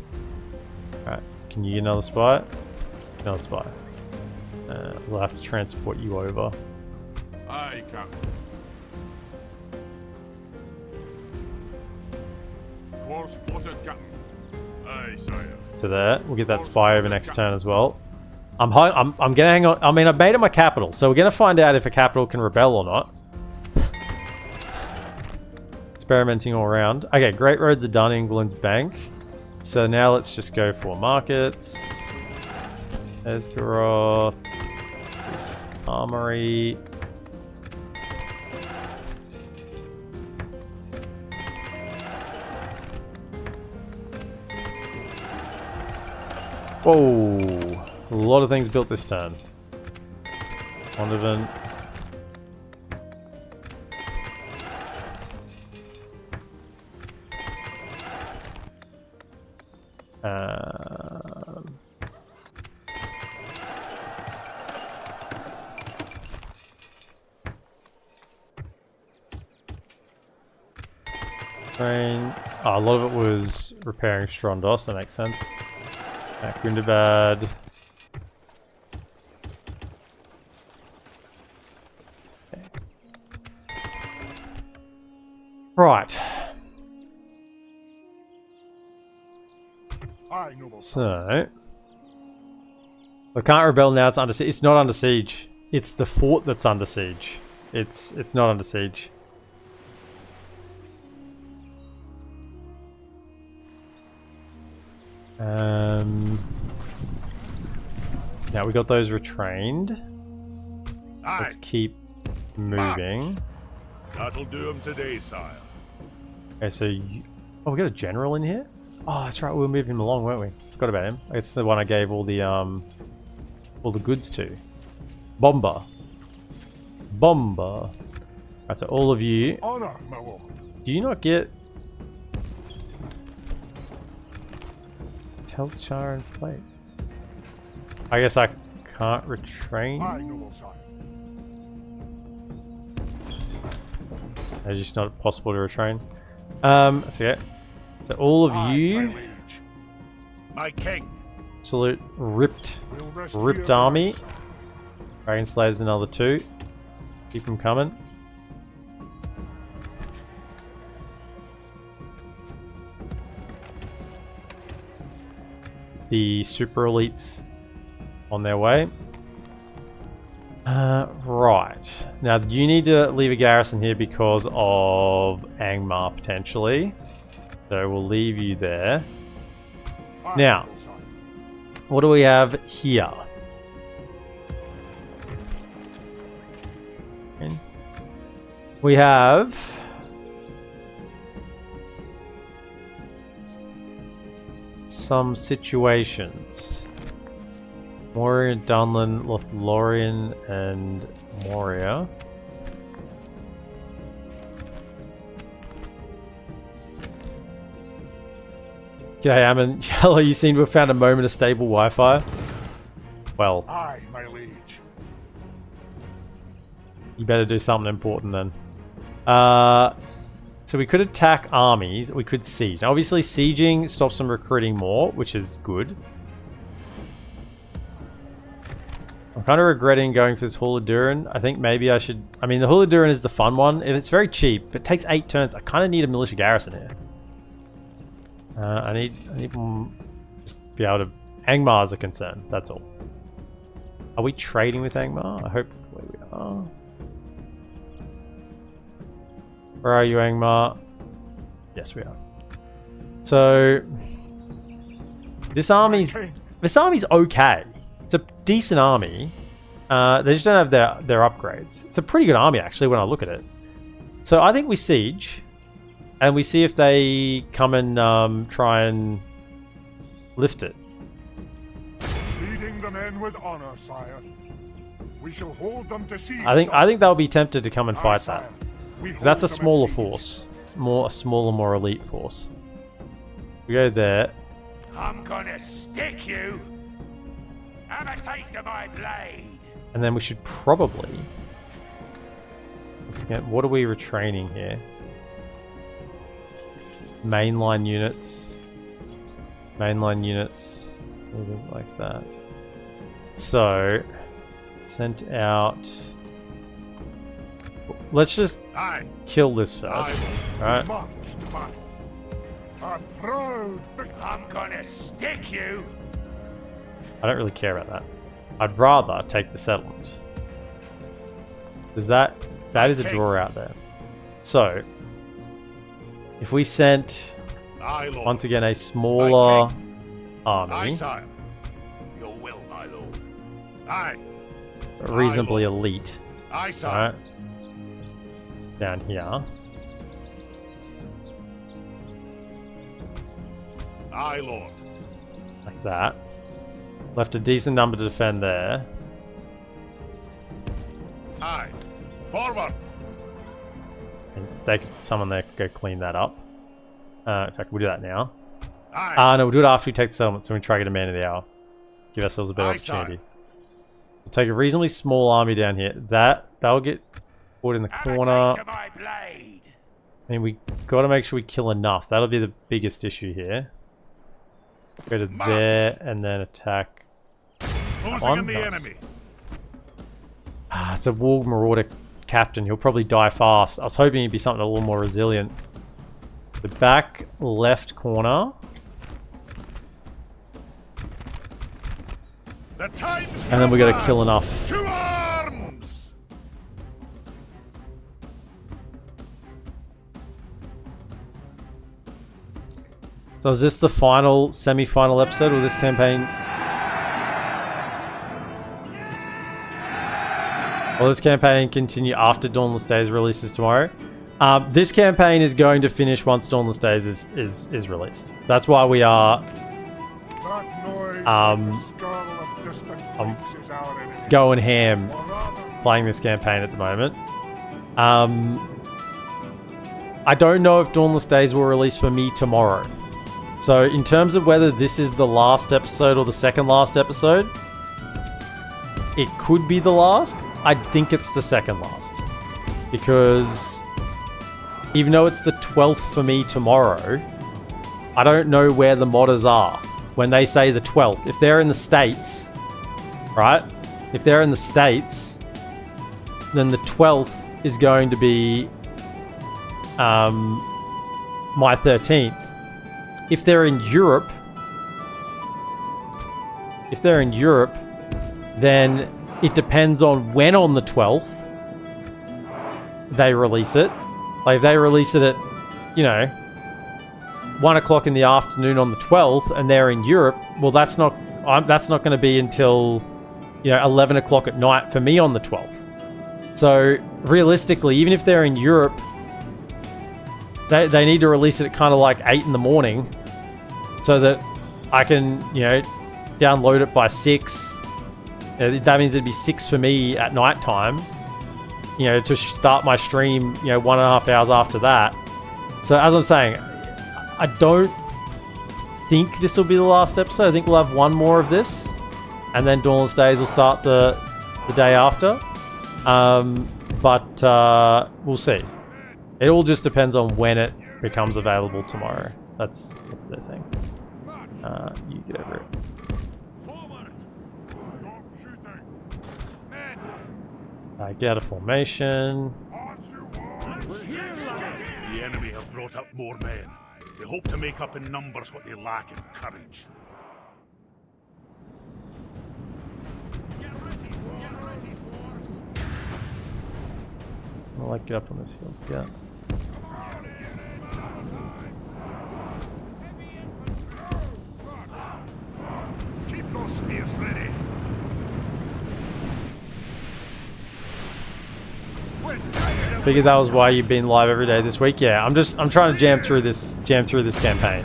Alright. Can you get another spy? Another spy. We'll have to transport you over. Aye, Captain. Course spotted, Captain. Aye, sire. To there. We'll get that spy over next turn as well. I'm gonna hang on. I mean, I've made it my capital, so we're gonna find out if a capital can rebel or not. Experimenting all around. Okay, Great Roads are done. England's bank. So now let's just go for markets. Esgaroth. This armory. Whoa. A lot of things built this turn. Wondervan. Train. Oh, a lot of it was repairing Strondos, that makes sense. Mount Gundabad. Okay. Right. Aye, noble. So I can't rebel now. It's under siege. It's not under siege. It's the fort that's under siege. It's not under siege. Now we got those retrained. Aye. Let's keep moving. That'll do him today, sire. Okay, so oh, we got a general in here. Oh, that's right. We were moving him along, weren't we? Forgot about him. It's the one I gave all the goods to. Bomber. Right, so all of you. Honor, my lord. Do you not get? Health char and plate. I guess I can't retrain. My noble sire. It's just not possible to retrain. That's okay. So all of you, My king. absolute ripped Will army. Dragon Slayer's another 2. Keep them coming. The super elites on their way. Right. Now you need to leave a garrison here because of Angmar potentially. So we'll leave you there. Now, what do we have here? We have some situations. Moria, Dunlin, Lothlorien, and Moria. G'day, Ammon. Yellow, you seem to have found a moment of stable Wi-Fi. Well, Aye, my liege. you better do something important then. So we could attack armies. We could siege. Now, obviously, sieging stops them recruiting more, which is good. I'm kind of regretting going for this Huladurin. I think maybe I should... I mean, the Huladurin is the fun one. It's very cheap, but it takes 8 turns. I kind of need a militia garrison here. I need just be able to... Angmar is a concern. That's all. Are we trading with Angmar? I hope we are. Where are you, Angmar? Yes, we are. So... This army's okay. It's a decent army. They just don't have their upgrades. It's a pretty good army, actually, when I look at it. So I think we siege. And we see if they come and try and lift it. Leading the men with honor, sire. We shall hold them to siege. I think they'll be tempted to come and fight that. We 'Cause that's a hold them at smaller siege. force. It's a smaller, more elite force. We go there. I'm gonna stick you. Have a taste of my blade. And then we should probably... Once again, what are we retraining here? Mainline units. Mainline units. Like that. So, sent out... Let's just Aye. kill this first. Alright. March to battle. A proud victor. I'm gonna stick you. I don't really care about that. I'd rather take the settlement. Because that is a draw out there. So, if we sent, Aye, Lord. once again, a smaller Aye, army, sire. Your will, my lord. Aye. reasonably elite, Aye, sire. right? Down here. Aye, lord. Like that. Left a decent number to defend there. Aye. Forward. And stake someone there could go clean that up. In fact, we'll do that now. Aye. No, we'll do it after we take the settlement, so we try to get a man of the hour. Give ourselves a better Aye, opportunity. sire. We'll take a reasonably small army down here. That'll get put in the corner. Have a taste of my blade. I mean, we got to make sure we kill enough. That'll be the biggest issue here. Go to there and then attack. Closing in the Nice. enemy. Ah, it's a War Marauder captain. He'll probably die fast. I was hoping he'd be something a little more resilient. The back left corner. The time's And then we got to come, kill lads. enough. To arms. So is this the final, semi-final episode of this campaign? Will this campaign continue after Dawnless Days releases tomorrow? This campaign is going to finish once Dawnless Days is released. So that's why we are That noise Um, like the skull of distant pipes is our enemy. going ham Or rather, playing this campaign at the moment. I don't know if Dawnless Days will release for me tomorrow. So in terms of whether this is the last episode or the second last episode, it could be the last. I think it's the second last. Because even though it's the 12th for me tomorrow, I don't know where the modders are when they say the 12th. If they're in the States, right? If they're in the States, then the 12th is going to be my 13th. If they're in Europe, then it depends on when on the 12th they release it. Like if they release it at, 1 o'clock in the afternoon on the 12th and they're in Europe, well, that's not going to be until, 11 o'clock at night for me on the 12th. So realistically, even if they're in Europe, they need to release it at kind of like 8 in the morning so that I can, download it by 6. That means it'd be 6 for me at night time, to start my stream, 1.5 hours after that. So as I'm saying, I don't think this will be the last episode. I think we'll have one more of this, and then Dawnless Days will start the day after. But we'll see. It all just depends on when it becomes available tomorrow. That's the thing. You get over it. Get out of formation. The enemy have brought up more men. They hope to make up in numbers what they lack in courage. I'll like get up on this hill. Yeah. Keep those spears ready. Figured that was why you've been live every day this week. Yeah, I'm trying to jam through this campaign.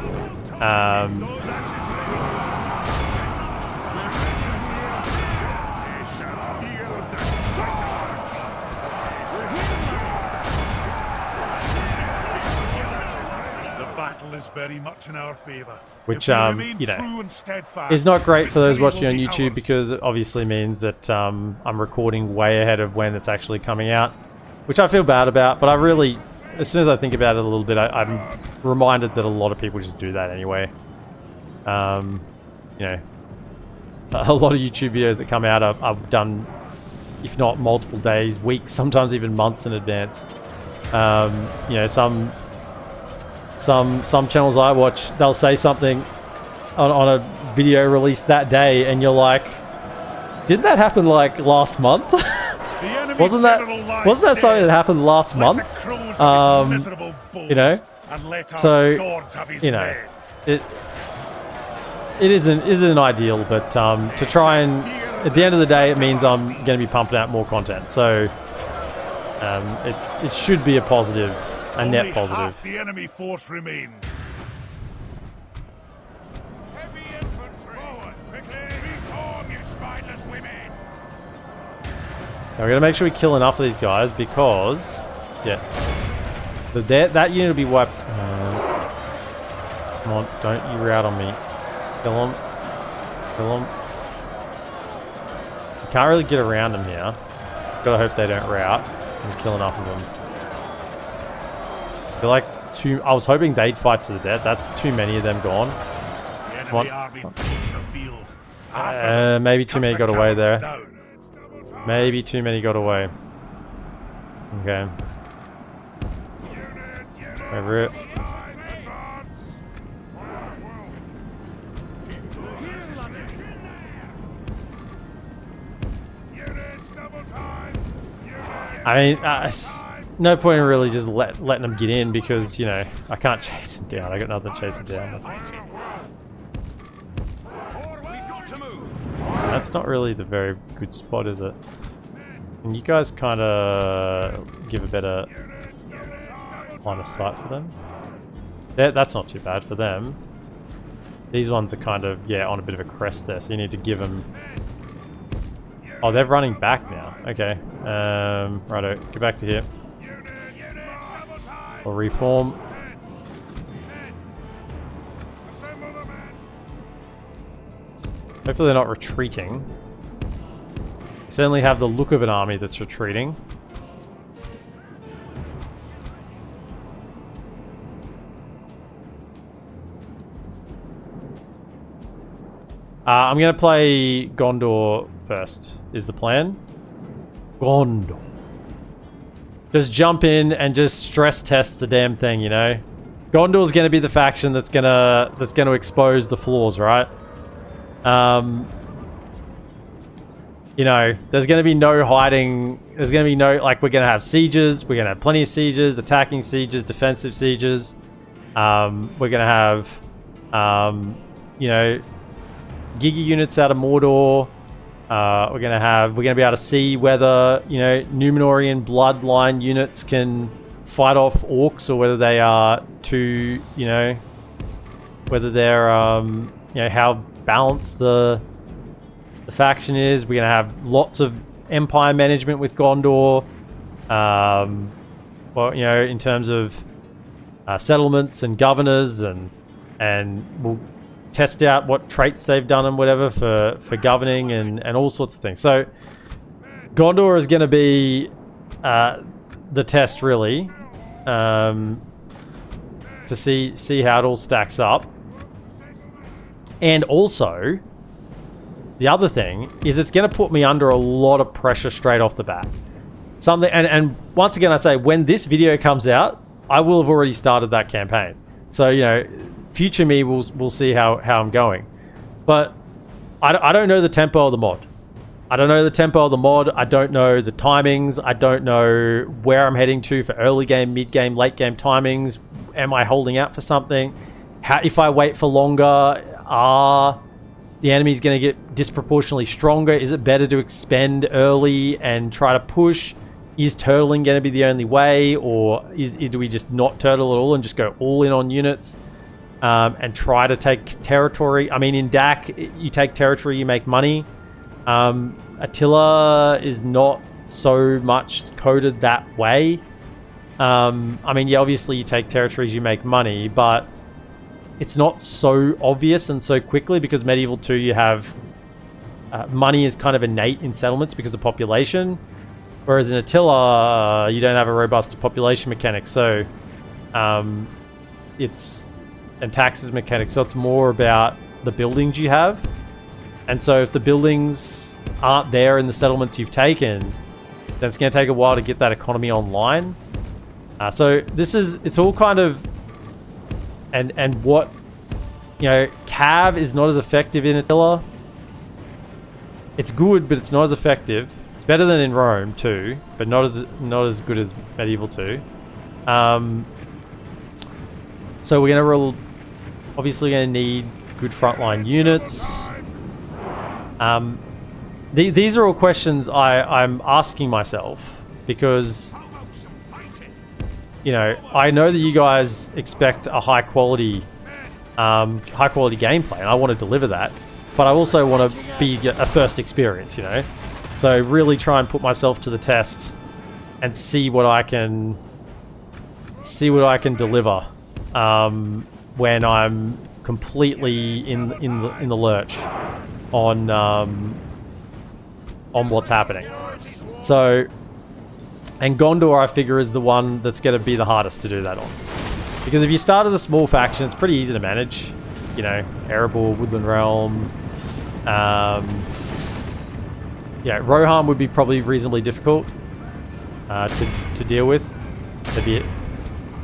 Is very much in our favor. Which is not great for those watching on YouTube because it obviously means that I'm recording way ahead of when it's actually coming out, which I feel bad about. But I really, as soon as I think about it a little bit, I'm reminded that a lot of people just do that anyway. A lot of YouTube videos that come out are done, if not multiple days, weeks, sometimes even months in advance. Some channels I watch, they'll say something on a video released that day, and you're like, didn't that happen like last month? wasn't that something that happened last month? It isn't ideal, but to try and, at the end of the day, it means I'm going to be pumping out more content. So it should be a positive. A net positive. Half the enemy force remains. Heavy infantry. Forward, quickly. Reform, you spineless women. Now we're gonna make sure we kill enough of these guys because, that unit will be wiped. Come on, don't you rout on me. Kill them. Kill them. You can't really get around them here. Gotta hope they don't rout and kill enough of them. I feel like I was hoping they'd fight to the death. That's too many of them gone. Come on. Maybe too many got away there. Maybe too many got away. Okay. Over it. I mean, no point in really just letting them get in because, I can't chase them down. I got nothing to chase them down. That's not really the very good spot, is it? Can you guys kind of give a better line of sight for them? That's not too bad for them. These ones are kind of, on a bit of a crest there, so you need to give them... Oh, they're running back now. Okay. Righto. Get back to here. Or reform. Hopefully they're not retreating. Certainly have the look of an army that's retreating. I'm going to play Gondor first, is the plan. Gondor. Just jump in and just stress test the damn thing, you know? Gondor's going to be the faction that's going to expose the flaws, right? You know, there's going to be no hiding. There's going to be no, like, we're going to have sieges. We're going to have plenty of sieges, attacking sieges, defensive sieges. We're going to have, you know, Giga units out of Mordor. We're gonna be able to see whether, you know, Númenorian bloodline units can fight off orcs, or whether they are too, you know, whether they're you know, how balanced the faction is. We're gonna have lots of empire management with Gondor. Well, you know, in terms of settlements and governors, and we'll test out what traits they've done and whatever for governing and all sorts of things. So Gondor is going to be the test, really, to see how it all stacks up. And also, the other thing is it's going to put me under a lot of pressure straight off the bat. Something, and once again, I say, when this video comes out, I will have already started that campaign. So, you know, future me will see how I'm going. But I don't know the tempo of the mod. I don't know the tempo of the mod. I don't know the timings. I don't know where I'm heading to for early game, mid game, late game timings. Am I holding out for something? If I wait for longer, are the enemy's going to get disproportionately stronger? Is it better to expend early and try to push? Is turtling going to be the only way, or do we just not turtle at all and just go all in on units? And try to take territory. I mean, in DaC, you take territory, you make money. Attila is not so much coded that way. I mean, yeah, obviously you take territories, you make money, but it's not so obvious and so quickly, because Medieval 2, you have money is kind of innate in settlements because of population, whereas in Attila, you don't have a robust population mechanic. So it's... and taxes mechanics, so it's more about the buildings you have. And so if the buildings aren't there in the settlements you've taken, then it's going to take a while to get that economy online. So it's all kind of, and what, you know, Cav is not as effective in Attila. It's good, but it's not as effective. It's better than in Rome too, but not as good as Medieval 2. So we're going to obviously going to need good frontline units. These are all questions I'm asking myself, because, you know that you guys expect a high quality gameplay, and I want to deliver that, but I also want to be a first experience, you know. So really try and put myself to the test and see what I can deliver. When I'm completely in the lurch on what's happening. So, and Gondor, I figure, is the one that's going to be the hardest to do that on, because if you start as a small faction, it's pretty easy to manage. You know, Erebor, Woodland Realm. Yeah, Rohan would be probably reasonably difficult to deal with. It'd be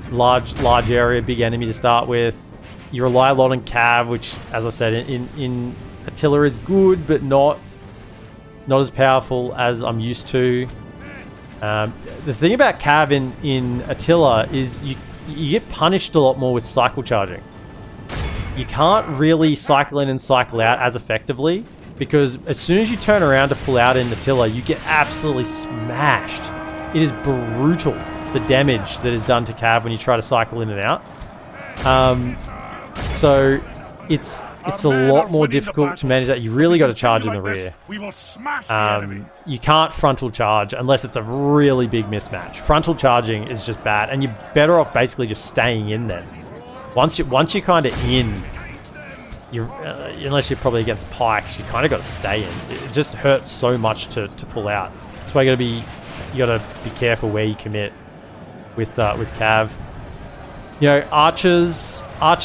large area, big enemy to start with. You rely a lot on Cav, which, as I said, in Attila is good, but not as powerful as I'm used to. The thing about Cav in Attila is you get punished a lot more with cycle charging. You can't really cycle in and cycle out as effectively, because as soon as you turn around to pull out in Attila, you get absolutely smashed. It is brutal, the damage that is done to Cav when you try to cycle in and out. So it's a lot more difficult to manage that. You really got to charge in the rear. You can't frontal charge unless it's a really big mismatch. Frontal charging is just bad, and you're better off basically just staying in then. Once you're kind of in, unless you're probably against pikes, you kind of got to stay in. It just hurts so much to pull out. That's why you gotta be careful where you commit with Cav. You know, archers are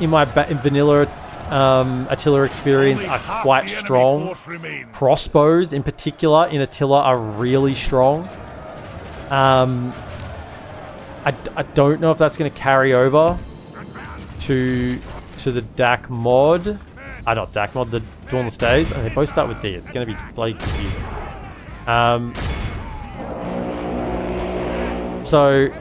in my vanilla Attila experience are quite strong. Crossbows in particular in Attila are really strong. I don't know if that's going to carry over to the DaC mod. Not DaC mod, the Dauntless Days, and they both start with D. It's going to be bloody confusing. So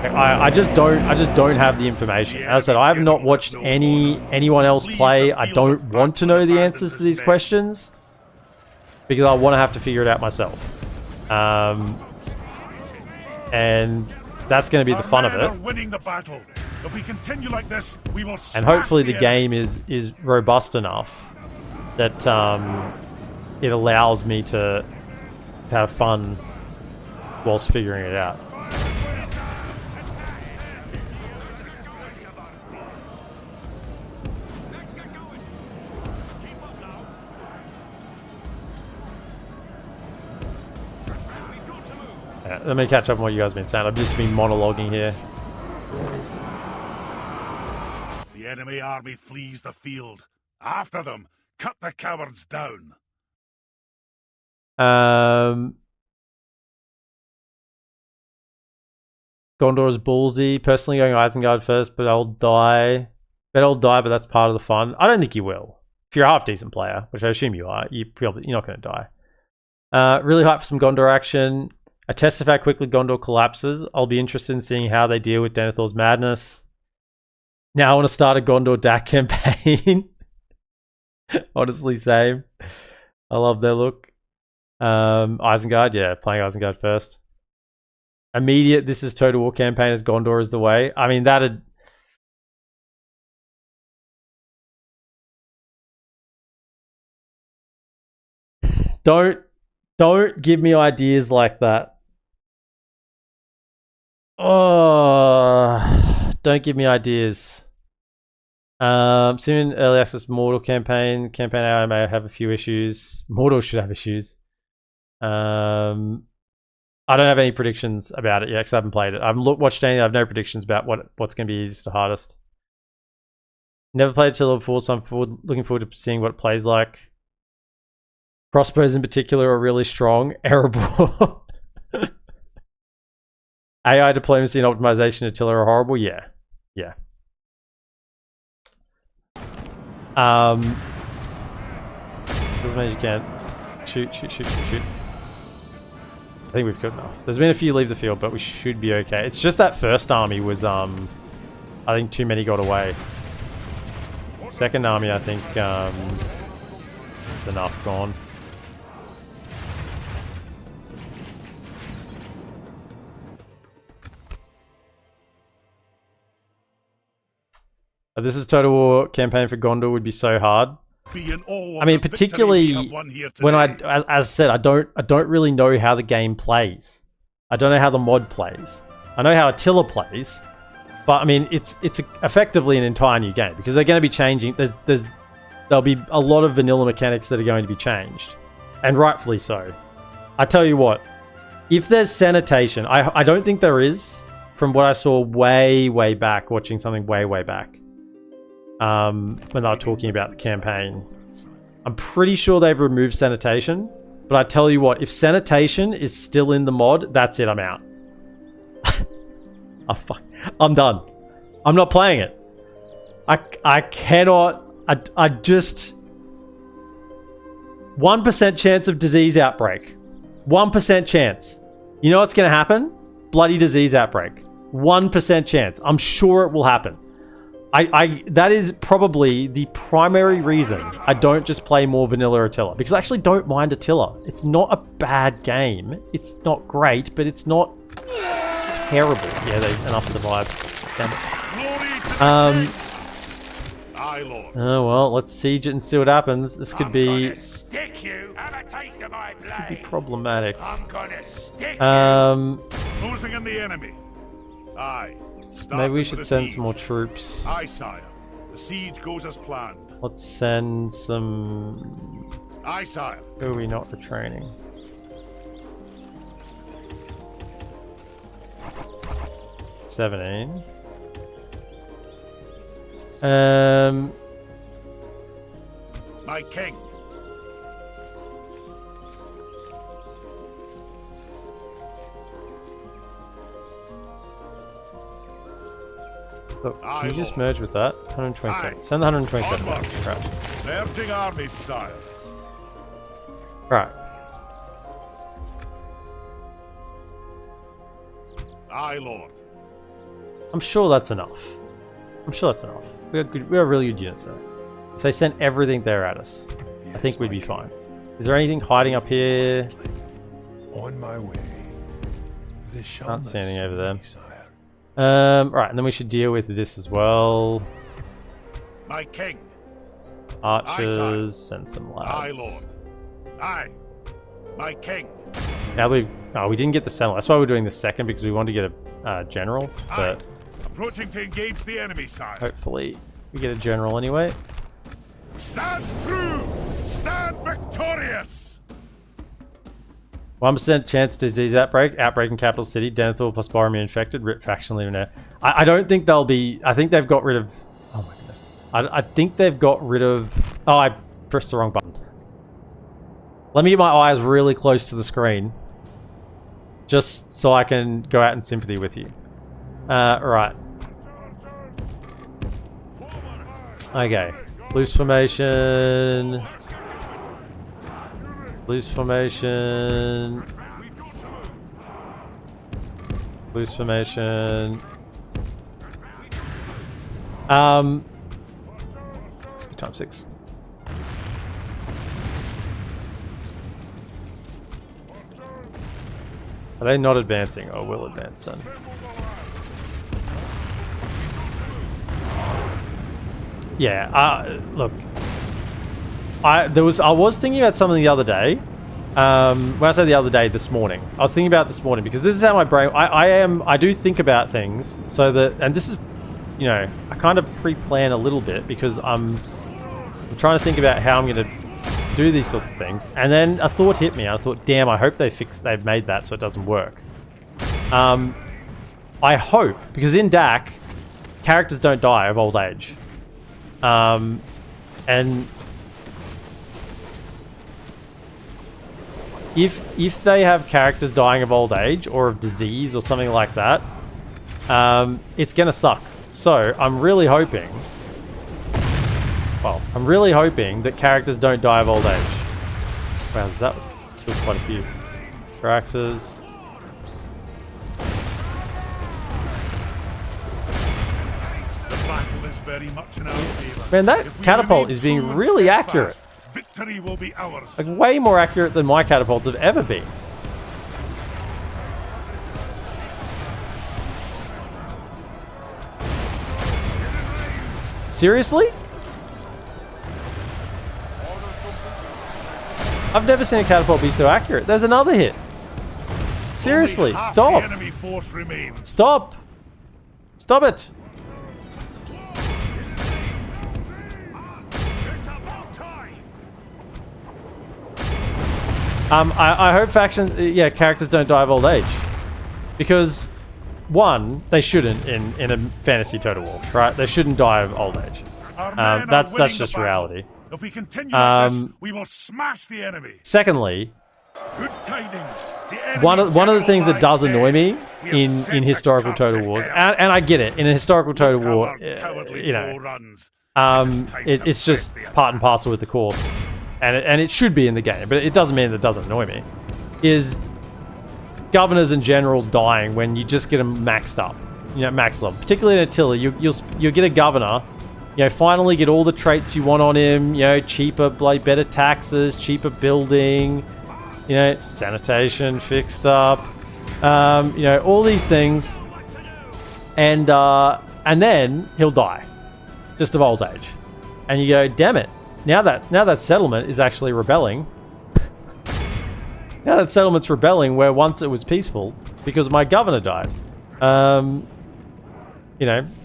I just don't have the information. As I said, I have not watched anyone else play. I don't want to know the answers to these questions because I want to have to figure it out myself. And that's going to be the fun of it. If we continue like this, we will and hopefully the game is robust enough that it allows me to have fun whilst figuring it out. Let me catch up on what you guys have been saying. I've just been monologuing here. The enemy army flees the field. After them, cut the cowards down. Gondor's ballsy. Personally going Isengard first, but I'll die. But that's part of the fun. I don't think you will. If you're a half decent player, which I assume you are, you're not going to die. Really hyped for some Gondor action. A test of how quickly Gondor collapses. I'll be interested in seeing how they deal with Denethor's madness. Now I want to start a Gondor DaC campaign. Honestly, same. I love their look. Isengard, yeah, playing Isengard first. Immediate, this is Total War campaign as Gondor is the way. I mean, that'd... Don't give me ideas like that. Oh, don't give me ideas. Soon early access Mortal campaign. Campaign I may have a few issues. Mortal should have issues. I don't have any predictions about it yet because I haven't played it. I haven't watched anything. I have no predictions about what's going to be easiest or hardest. Never played Attila before, so I'm looking forward to seeing what it plays like. Crossbows in particular are really strong. Erebor. AI diplomacy and optimization Attila are horrible. Yeah. As many as you can. Shoot. I think we've got enough. There's been a few leave the field, but we should be okay. It's just that first army was, I think too many got away. Second army, I think, it's enough gone. This is Total War campaign for Gondor would be so hard. I mean, particularly when as I said, I don't really know how the game plays. I don't know how the mod plays. I know how Attila plays, but I mean, it's effectively an entire new game because they're going to be changing. There'll be a lot of vanilla mechanics that are going to be changed, and rightfully so. I tell you what, if there's sanitation, I don't think there is. From what I saw way back, watching something way back. When they were talking about the campaign. I'm pretty sure they've removed sanitation, but I tell you what, if sanitation is still in the mod, that's it, I'm out. Oh, fuck. I'm done. I'm not playing it. I cannot, I just... 1% chance of disease outbreak. 1% chance. You know what's going to happen? Bloody disease outbreak. 1% chance. I'm sure it will happen. That is probably the primary reason I don't just play more vanilla Attila, because I actually don't mind Attila. It's not a bad game. It's not great, but it's not terrible. Yeah, enough survived. Damn it. Oh well, let's siege it and see what happens. This could be problematic. Losing in the enemy. Aye. Maybe we should send some more troops. Aye, sire. The siege goes as planned. Let's send some... Aye, sire. Who are we not retraining? $17. My king. Look, Aye, can you just Lord. merge with that? 127. Aye. Send the 127 back. Onward. Right. Merging armies, sire. Right. Aye, Lord. I'm sure that's enough. I'm sure that's enough. We have really good units there. If they sent everything there at us, I think we'd be fine. Is there anything hiding up here? On my way. They shall Can't not see anything over see there. me, sire. Right, and then we should deal with this as well. My king. Archers, send some lads. Aye, Lord. Aye. My king. Now we didn't get the settlement. That's why we're doing the second, because we wanted to get a general, Aye. but Approaching to engage the enemy, sire. hopefully we get a general anyway. Stand through! Stand victorious! 1% chance disease outbreak in capital city. Denethor plus Boromir infected. Rip faction leader now. I don't think they'll be... I think they've got rid of... Oh my goodness. I think they've got rid of... Oh, I pressed the wrong button. Let me get my eyes really close to the screen. Just so I can go out in sympathy with you. Right. Okay. Loose formation. Loose formation. Loose formation. Let's go times 6. Are they not advancing? Oh, we'll advance then. Yeah, look. I was thinking about something the other day. When I say the other day, this morning. I was thinking about this morning because this is how my brain... I do think about things so that... And this is, you know, I kind of pre-plan a little bit because I'm trying to think about how I'm going to do these sorts of things. And then a thought hit me. I thought, damn, I hope they've made that so it doesn't work. I hope, because in DaC, characters don't die of old age. And if they have characters dying of old age or of disease or something like that, it's gonna suck. So I'm really hoping, that characters don't die of old age. Wow, does that kill quite a few? Traxxas. The battle is very much in our favor. Man, that If we catapult remain is being true and really steadfast, accurate. Victory will be ours. Like, way more accurate than my catapults have ever been. Seriously? I've never seen a catapult be so accurate. There's another hit. Seriously, Only half stop. The enemy force remains. Stop. Stop it. It's about time. I hope factions, characters don't die of old age. Because, one, they shouldn't in a fantasy Total War, right? They shouldn't die of old age. Our men are That's winning just the battle. reality. If we continue like this, we will smash the enemy. Secondly, Good tidings. The enemy one of the things that does lies annoy me dead. We have sent in the historical cub to Total Wars, hell. and I get it, in a historical Total War, Our cowardly you foe know, runs. time to it's just press the part and parcel with the course, and it should be in the game, but it doesn't mean that it doesn't annoy me. Is governors and generals dying when you just get them maxed up, max level. Particularly in Attila, you'll get a governor, finally get all the traits you want on him, cheaper, better taxes, cheaper building, sanitation fixed up, all these things, and then he'll die, just of old age, and you go, damn it! Now that settlement is actually rebelling. Now that settlement's rebelling where once it was peaceful because my governor died.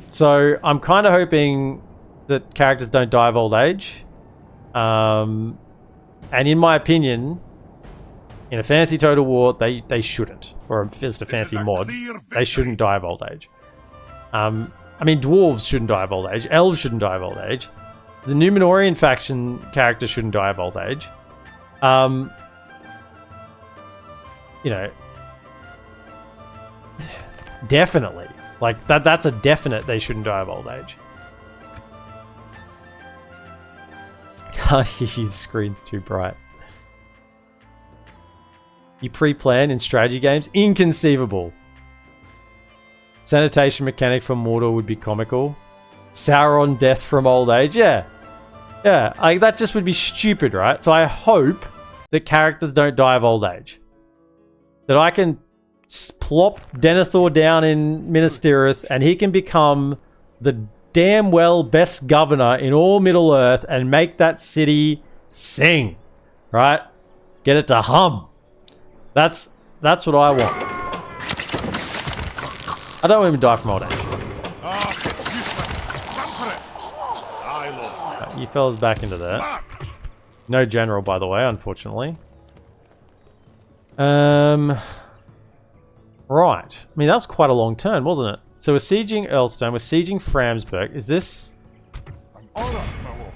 So I'm kind of hoping that characters don't die of old age. And in my opinion, in a fantasy Total War, they shouldn't. Or just a fantasy mod, they shouldn't die of old age. I mean, dwarves shouldn't die of old age. Elves shouldn't die of old age. The Numenorian faction characters shouldn't die of old age. You know, definitely. Like, that's a definite they shouldn't die of old age. Can't hear you, the screen's too bright. You pre-plan in strategy games? Inconceivable. Sanitation mechanic for Mordor would be comical. Sauron death from old age? Yeah. Yeah, like that just would be stupid, right? So I hope that characters don't die of old age. That I can plop Denethor down in Minas Tirith and he can become the damn well best governor in all Middle-earth and make that city sing, right? Get it to hum. That's what I want. I don't even die from old age. It's useless. Jump for it. I love. You fellas back into there. No general, by the way, unfortunately. Right. I mean, that was quite a long turn, wasn't it? So we're sieging Earlstone, we're sieging Framsburg. Is this... An honor, my lord.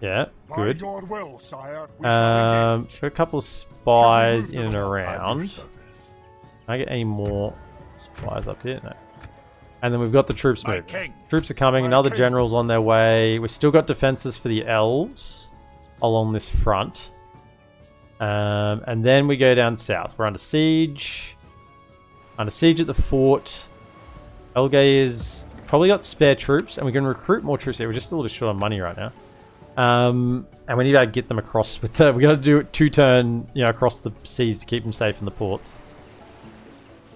Yeah, good. By your will, sire, we shall engage. Got a couple of spies in and around. Can I get any more spies up here? No. And then we've got the troops moving. Troops are coming, another general's on their way. We've still got defenses for the elves along this front. And then we go down south. We're under siege. Under siege at the fort. Elgay is probably got spare troops, and we can recruit more troops here. We're just a little bit short on money right now. And we need to get them across with the... We got to do it 2-turn, you know, across the seas to keep them safe in the ports.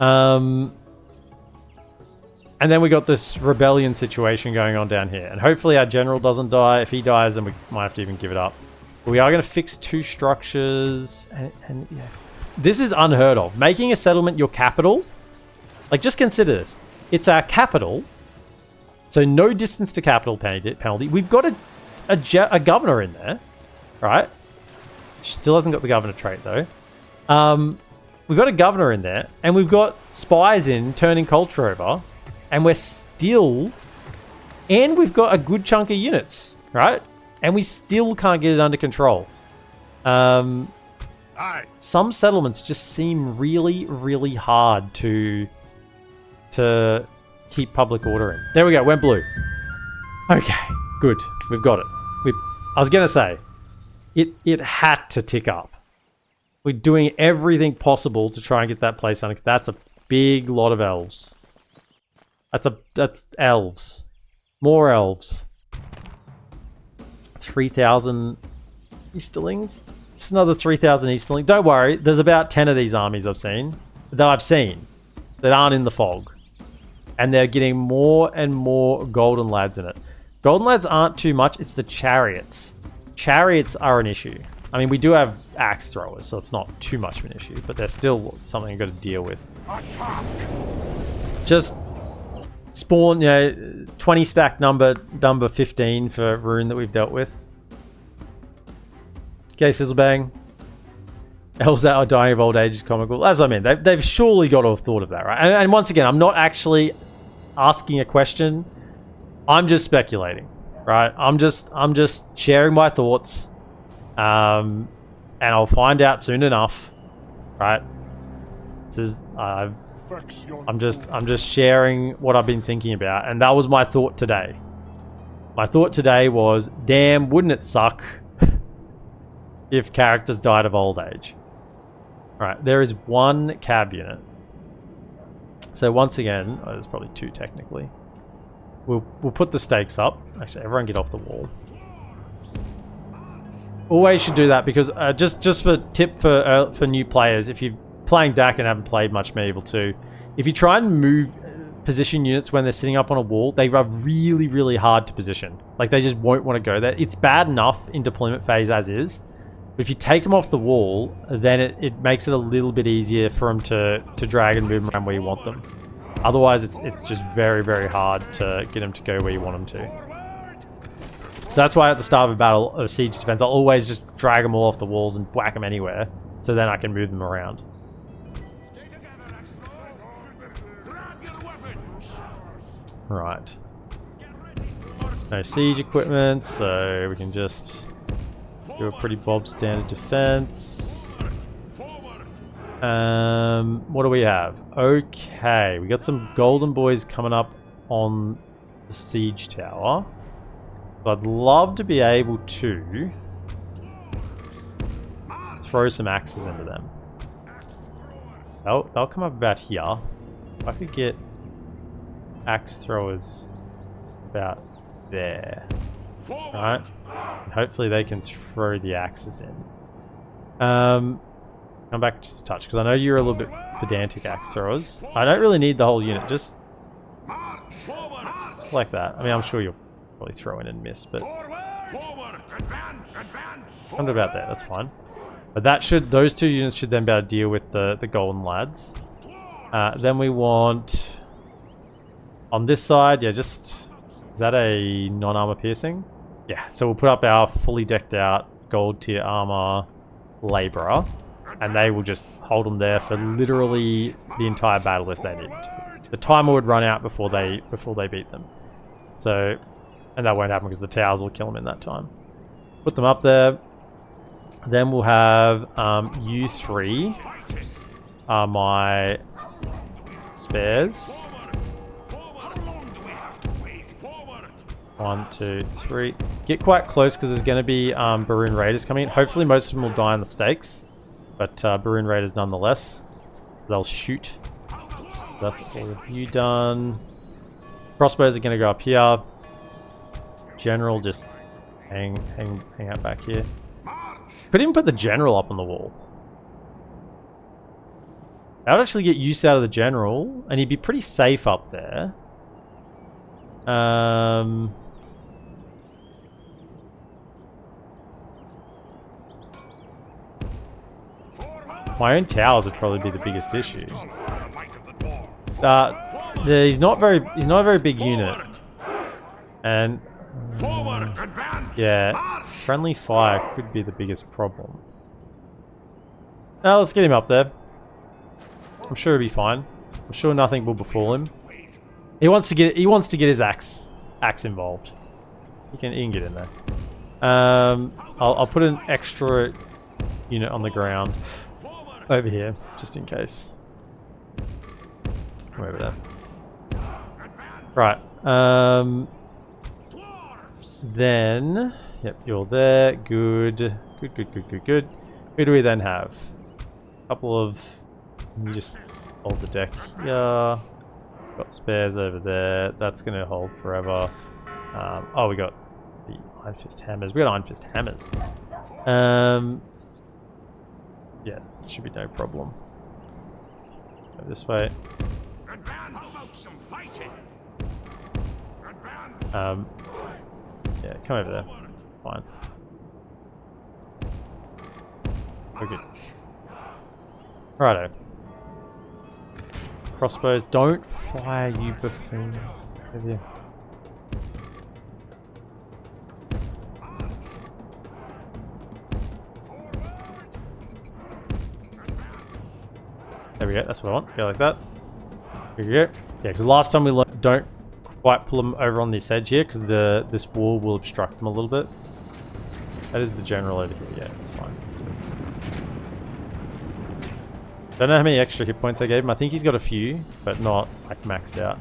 And then we got this rebellion situation going on down here. And hopefully our general doesn't die. If he dies, then we might have to even give it up. But we are going to fix 2 structures. And yes, this is unheard of. Making a settlement your capital. Like, just consider this. It's our capital. So no distance to capital penalty. We've got a governor in there. Right? Still hasn't got the governor trait, though. We've got a governor in there. And we've got spies in turning culture over. And we're still... And we've got a good chunk of units, right? And we still can't get it under control. Some settlements just seem really, really hard to keep public order in. There we go, went blue. Okay, good. We've got it. I was going to say, it had to tick up. We're doing everything possible to try and get that place under. That's a big lot of elves. That's elves. More elves. 3,000 Easterlings? Just another 3,000 Easterlings. Don't worry, there's about 10 of these armies that I've seen that aren't in the fog. And they're getting more and more golden lads in it. Golden lads aren't too much, it's the chariots. Chariots are an issue. I mean, we do have axe throwers, so it's not too much of an issue, but they're still something you've got to deal with. Just spawn, you know, 20 stack number 15 for rune that we've dealt with. Okay, Sizzlebang. Elves that are dying of old age is comical. That's what I mean. They've surely got to have thought of that, right? And once again, I'm not actually asking a question. I'm just speculating, right? I'm just sharing my thoughts. And I'll find out soon enough, right? This is I'm just sharing what I've been thinking about, and that was my thought today. My thought today was, damn, wouldn't it suck if characters died of old age? Right, there is 1 cab unit. So once again, there's probably 2 technically. We'll put the stakes up. Actually, everyone get off the wall. Always should do that because just for tip for new players, if you're playing DaC and haven't played much Medieval 2, if you try and move position units when they're sitting up on a wall, they are really, really hard to position. Like, they just won't want to go there. It's bad enough in deployment phase as is. But if you take them off the wall, then it makes it a little bit easier for them to drag and move them around where you want them. Otherwise, it's just very, very hard to get them to go where you want them to. So that's why at the start of a battle of siege defense, I'll always just drag them all off the walls and whack them anywhere, so then I can move them around. Right. No siege equipment, so we can just do a pretty Bob standard defense. What do we have? Okay, we got some golden boys coming up on the siege tower. So I'd love to be able to throw some axes into them. They'll come up about here. If I could get axe throwers about there. Right? And hopefully they can throw the axes in. Come back just a touch, because I know you're a little bit pedantic axe throwers. I don't really need the whole unit, just like that. I mean, I'm sure you'll probably throw in and miss, but come to about there, that's fine. But that should, those two units should then be able to deal with the golden lads. Then we want on this side, yeah, just, is that a non-armor piercing? Yeah, so we'll put up our fully decked out gold tier armor laborer, and they will just hold them there for literally the entire battle if they need to. The timer would run out before they beat them. So, and that won't happen because the towers will kill them in that time. Put them up there. Then we'll have you three are my spares. 1, 2, 3. Get quite close because there's going to be Baroon Raiders coming in. Hopefully most of them will die on the stakes, but Baroon Raiders nonetheless. They'll shoot. That's all of you done. Crossbows are going to go up here. General just hang out back here. Could even put the general up on the wall. That would actually get use out of the general, and he'd be pretty safe up there. My own towers would probably be the biggest issue. He's not a very big unit, and yeah, friendly fire could be the biggest problem. Now let's get him up there. I'm sure he'll be fine. I'm sure nothing will befall him. He wants to get his axe involved. He can get in there. I'll put an extra unit on the ground over here just in case. Come over there. Right. Then, yep, you're there. Good. Good. Who do we then have? A couple of. Let me just hold the deck here. Got spares over there. That's going to hold forever. Oh, we got the Iron Fist hammers. We got Iron Fist hammers. Yeah, this should be no problem. Go this way. Yeah, come over there. Fine. Okay. Righto. Crossbows, don't fire, you buffoons. Over here. There we go, that's what I want. Go like that. Here we go. Yeah, because last time we learned, don't quite pull them over on this edge here because this wall will obstruct them a little bit. That is the general over here. Yeah, that's fine. Don't know how many extra hit points I gave him. I think he's got a few, but not like maxed out.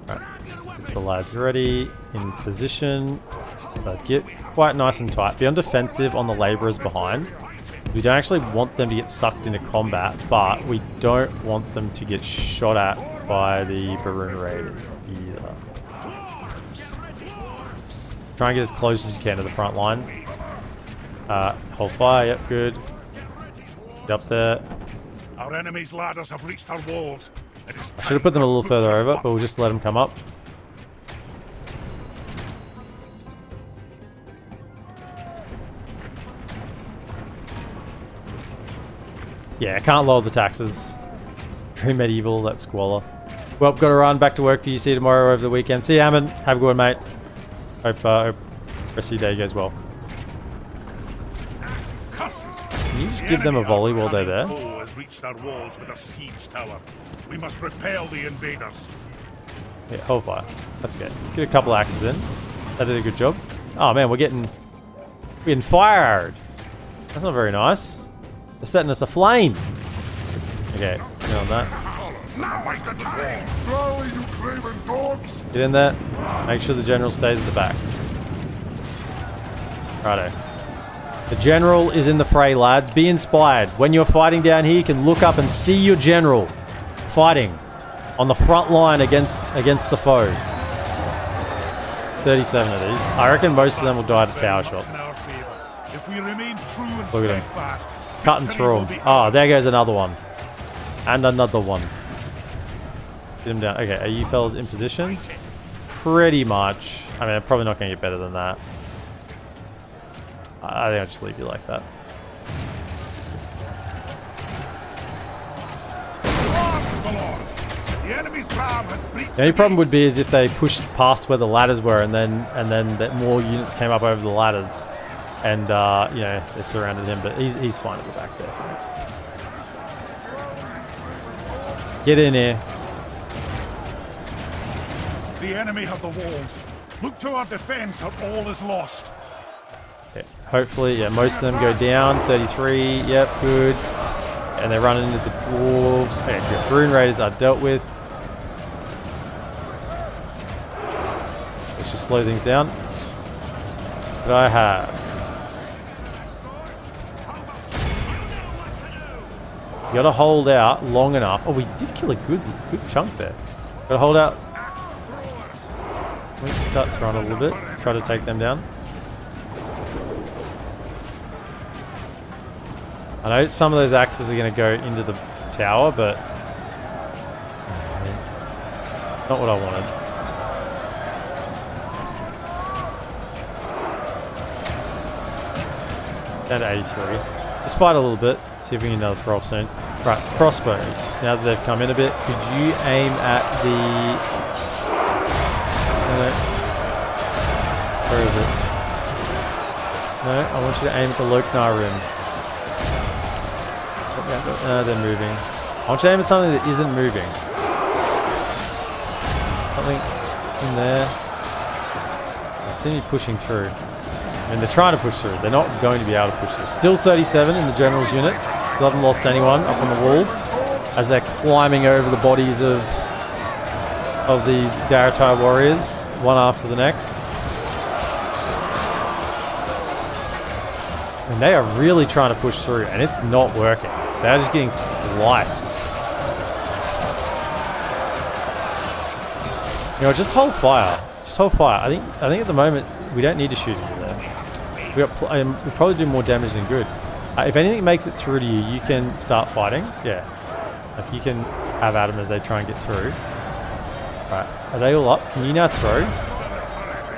Right. Get the lads ready, in position. Get quite nice and tight. Be on defensive on the labourers behind. We don't actually want them to get sucked into combat, but we don't want them to get shot at by the Baroon Raiders either. Try and get as close as you can to the front line. Hold fire, yep, good. Get up there. Our enemy's ladders have reached our walls. I should have put them a little further over, but we'll just let them come up. Yeah, I can't lower the taxes. Very medieval, that squalor. Well, got to run back to work for you. See you tomorrow over the weekend. See you, Hammond. Have a good one, mate. Hope rest of your day goes well. Can you just give them a volley while they're there? Has reached our walls with a siege tower. We must repel the invaders. Yeah, hold fire. That's good. Get a couple axes in. That did a good job. Oh man, we're getting fired. That's not very nice. They're setting us aflame. Okay, get on that. Get in there. Make sure the general stays at the back. Righto. The general is in the fray, lads. Be inspired. When you're fighting down here, you can look up and see your general fighting on the front line against the foe. It's 37 of these. I reckon most of them will die to tower shots. If we remain true and Look at him. steadfast, Cutting through them. Oh, there goes another one. And another one. Get him down. Okay, are you fellas in position? Pretty much. I mean, I'm probably not going to get better than that. I think I'll just leave you like that. the enemy's ram has breached The only problem would be is if they pushed past where the ladders were, and then that more units came up over the ladders, and you know, they surrounded him. But he's fine at the back there. Get in here. The enemy have the walls. Look to our defense, or all is lost. Okay. Hopefully, yeah, most of them go down. 33, yep, good. And they're running into the dwarves. Okay, good. Rune raiders are dealt with. Let's just slow things down. What I have. You gotta hold out long enough. Oh, we did kill a good chunk there. Gotta hold out. We can start to run a little bit. Try to take them down. I know some of those axes are going to go into the tower, but not what I wanted. Down to 83. Just fight a little bit, see if we can get another throw off soon. Right, crossbows. Now that they've come in a bit, could you aim at the... Where is it? No, I want you to aim at the Loknar room. They're moving. I want you to aim at something that isn't moving. Something in there. I see you pushing through. I mean, they're trying to push through. They're not going to be able to push through. Still 37 in the general's unit. Still haven't lost anyone up on the wall as they're climbing over the bodies of these Daratai warriors, one after the next. And they are really trying to push through, and it's not working. They're just getting sliced. You know, just hold fire. Just hold fire. I think at the moment we don't need to shoot into there. We probably do more damage than good. If anything makes it through to you, you can start fighting. Yeah. If you can have at them as they try and get through. Right. Are they all up? Can you now throw?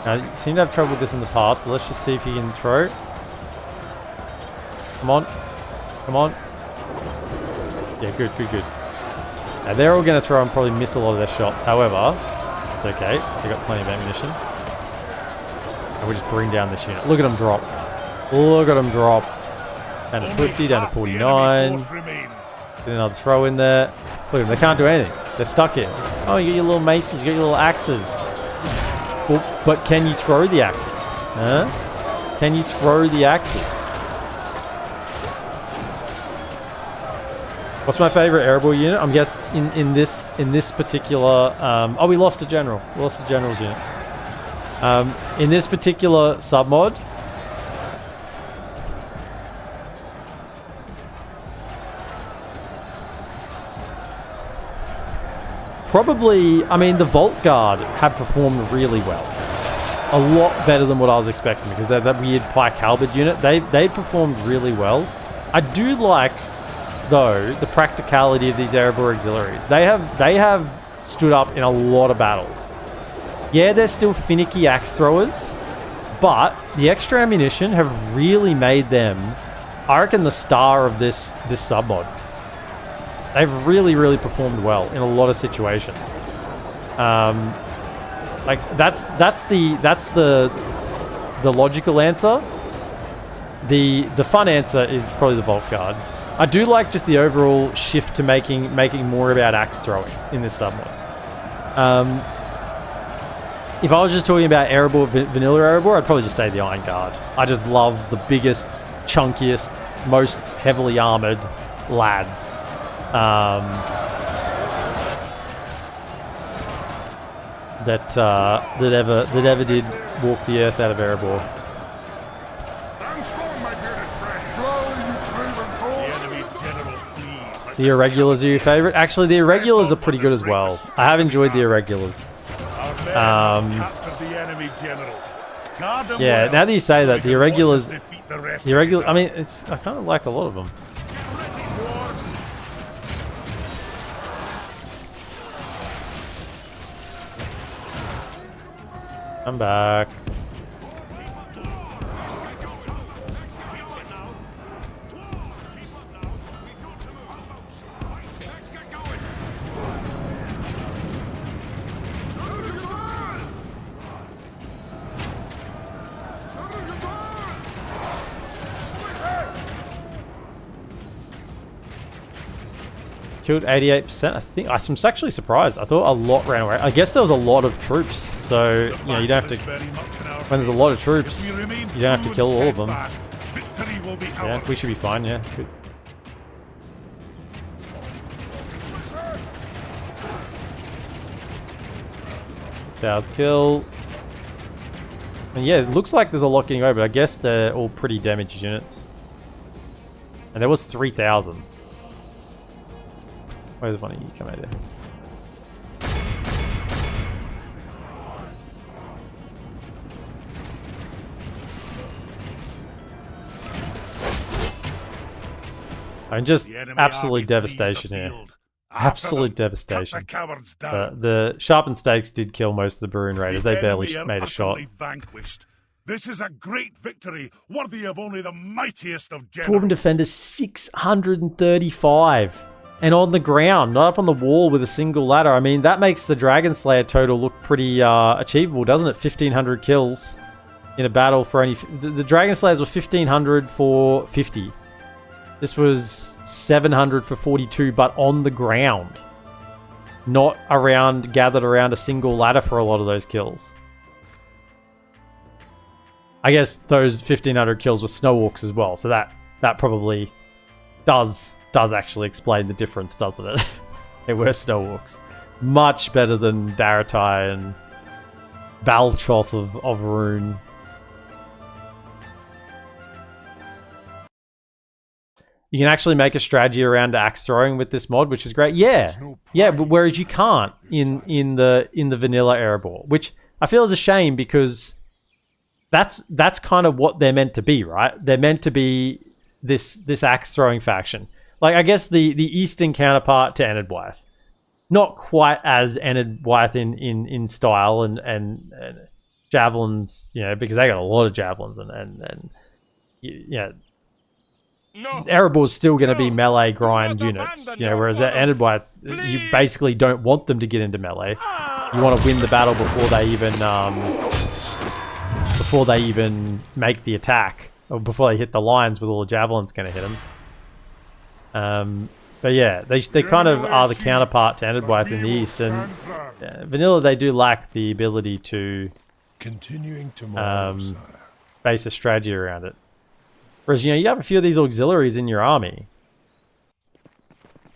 Now, you seem to have trouble with this in the past, but let's just see if you can throw. Come on. Come on. Yeah, good. Now, they're all going to throw and probably miss a lot of their shots. However, it's okay. They've got plenty of ammunition. And we just bring down this unit. Look at them drop. Look at them drop. Down to 50, down to 49. Get another throw in there. Look at them. They can't do anything. They're stuck in. Oh, you got your little maces. You got your little axes. Well, but can you throw the axes? Huh? Can you throw the axes? What's my favorite Erebor unit? I'm guessing in this particular... oh, we lost a general. We lost the general's unit. In this particular submod... Probably, I mean, the Vault Guard have performed really well. A lot better than what I was expecting, because they're that weird Pike Halberd unit. They performed really well. I do like, though, the practicality of these Erebor auxiliaries. They have stood up in a lot of battles. Yeah, they're still finicky axe throwers, but the extra ammunition have really made them, I reckon, the star of this submod. They've really performed well in a lot of situations. Like that's the logical answer. The fun answer is probably the Vault Guard. I do like just the overall shift to making more about axe throwing in this submod. If I was just talking about Erebor, vanilla Erebor, I'd probably just say the Iron Guard. I just love the biggest, chunkiest, most heavily armored lads. That ever did walk the earth out of Erebor. The Irregulars are your favorite? Actually, the Irregulars are pretty good as well. I have enjoyed the Irregulars. Yeah, now that you say that, the Irregulars, I mean, I kind of like a lot of them. I'm back. Killed 88%. I think I'm actually surprised. I thought a lot ran away. I guess there was a lot of troops, so you know you don't have to. When there's a lot of troops, you don't have to kill all of them. Yeah, we should be fine. Yeah, good. Towers kill. And yeah, it looks like there's a lot getting away, but I guess they're all pretty damaged units. And there was 3,000. Where's one of you? Come out there. I mean, just absolute devastation here. Absolute devastation. The sharpened stakes did kill most of the Bruin Raiders. They barely made a shot. This is a great victory, worthy of only the mightiest of generals. Dwarven defenders 635. And on the ground, not up on the wall with a single ladder. I mean, that makes the Dragon Slayer total look pretty achievable, doesn't it? 1,500 kills in a battle for only... The Dragon Slayers were 1,500 for 50. This was 700 for 42, but on the ground. Not gathered around a single ladder for a lot of those kills. I guess those 1,500 kills were Snow Orcs as well, so that probably does actually explain the difference, doesn't it? They were Snow Orcs. Much better than Daratai and Baltroth of Rune. You can actually make a strategy around axe throwing with this mod, which is great. Yeah, but whereas you can't in the vanilla Erebor, which I feel is a shame because that's kind of what they're meant to be, right? They're meant to be this axe throwing faction. Like, I guess the eastern counterpart to Enid Blythe. Not quite as Enid Blythe in style and javelins, you know, because they got a lot of javelins and you know, Erebor's still going to be melee grind units, you know, whereas Enid Blythe, you basically don't want them to get into melee. You want to win the battle before they even make the attack, or before they hit the lines with all the javelins going to hit them. But yeah, they kind of are the counterpart to Enid Blythe in the east, and vanilla they do lack the ability to base a strategy around it. Whereas, you know, you have a few of these auxiliaries in your army,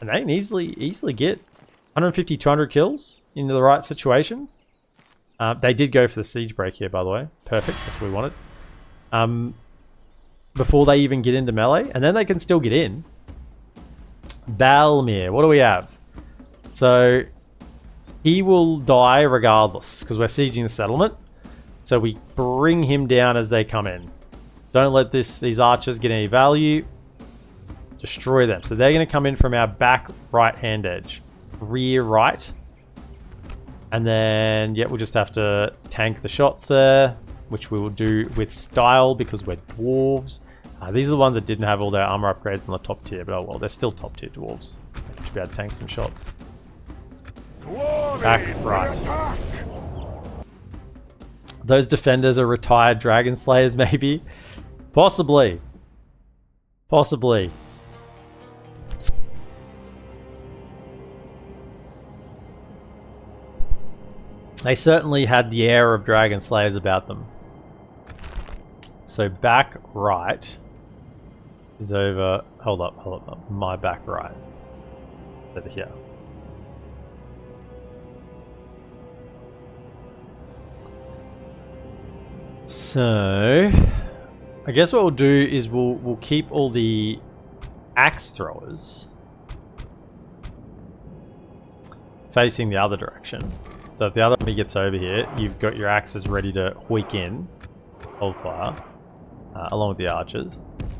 and they can easily get 150, 200 kills into the right situations. They did go for the siege break here, by the way. Perfect, that's what we wanted. Before they even get into melee, and then they can still get in. Balmir, what do we have? So he will die regardless because we're sieging the settlement. So we bring him down as they come in. Don't let these archers get any value. Destroy them. So they're going to come in from our back right hand edge. Rear right. And then, yeah, we'll just have to tank the shots there, which we will do with style because we're dwarves. These are the ones that didn't have all their armor upgrades on the top tier, but oh well, they're still top tier dwarves. They should be able to tank some shots. Back right. Those defenders are retired dragon slayers, maybe? Possibly. Possibly. They certainly had the air of dragon slayers about them. So back right is over... Hold up. My back right. Over here. So... I guess what we'll do is we'll keep all the axe throwers facing the other direction. So if the other army gets over here, you've got your axes ready to hoik in, hold fire, along with the archers.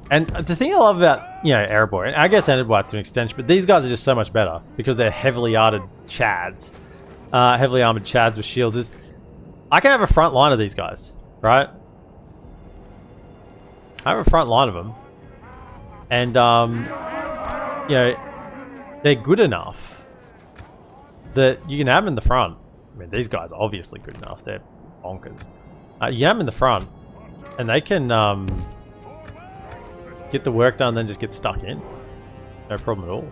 And the thing I love about, you know, Erebor, and I guess Erebor to an extension, but these guys are just so much better because they're heavily armored chads, with shields. Is I can have a front line of these guys, right? I have a front line of them, and you know, they're good enough that you can have them in the front. I mean, these guys are obviously good enough. They're bonkers. You can have them in the front, and they can get the work done, then just get stuck in. No problem at all.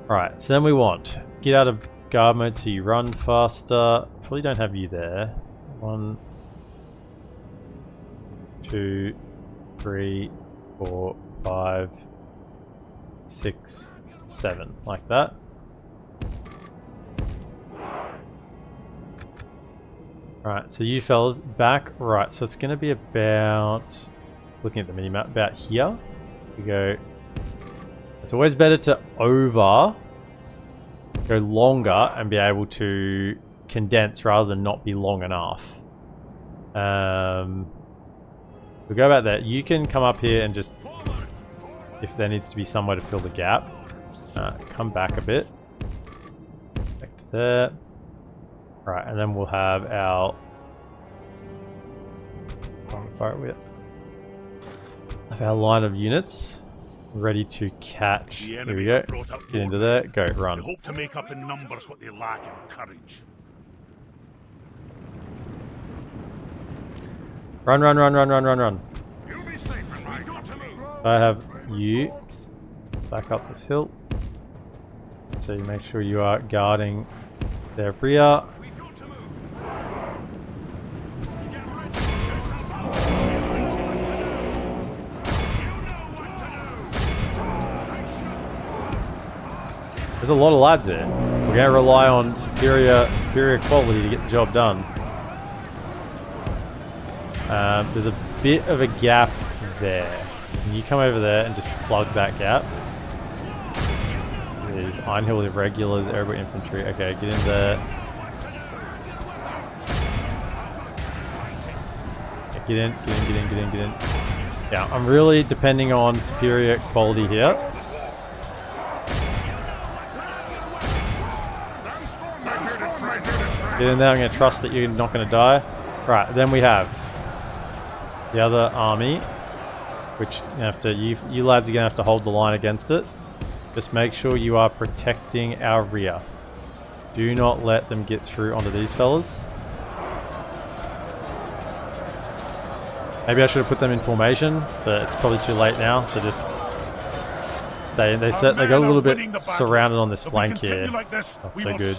Alright, so then we want get out of guard mode so you run faster. Probably don't have you there. 1, 2, 3, 4, 5, 6, 7, like that. Alright, so you fellas back right. So it's going to be about, looking at the minimap, about here. We go. It's always better to go longer and be able to condense rather than not be long enough. We'll go about that. You can come up here and just, if there needs to be somewhere to fill the gap, come back a bit. Back to there. Right, and then we'll have our line of units ready to catch. Here we go. Get into there. Go. Run. They hope to make up in numbers what they lack in courage. Run. I have you back up this hill. So you make sure you are guarding their rear. There's a lot of lads there. We're going to rely on superior quality to get the job done. There's a bit of a gap there. Can you come over there and just plug that gap? There's Iron Hill with regulars, Erebor infantry. Okay, get in there. Get in. Yeah, I'm really depending on superior quality here. Get in there, I'm going to trust that you're not going to die. Right, then we have the other army, which you have to, you lads are going to have to hold the line against it. Just make sure you are protecting our rear. Do not let them get through onto these fellas. Maybe I should have put them in formation, but it's probably too late now, so just stay in. They got a little bit surrounded on this flank here. Not so good.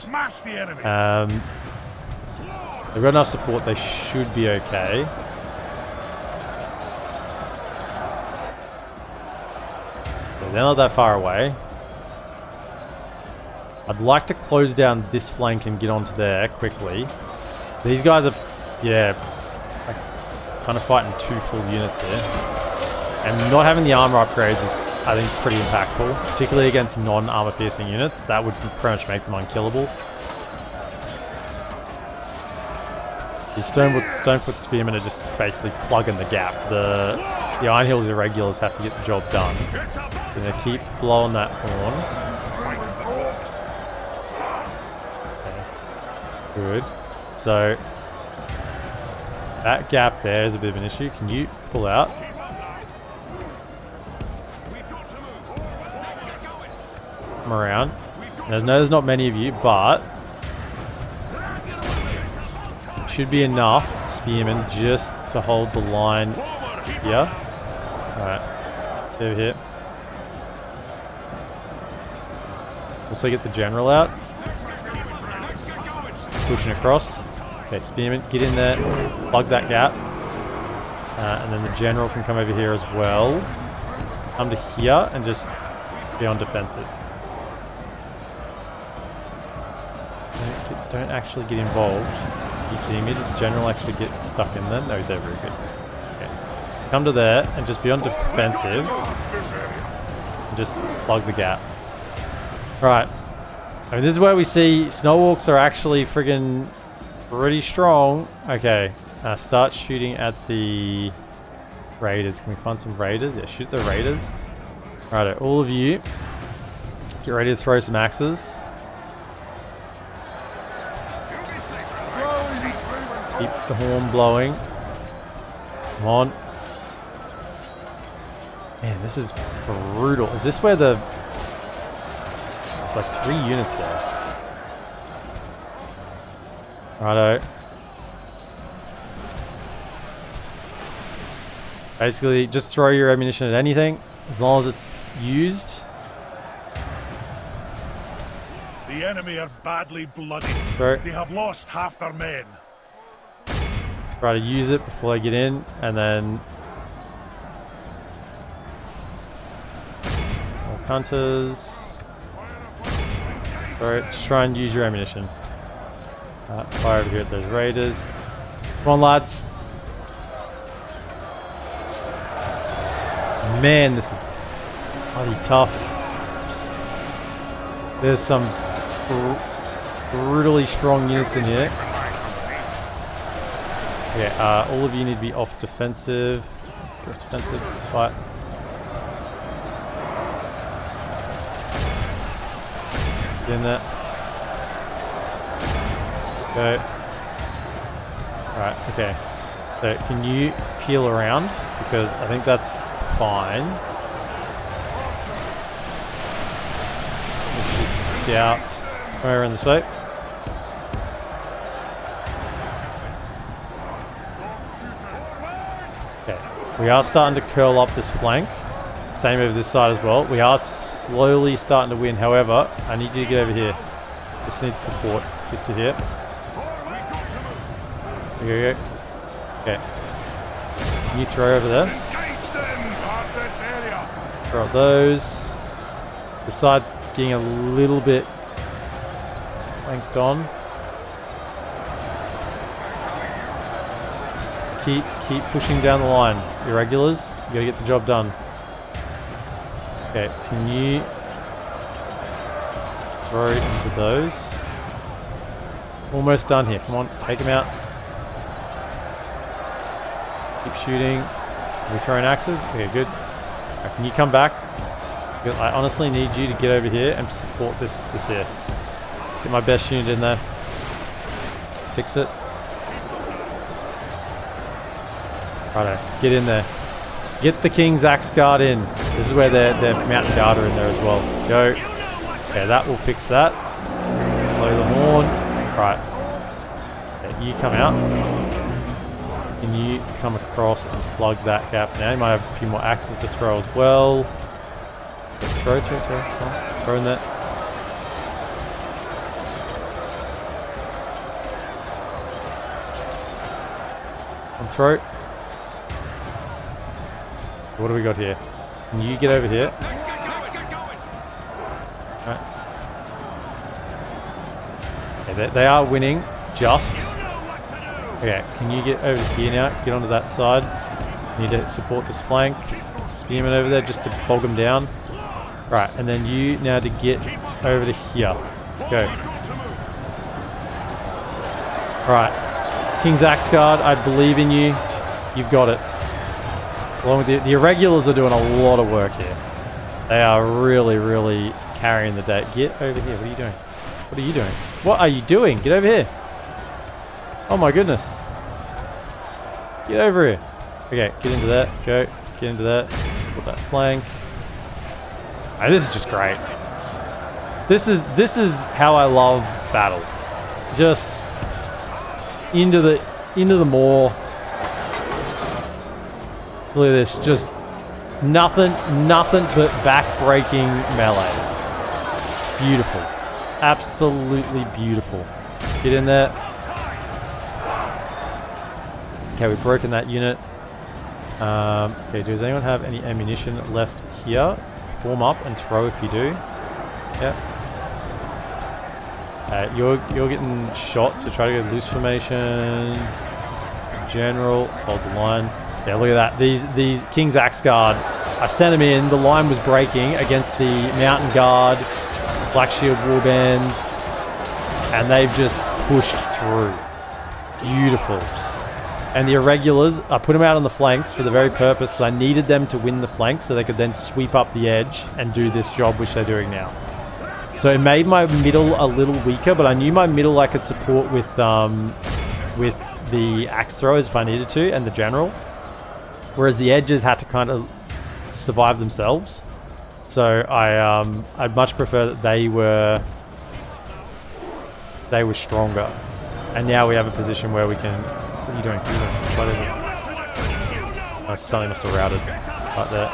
They've got enough support, they should be okay. They're not that far away. I'd like to close down this flank and get onto there quickly. These guys are, yeah, like, kind of fighting 2 full units here. And not having the armor upgrades is, I think, pretty impactful, particularly against non-armor piercing units. That would pretty much make them unkillable. The Stonefoot Spearmen are just basically plugging the gap. The Iron Hills Irregulars have to get the job done. We're going to keep blowing that horn. Okay. Good. So, that gap there is a bit of an issue. Can you pull out? Come around. There's not many of you, but it should be enough spearmen just to hold the line here. Alright, over here. Also get the general out. Pushing across. Okay, spearmen, get in there, plug that gap. And then the general can come over here as well. Come to here and just be on defensive. Don't actually get involved. Are you kidding me? Did the general actually get stuck in there? No, he's there. Very good. Okay. Come to there and just be on defensive. And just plug the gap. Right. I mean, this is where we see Snowwalks are actually friggin' pretty strong. Okay. Start shooting at the raiders. Can we find some raiders? Yeah, shoot the raiders. Righto, all of you. Get ready to throw some axes. Keep the horn blowing. Come on. Man, this is brutal. Is this where the... There's like 3 units there. Righto. Basically, just throw your ammunition at anything, as long as it's used. The enemy are badly bloody. Throw. They have lost half their men. Try to use it before they get in, and then more hunters. Alright, just try and use your ammunition. Fire over here at those raiders. Come on, lads. Man, this is bloody tough. There's some brutally strong units in here. Okay, all of you need to be off defensive. Defensive, let's fight. Get in there. Okay. Alright, okay. So, can you peel around? Because I think that's fine. We'll shoot some scouts. Come over in this way. Okay, we are starting to curl up this flank. Same over this side as well. We are slowly starting to win. However, I need you to get over here. This needs support. Get to here. There you go. Okay. Can you throw over there? Throw up those. The side's getting a little bit flanked on. So keep pushing down the line. Irregulars, you gotta get the job done. Okay, can you throw into those? Almost done here. Come on, take them out. Keep shooting. Are we throwing axes? Okay, good. Right, can you come back? I honestly need you to get over here and support this here. Get my best unit in there. Fix it. Righto, get in there. Get the King's Axe Guard in. This is where their Mountain Guard are in there as well. Go. Okay, that will fix that. Blow the horn. Right. Okay, you come out. Can you come across and plug that gap now? You might have a few more axes to throw as well. Okay, throw. Come on, throw in that. And throw. What do we got here? Can you get over here? Right. Okay, they are winning, just. Okay, can you get over here now? Get onto that side. Need to support this flank. Spearman over there just to bog them down. Right, and then you now to get over to here. Go. Right. King's Axe Guard, I believe in you. You've got it. Along with the irregulars are doing a lot of work here. They are really, really carrying the day. Get over here. What are you doing? What are you doing? What are you doing? Get over here. Oh my goodness. Get over here. Okay, get into that. Go. Get into that. Support that flank. Oh, this is just great. This is how I love battles. Just into the maw. Look at this, just nothing but back-breaking melee. Beautiful. Absolutely beautiful. Get in there. Okay, we've broken that unit. Okay, does anyone have any ammunition left here? Form up and throw if you do. Yep. You're getting shot, so try to go loose formation. General, hold the line. Yeah, look at that. These King's Axe Guard. I sent them in. The line was breaking against the Mountain Guard, Black Shield Warbands, and they've just pushed through. Beautiful. And the irregulars, I put them out on the flanks for the very purpose because I needed them to win the flanks so they could then sweep up the edge and do this job which they're doing now. So it made my middle a little weaker, but I knew my middle I could support with the axe throwers if I needed to, and the general. Whereas the edges had to kind of survive themselves. So I'd much prefer that they were stronger. And now we have a position where we can. What are you doing? Oh, something must have routed right there.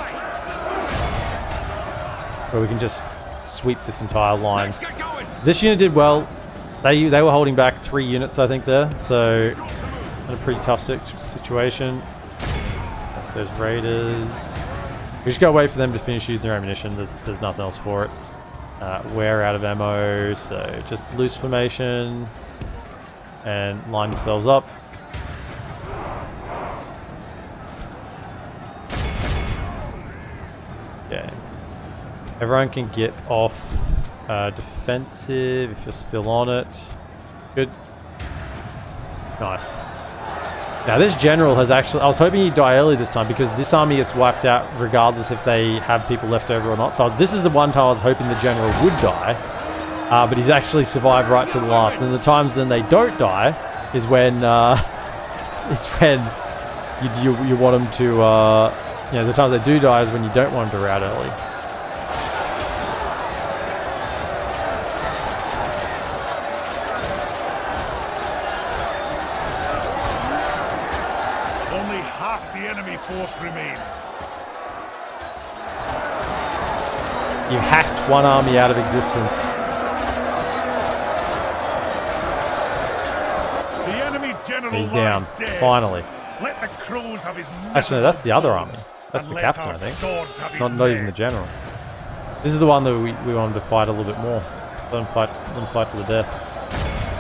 Where we can just sweep this entire line. This unit did well. They were holding back 3 units, I think, there. So in a pretty tough situation. There's raiders. We just gotta wait for them to finish using their ammunition. There's nothing else for it. We're out of ammo, so just loose formation and line yourselves up. Okay. Everyone can get off defensive if you're still on it. Good. Nice. Now this general has actually... I was hoping he'd die early this time because this army gets wiped out regardless if they have people left over or not. So this is the one time I was hoping the general would die. But he's actually survived right to the last. And the times then they don't die is when... you want them to... you know, the times they do die is when you don't want them to rout early. Force remains. You hacked one army out of existence. The enemy general He's down. dead. Finally. Let the crows have his Actually, no, that's the other army. That's the captain, I think. Not even the general. This is the one that we wanted to fight a little bit more. Let them fight to the death.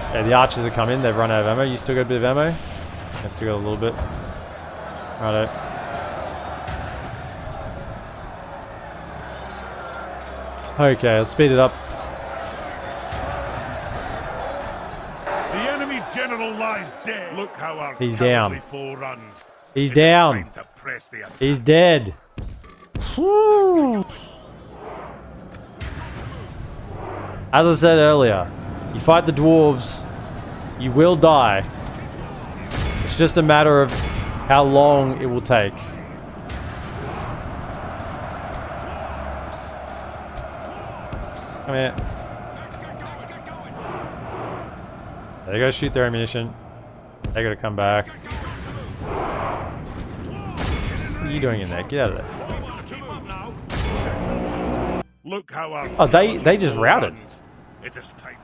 Okay, the archers have come in. They've run out of ammo. You still got a bit of ammo? I still got a little bit. Righto. Okay, let's speed it up. The enemy general lies dead. Look how our He's down. foe runs. He's down. He's dead. Whew. As I said earlier, you fight the dwarves, you will die. It's just a matter of how long it will take. Come here. They gotta shoot their ammunition. They gotta come back. What are you doing in there? Get out of there. Look how our oh, they just routed. It is time.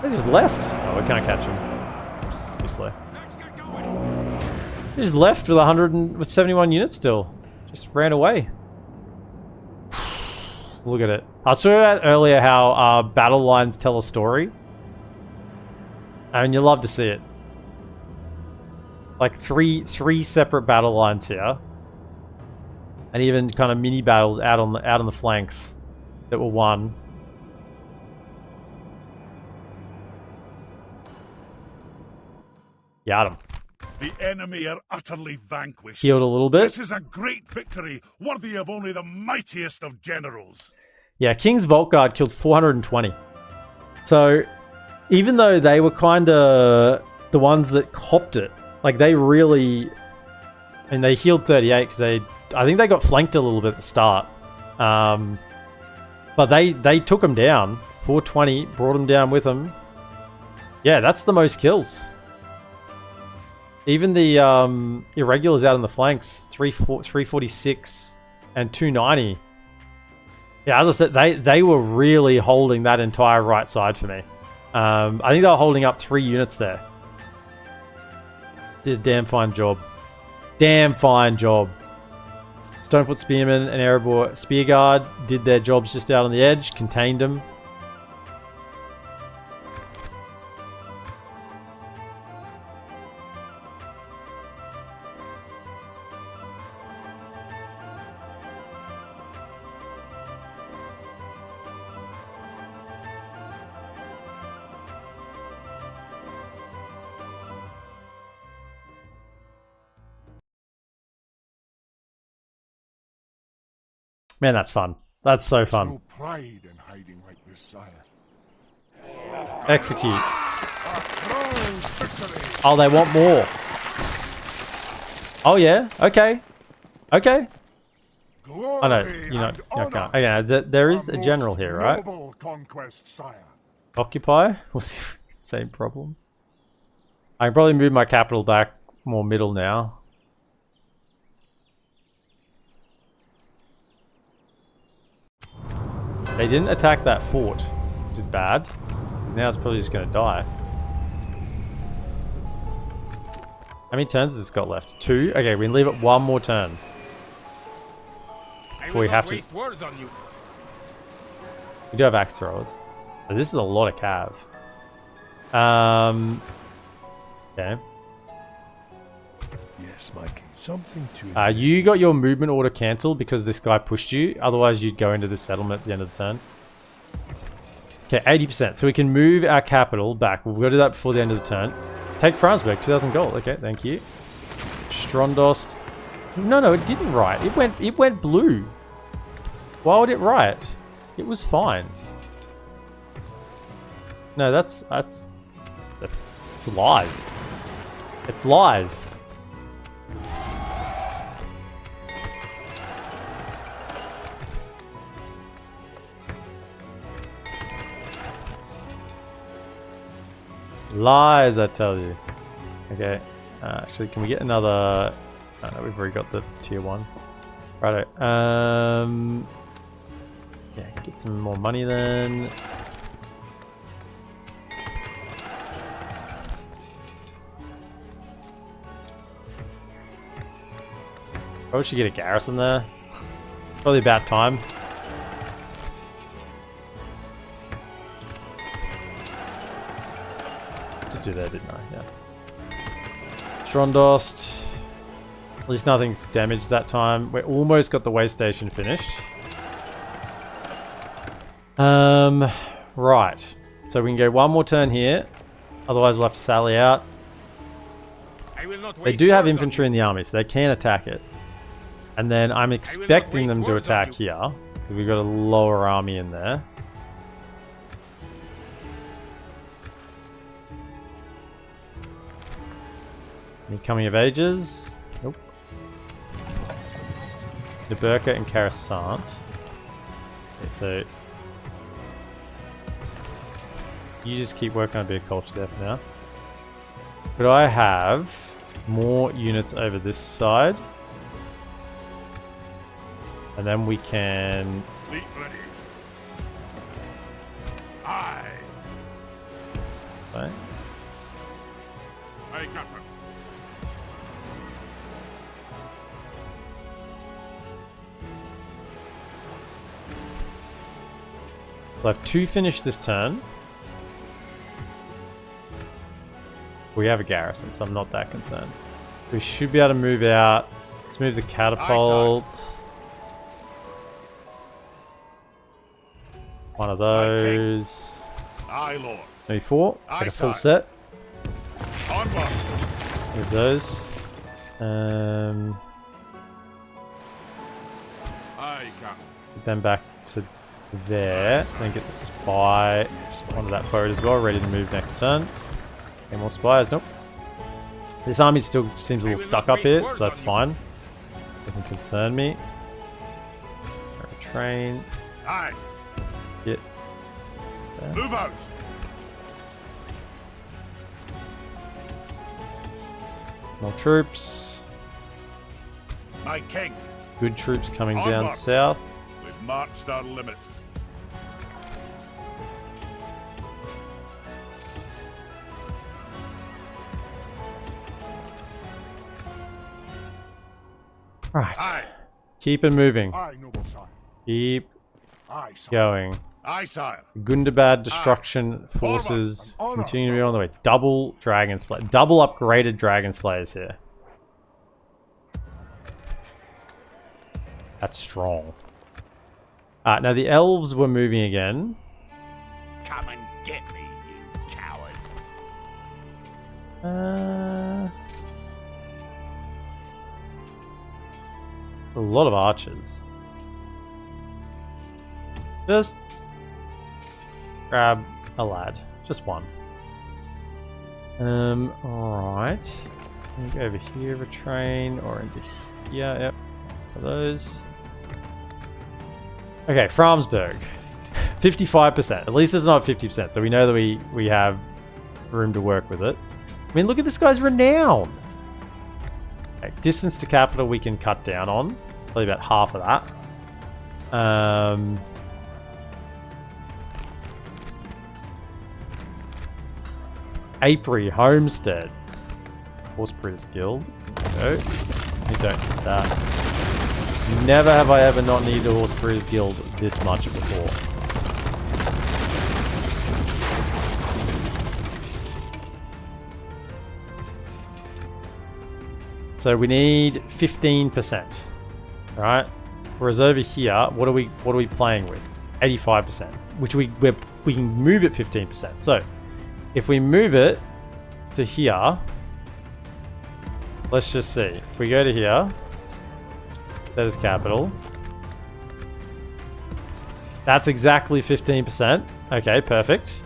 They just left. Oh, we can't catch them. Too slow. They just left with 71 units still. Just ran away. Look at it. I was talking about earlier how battle lines tell a story. I mean, you love to see it. Like three separate battle lines here, and even kind of mini battles out on the flanks that were won. Got him. The enemy are utterly vanquished. Healed a little bit. This is a great victory, worthy of only the mightiest of generals. Yeah, King's Vault Guard killed 420. So, even though they were kind of the ones that copped it, like they really, and they healed 38 because I think they got flanked a little bit at the start. But they took them down. 420, brought him down with him. Yeah, that's the most kills. Even the irregulars out on the flanks, 346 and 290. Yeah, as I said, they were really holding that entire right side for me. I think they were holding up 3 units there. Did a damn fine job. Damn fine job. Stonefoot Spearman and Erebor Spearguard did their jobs just out on the edge, contained them. Man, that's fun. That's so fun. No pride in hiding like this, sire. Execute. Oh, they want more. Oh, yeah. Okay. Okay. Glory I know. You know, I can't. Okay, there is a general here, right? Conquest, sire. Occupy? We'll see. Same problem. I can probably move my capital back more middle now. They didn't attack that fort, which is bad, because now it's probably just going to die. How many turns has this got left? 2? Okay, we can leave it 1 more turn. Before we have to... We do have axe throwers. But this is a lot of cav. Okay. Yes, my king. Something to you got your movement order cancelled because this guy pushed you. Otherwise, you'd go into this settlement at the end of the turn. Okay, 80%. So we can move our capital back. We'll go do that before the end of the turn. Take Franzberg, 2,000 gold. Okay, thank you. Strondost. No, it didn't riot. It went blue. Why would it riot? It was fine. No, that's lies. It's lies. Lies, I tell you. Okay. Actually, can we get another... Oh, no, we've already got the tier 1. Righto. Yeah, get some more money then. Probably should get a garrison there. Probably about time. Did do that, didn't I? Yeah. Strondost. At least nothing's damaged that time. We almost got the way station finished. Right. So we can go 1 more turn here. Otherwise we'll have to sally out. They do have infantry in the army, so they can attack it. And then I'm expecting them to attack here, because we've got a lower army in there. Any coming of ages? Nope. Neburka and Coruscant. Okay, so you just keep working on a bit of culture there for now. Could I have more units over this side? And then we can... Fleet ready. Aye. Okay. Aye, Captain. So I have 2 finished this turn. We have a garrison, so I'm not that concerned. We should be able to move out. Let's move the catapult. One of those. Aye, Lord. Maybe 4. Aye, Get a full sir. set. Onward. Move those. Aye, Captain. Get them back to there. Then get the spy onto that boat as well, ready to move next turn. Any more spies? Nope. This army still seems a little stuck up here, so that's fine. Doesn't concern me. Train. Aye. Get there. Move out. More troops. My king. Good troops coming down Onward. south. We've marched our limit. Right. Aye. Keep it moving. Aye, noble sire. Keep Aye, sire. going. Aye, sire. Gundabad destruction forces Forward. continue to be on the way. Double dragon slay, double upgraded dragon slayers here. That's strong. Now the elves were moving again. Come and get me, you coward. A lot of archers. Just grab a lad. Just one. Alright. Go over here, retrain, or into here. Yep. For those. Okay, Framsburg. 55%. At least it's not 50%, so we know that we have room to work with it. I mean, look at this guy's renown. Okay, distance to capital we can cut down on. Probably about half of that. Apiary Homestead. Horsebrewers Guild. Go. You don't need that. Never have I ever not needed a Horsebrewers Guild this much before. So we need 15%. Right? Whereas over here, what are we playing with? 85%. Which we can move it 15%. So if we move it to here, let's just see. If we go to here, that is capital. That's exactly 15%. Okay, perfect.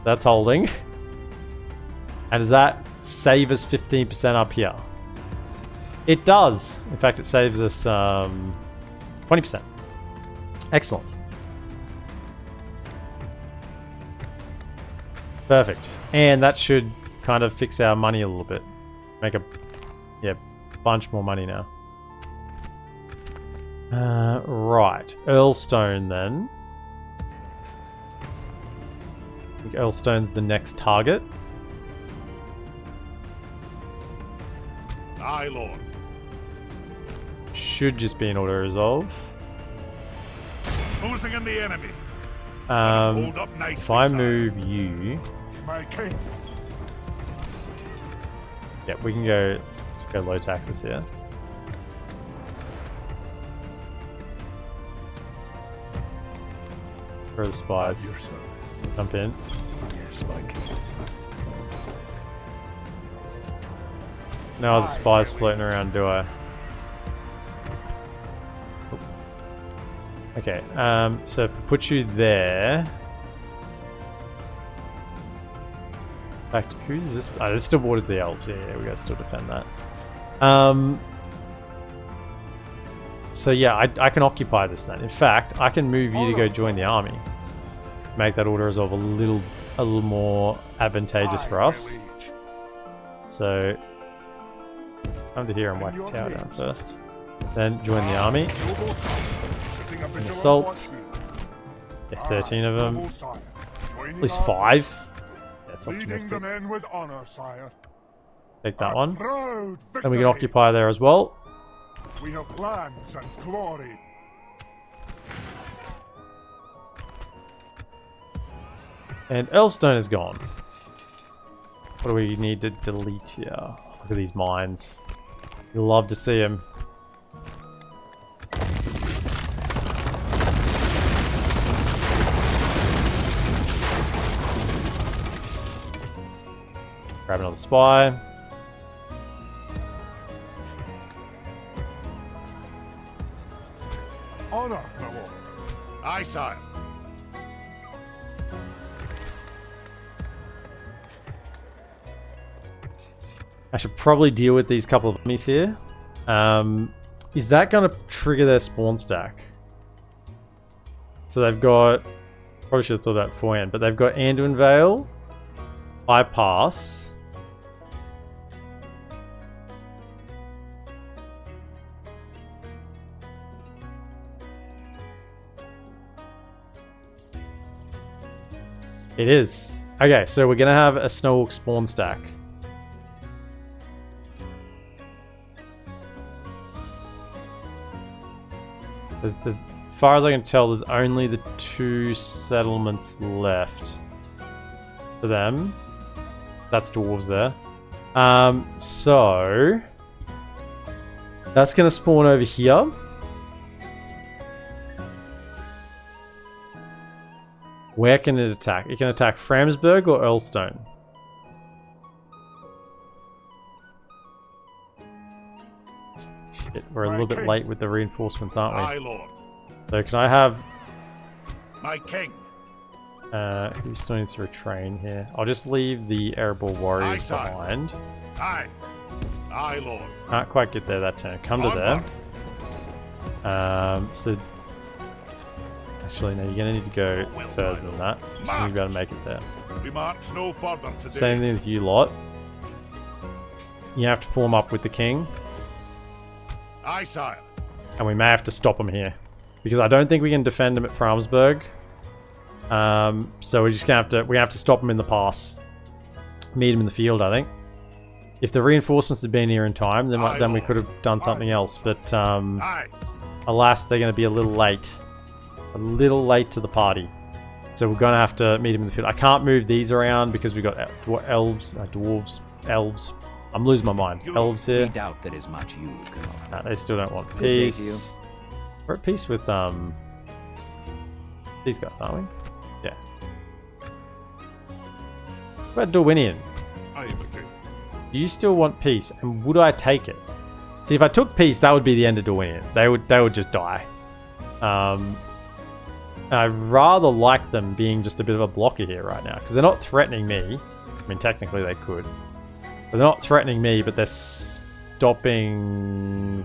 That's holding. And does that save us 15% up here? It does. In fact, it saves us 20%. Excellent. Perfect. And that should kind of fix our money a little bit. Make a bunch more money now. Right. Earlstone then. I think Earlstone's the next target. Aye, lord. Should just be an auto-resolve. Closing in the enemy. Hold up nicely, If I sire. move you... My king. Yeah, we can go low taxes here. Where are the spies? Your service. Jump in. Yes, my king. No other spies floating around, do I? Okay, so if we put you there... In fact, who is this? Oh, this still borders the elves. Yeah, we gotta still defend that. So yeah, I can occupy this then. In fact, I can move you to go join the army. Make that auto resolve a little more advantageous for us. So come to here and whack the tower down first. Then join the army. And assault. Yeah, 13 of them. At least 5. That's optimistic. With honor, sire. Take that one. Proud And we can victory. occupy there as well. We have plans and glory. And Earlstone is gone. What do we need to delete here? Look at these mines. You'll love to see them. Grab another spy. Honor, my lord. Aye, sire. I should probably deal with these couple of enemies here. Is that going to trigger their spawn stack? So they've got Probably should have thought that beforehand, but they've got Anduin Vale, High Pass. It is. Okay, so we're gonna have a Snowwalk spawn stack. As far as I can tell, there's only the 2 settlements left for them. That's dwarves there. So that's gonna spawn over here. Where can it attack? It can attack Framsburg or Earlstone. Shit, we're a little bit late with the reinforcements, aren't we? My lord. So can I have... My king. Who still needs to retrain here? I'll just leave the Erebor warriors Aye, behind. Aye. Aye, lord. Can't quite get there that turn. Come to there. So... Actually, no, you're going to need to go further than that. So you'll be able to make it there. We march no further today. Same thing with you lot. You have to form up with the king. Aye, sire. And we may have to stop him here. Because I don't think we can defend him at Framsburg. So we're just going to have to stop him in the pass. Meet him in the field, I think. If the reinforcements had been here in time, then we could have done something else. But alas, they're going to be a little late. A little late to the party. So we're going to have to meet him in the field. I can't move these around because we've got dwarves, elves. I'm losing my mind. Elves here. We doubt there is much you can offer. Nah, they still don't want peace. We're at peace with these guys, aren't we? Yeah. What about Dorwinion? Aye, my king. Do you still want peace? And would I take it? See, if I took peace, that would be the end of Dorwinion. They would just die. I rather like them being just a bit of a blocker here right now, because they're not threatening me. I mean, technically they could. But they're not threatening me, but they're stopping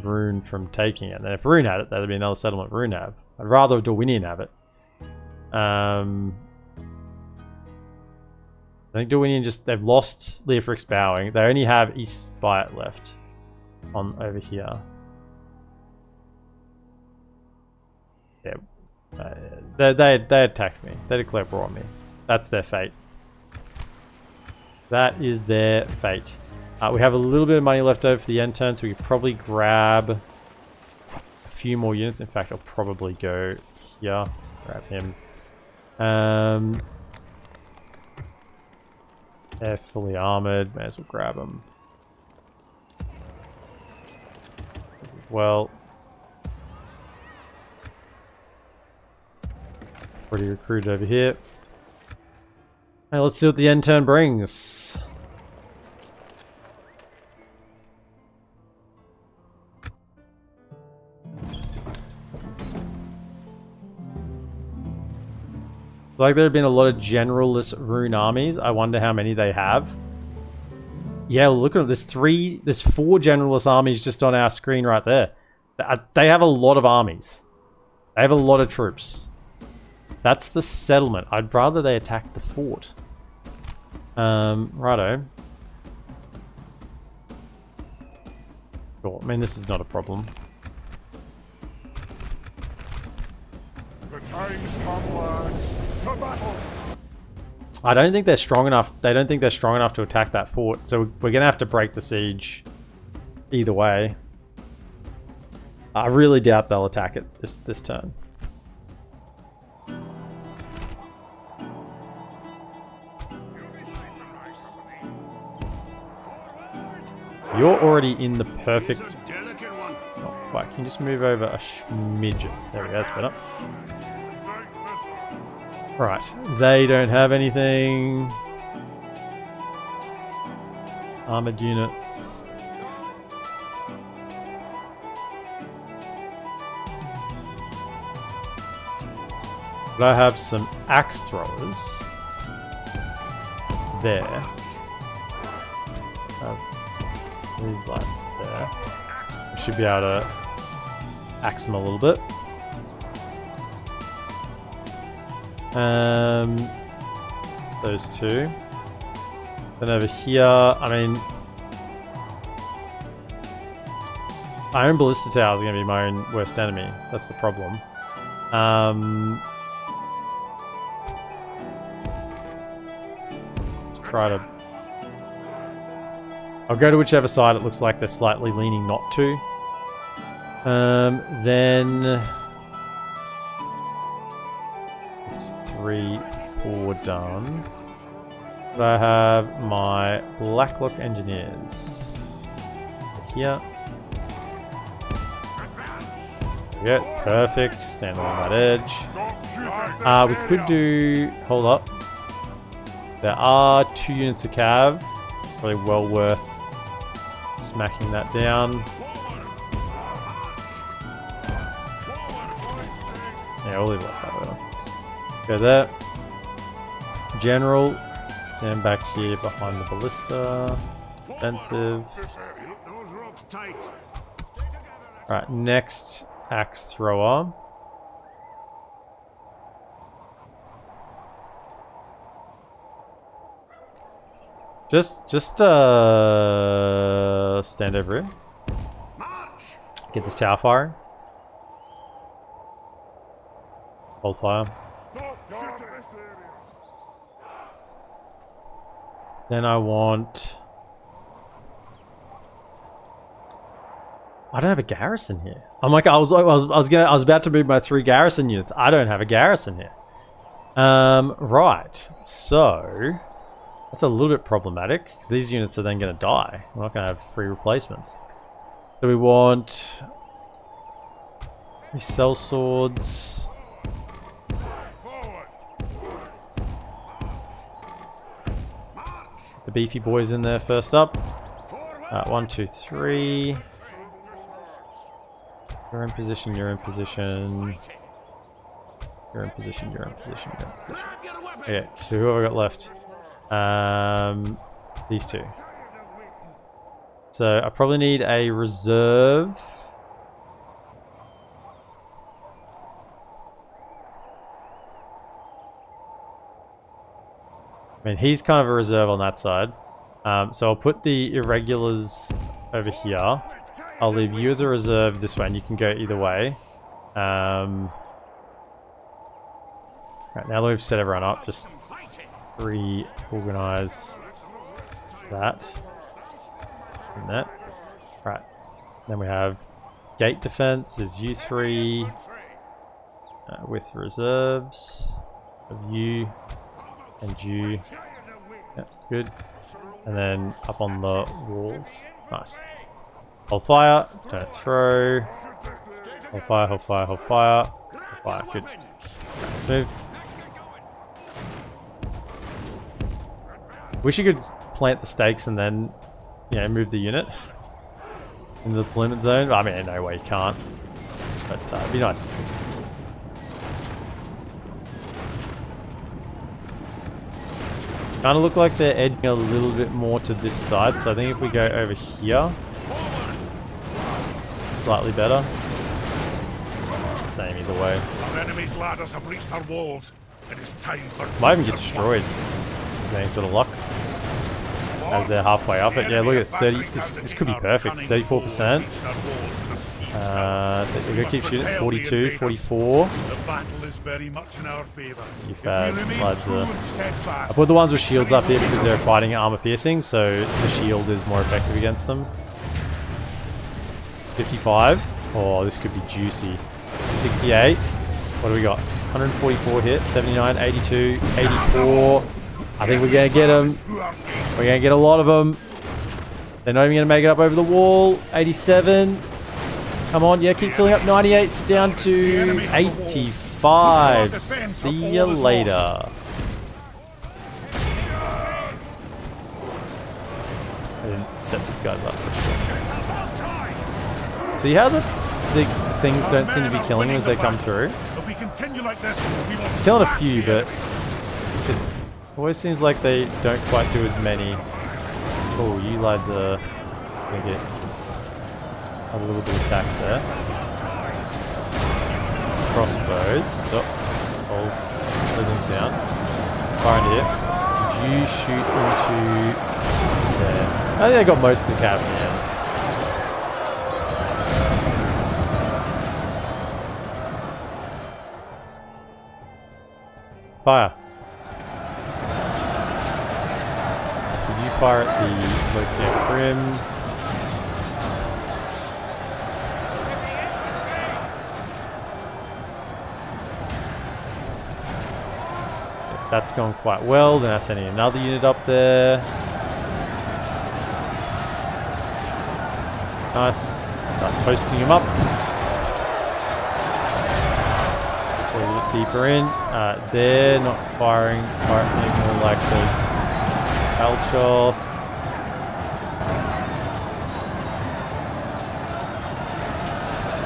Rune from taking it. And if Rune had it, that'd be another settlement Rune have. I'd rather Dorwinion have it. I think Dorwinion they've lost Leofric's Bowing. They only have East Spire left over here. Yeah. They attacked me. They declared war on me. That's their fate. That is their fate. We have a little bit of money left over for the end turn, so we could probably grab a few more units. In fact, I'll probably go here. Grab him. They're fully armored. May as well grab them. As well. Already recruited over here. Hey, let's see what the end turn brings. Like there have been a lot of generalless rune armies. I wonder how many they have. Yeah, look at them. There's 4 generalless armies just on our screen right there. They have a lot of armies. They have a lot of troops. That's the settlement. I'd rather they attack the fort. Righto. Sure. I mean, this is not a problem. The time's come, lads. To battle. I don't think they're strong enough. They don't think they're strong enough to attack that fort. So we're going to have to break the siege either way. I really doubt they'll attack it this turn. You're already in the perfect... Not quite. Can you just move over a smidge? There we go, that's better. Right. They don't have anything. Armored units. But I have some axe throwers. There. These lads there. We should be able to axe them a little bit. Those two. Then over here, I mean, Iron Ballista Towers are going to be my own worst enemy. That's the problem. Try to... I'll go to whichever side it looks like they're slightly leaning not to. Then... It's 3, 4 done. But I have my Blacklock Engineers. Here. Yeah, perfect. Stand along that edge. We could do... Hold up. There are 2 units of cav. Probably well worth smacking that down. Yeah, we'll leave it like that. Go there. General, stand back here behind the ballista. Defensive. Right, next axe thrower. Just stand over here. Get this tower fire. Hold fire. Then I want... I don't have a garrison here. I'm like, I was about to move my 3 garrison units. I don't have a garrison here. Right. So that's a little bit problematic because these units are then going to die. We're not going to have free replacements. So we want... We sell swords. The beefy boys in there first up. 1, 2, 3. You're in position, you're in position. You're in position, you're in position, you're in position. Okay, so who have I got left? These 2. So I probably need a reserve. I mean, he's kind of a reserve on that side. So I'll put the irregulars over here. I'll leave you as a reserve this way, and you can go either way. Right, now that we've set everyone up, just reorganize that. And that. Right. Then we have gate defense is you 3 with reserves of you and you. Yep, good. And then up on the walls. Nice. Hold fire, don't throw. Hold fire, hold fire, hold fire. Hold fire, good. Let's move. Wish you could plant the stakes and then, you know, move the unit into the deployment zone. I mean, no way you can't. But it'd be nice. Kind of look like they're edging a little bit more to this side, so I think if we go over here, slightly better. Same either way. Our enemy's ladders have reached our walls. It is time for... Might even get destroyed. Any sort of luck. As they're halfway up it. Yeah, look at it's 30. This could be perfect. 34%. They're gonna keep shooting. 42, 44. The battle is very much in our favor. You've had lads I put the ones with shields up here because they're fighting armor piercing, so the shield is more effective against them. 55. Oh, this could be juicy. 68. What do we got? 144 hit, 79, 82, 84. I think we're going to get them. We're going to get a lot of them. They're not even going to make it up over the wall. 87. Come on, yeah, keep filling up. 98. It's down to 85. See you later. I didn't set this guys up. See how the things don't seem to be killing them as they come through? It's killing a few, but it always seems like they don't quite do as many. Oh, you lads are going to get a little bit of attack there. Crossbows. Stop. Hold. Everything's down. Fire into here. You shoot into there. I think I got most of the cab in the end. Fire. Did you fire at the Locator Brim? That's gone quite well. Then I'm sending another unit up there. Nice. Start toasting him up. Go a little deeper in. They're not firing. Fire something more like the culture.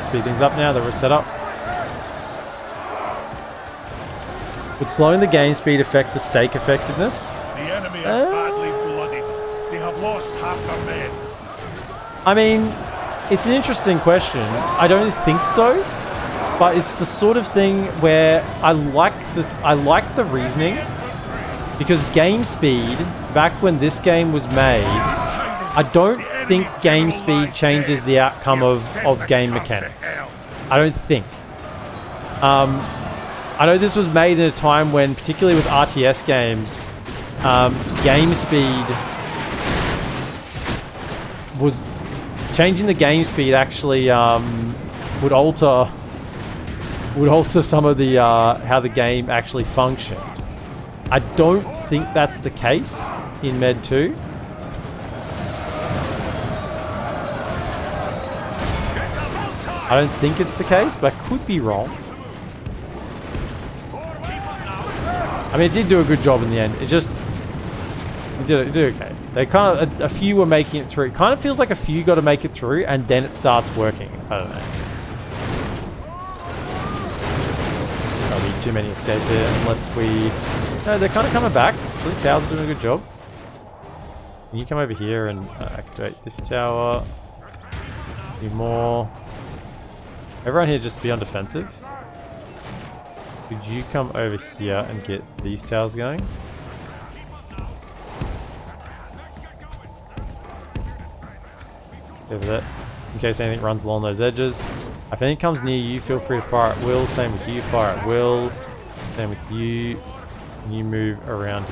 Speed things up now. They're set up. Would slowing the game speed affect the stake effectiveness? The enemy are badly bloodied. They have lost half their men. I mean, it's an interesting question. I don't think so, but it's the sort of thing where I like the reasoning, because game speed back when this game was made, I don't think game speed changes the outcome of game mechanics. I don't think. I know this was made in a time when, particularly with RTS games, game speed was... Changing the game speed actually would alter some of the how the game actually functioned. I don't think that's the case in Med 2. I don't think it's the case, but I could be wrong. I mean, it did do a good job in the end. It just... It did okay. They kind of... A few were making it through. It kind of feels like a few got to make it through, and then it starts working. I don't know. There'll be too many escape here, unless we... No, they're kind of coming back. Actually, towers are doing a good job. Can you come over here and activate this tower? Do more. Everyone here just be on defensive. Could you come over here and get these towers going? Over there. In case anything runs along those edges. If anything comes near you, feel free to fire at will. Same with you, fire at will. Same with you. You move around.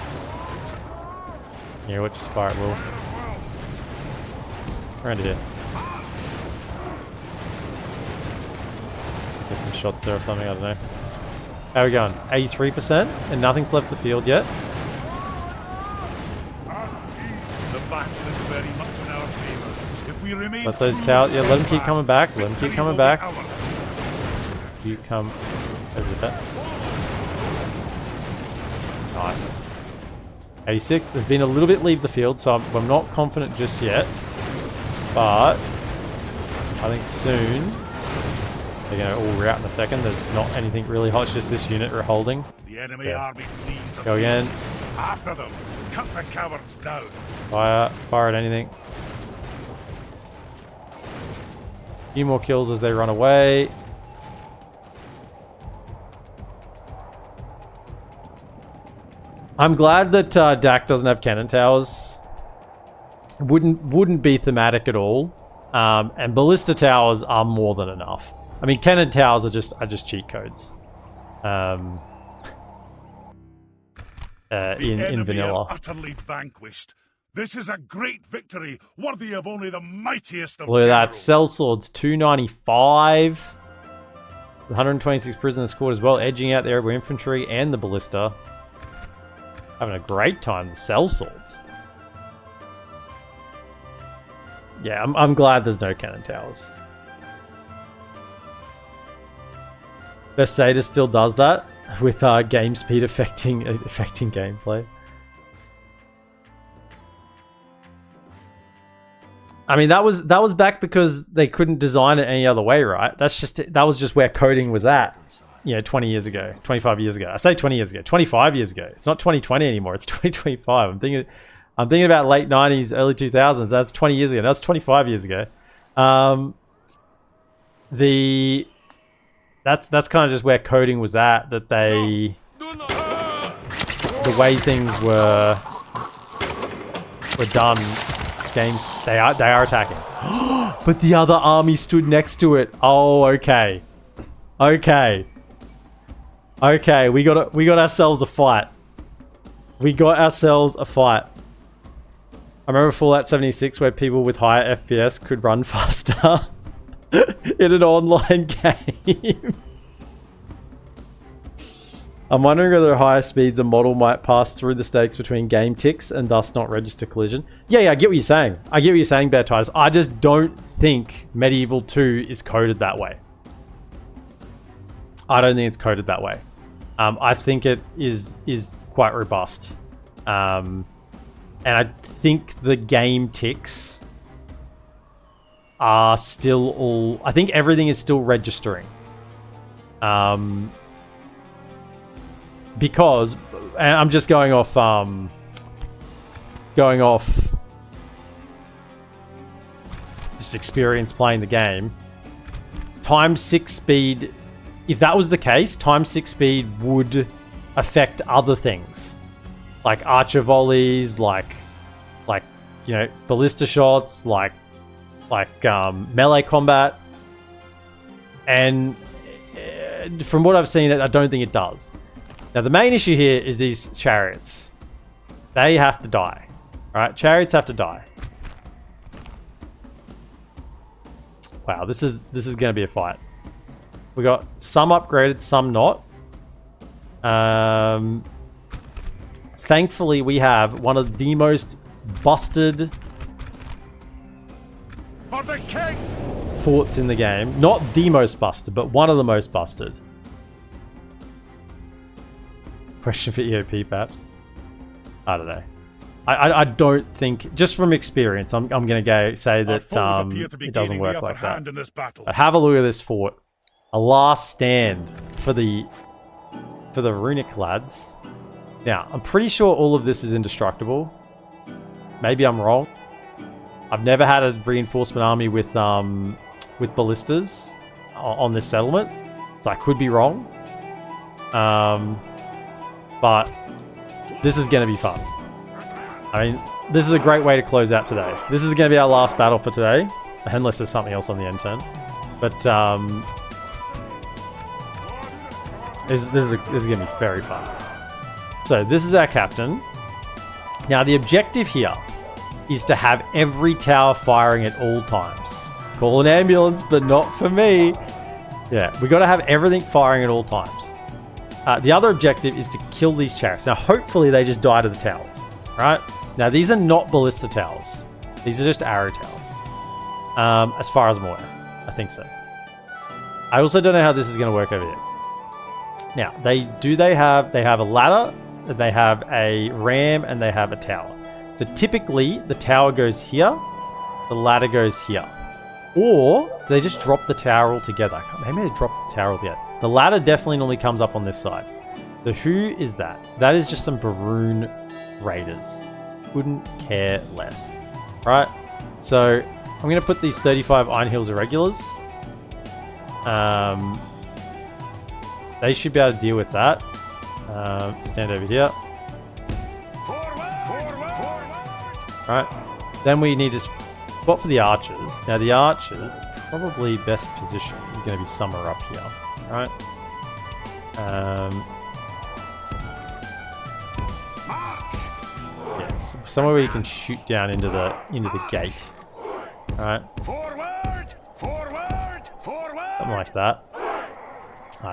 Yeah, what? Just fire at will. Around here. Get some shots there or something, I don't know. How are we going? 83%? And nothing's left the field yet? The battle is very much in our favor. If we remain... Let those towers... Yeah, let them keep coming back. Let them keep coming back. You come over there. Nice. 86. There's been a little bit leave the field, so I'm not confident just yet. But I think soon they're going to all rout in a second. There's not anything really hot. It's just this unit we're holding. The enemy army flees the Go again. After them. Cut the cowards down. Fire. Fire at anything. A few more kills as they run away. I'm glad that DaC doesn't have cannon towers. Wouldn't be thematic at all. And ballista towers are more than enough. I mean, cannon towers are just cheat codes. In vanilla. Are utterly vanquished. This is a great victory, worthy of only the mightiest of Look at that. generals. Sellswords 295. 126 prisoners scored as well, edging out the Erebor infantry and the ballista. Having a great time, the sellswords. Yeah, I'm glad there's no cannon towers. Bethsaida still does that with game speed affecting gameplay. I mean, that was back because they couldn't design it any other way, right? That was just where coding was at. You know, 20 years ago, 25 years ago. I say 20 years ago, 25 years ago. It's not 2020 anymore. It's 2025. I'm thinking about late 90s, early 2000s. That's 20 years ago. That's 25 years ago. That's kind of just where coding was at. That they the way things were done, games, they are attacking. But the other army stood next to it. Oh, okay. Okay. Okay, we got ourselves a fight. We got ourselves a fight. I remember Fallout 76 where people with higher FPS could run faster in an online game. I'm wondering whether higher speeds a model might pass through the stakes between game ticks and thus not register collision. Yeah, I get what you're saying. I get what you're saying, Bear Ties. I just don't think Medieval 2 is coded that way. I don't think it's coded that way. I think it is quite robust. And I think the game ticks are still all... I think everything is still registering. Because, and I'm just going off just experience playing the game. Times 6 speed, if that was the case, times 6 speed would affect other things. Like archer volleys, like you know, ballista shots, like melee combat. And from what I've seen, I don't think it does. Now, the main issue here is these chariots. They have to die. Alright, chariots have to die. Wow, this is going to be a fight. We got some upgraded, some not. Thankfully, we have one of the most busted For the king! forts in the game. Not the most busted, but one of the most busted. Question for EOP, perhaps? I don't know. I don't think, just from experience, I'm going to go say that it doesn't work like that. But have a look at this fort. A last stand for the runic lads. Now, I'm pretty sure all of this is indestructible. Maybe I'm wrong. I've never had a reinforcement army with ballistas on this settlement, so I could be wrong. But this is going to be fun. I mean, this is a great way to close out today. This is going to be our last battle for today, unless there's something else on the end turn. But this is going to be very fun. So this is our captain. Now the objective here is to have every tower firing at all times. Call an ambulance, but not for me. Yeah, we got to have everything firing at all times. The other objective is to kill these chariots. Now, hopefully they just die to the towers, right? Now, these are not ballista towers. These are just arrow towers. As far as I'm aware. I think so. I also don't know how this is going to work over here. Now, they have a ladder, they have a ram, and they have a tower. So typically, the tower goes here, the ladder goes here. Or, do they just drop the tower altogether? Maybe they drop the tower altogether. The ladder definitely normally comes up on this side. The who is that? That is just some Baroon raiders. Couldn't care less. Right? So, I'm going to put these 35 Iron Hills Irregulars. They should be able to deal with that. Stand over here. Right. Then we need to spot for the archers. Now the archers, probably best position is going to be somewhere up here. Right. Yeah, so somewhere where you can shoot down into the gate. Right. Something like that.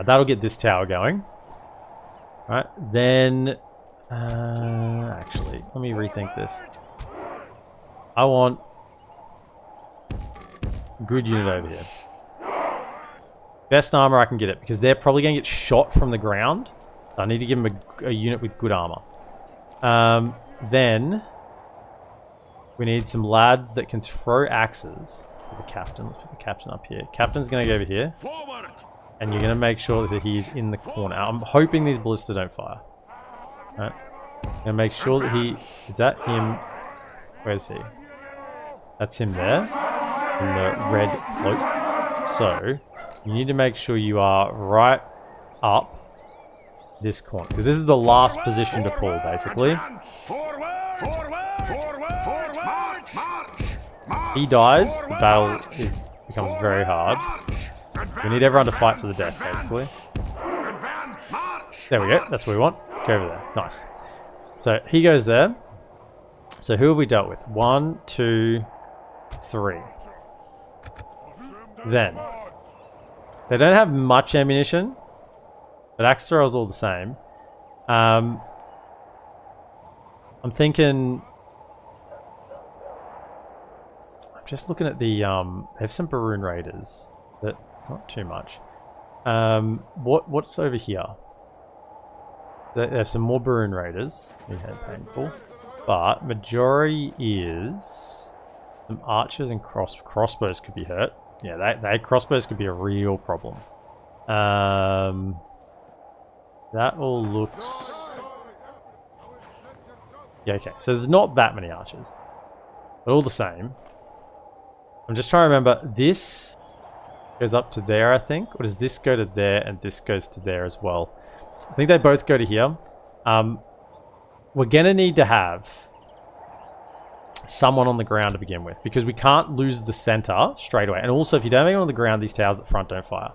That'll get this tower going. Right, then... actually, let me rethink this. I want... good unit over here. Best armor I can get it, because they're probably going to get shot from the ground. So I need to give them a unit with good armor. Then... we need some lads that can throw axes. The captain, let's put the captain up here. Captain's going to go over here. Forward! And you're going to make sure that he's in the corner. I'm hoping these ballistas don't fire. Right. I'm going to make sure that he... is that him? Where's he? That's him there. In the red cloak. So, you need to make sure you are right up this corner. Because this is the last position to fall, basically. He dies, the battle becomes very hard. We need everyone to fight to the death, basically. There we go, that's what we want. Go over there, nice. So he goes there. So who have we dealt with? 1, 2, 3. Then, they don't have much ammunition, but axe throw is all the same. I'm thinking... I'm just looking at the... they have some Baroon Raiders, but not too much. What's over here? They have some more Baroon Raiders. Painful. But majority is... some archers and crossbows could be hurt. Yeah, they crossbows could be a real problem. That all looks... yeah, okay. So there's not that many archers. But all the same. I'm just trying to remember. This goes up to there, I think. Or does this go to there and this goes to there as well? I think they both go to here. We're going to need to have someone on the ground to begin with, because we can't lose the center straight away. And also, if you don't have anyone on the ground, these towers at the front don't fire.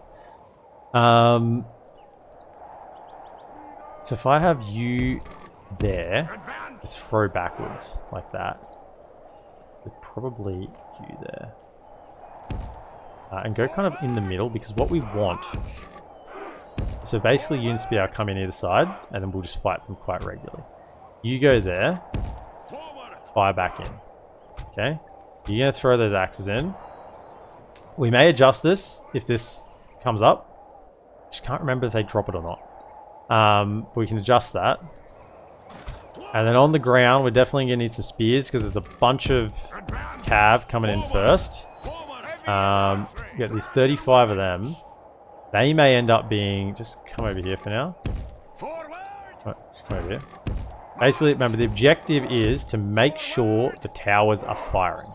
So if I have you there, let's throw backwards like that. Probably you there. And go kind of in the middle, because what we want... so basically units to be able to come in either side, and then we'll just fight them quite regularly. You go there. Fire back in. Okay, so you're going to throw those axes in. We may adjust this if this comes up. Just can't remember if they drop it or not. But we can adjust that. And then on the ground, we're definitely going to need some spears, because there's a bunch of cav coming in first. We get these 35 of them. They may end up being... just come over here for now. Oh, just come over here. Basically, remember, the objective is to make sure the towers are firing,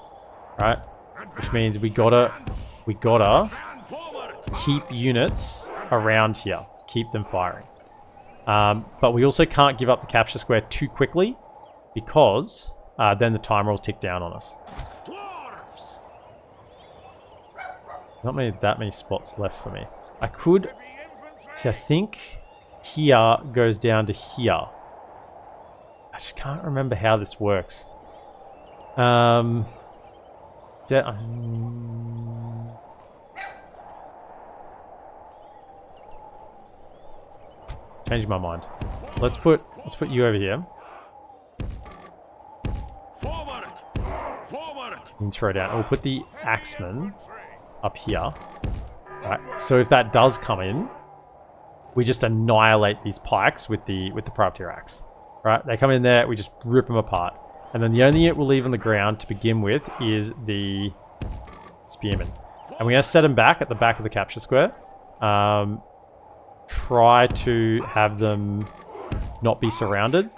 right? Which means we gotta keep units around here, keep them firing. But we also can't give up the capture square too quickly, because then the timer will tick down on us. Not that many spots left for me. I could... see, I think here goes down to here. I just can't remember how this works. Changed my mind. Let's put you over here. You can throw down. We'll put the axeman up here. Right. So if that does come in, we just annihilate these pikes with the privateer axe. Right, they come in there, we just rip them apart. And then the only unit we'll leave on the ground to begin with is the spearmen. And we're going to set them back at the back of the capture square. Try to have them not be surrounded.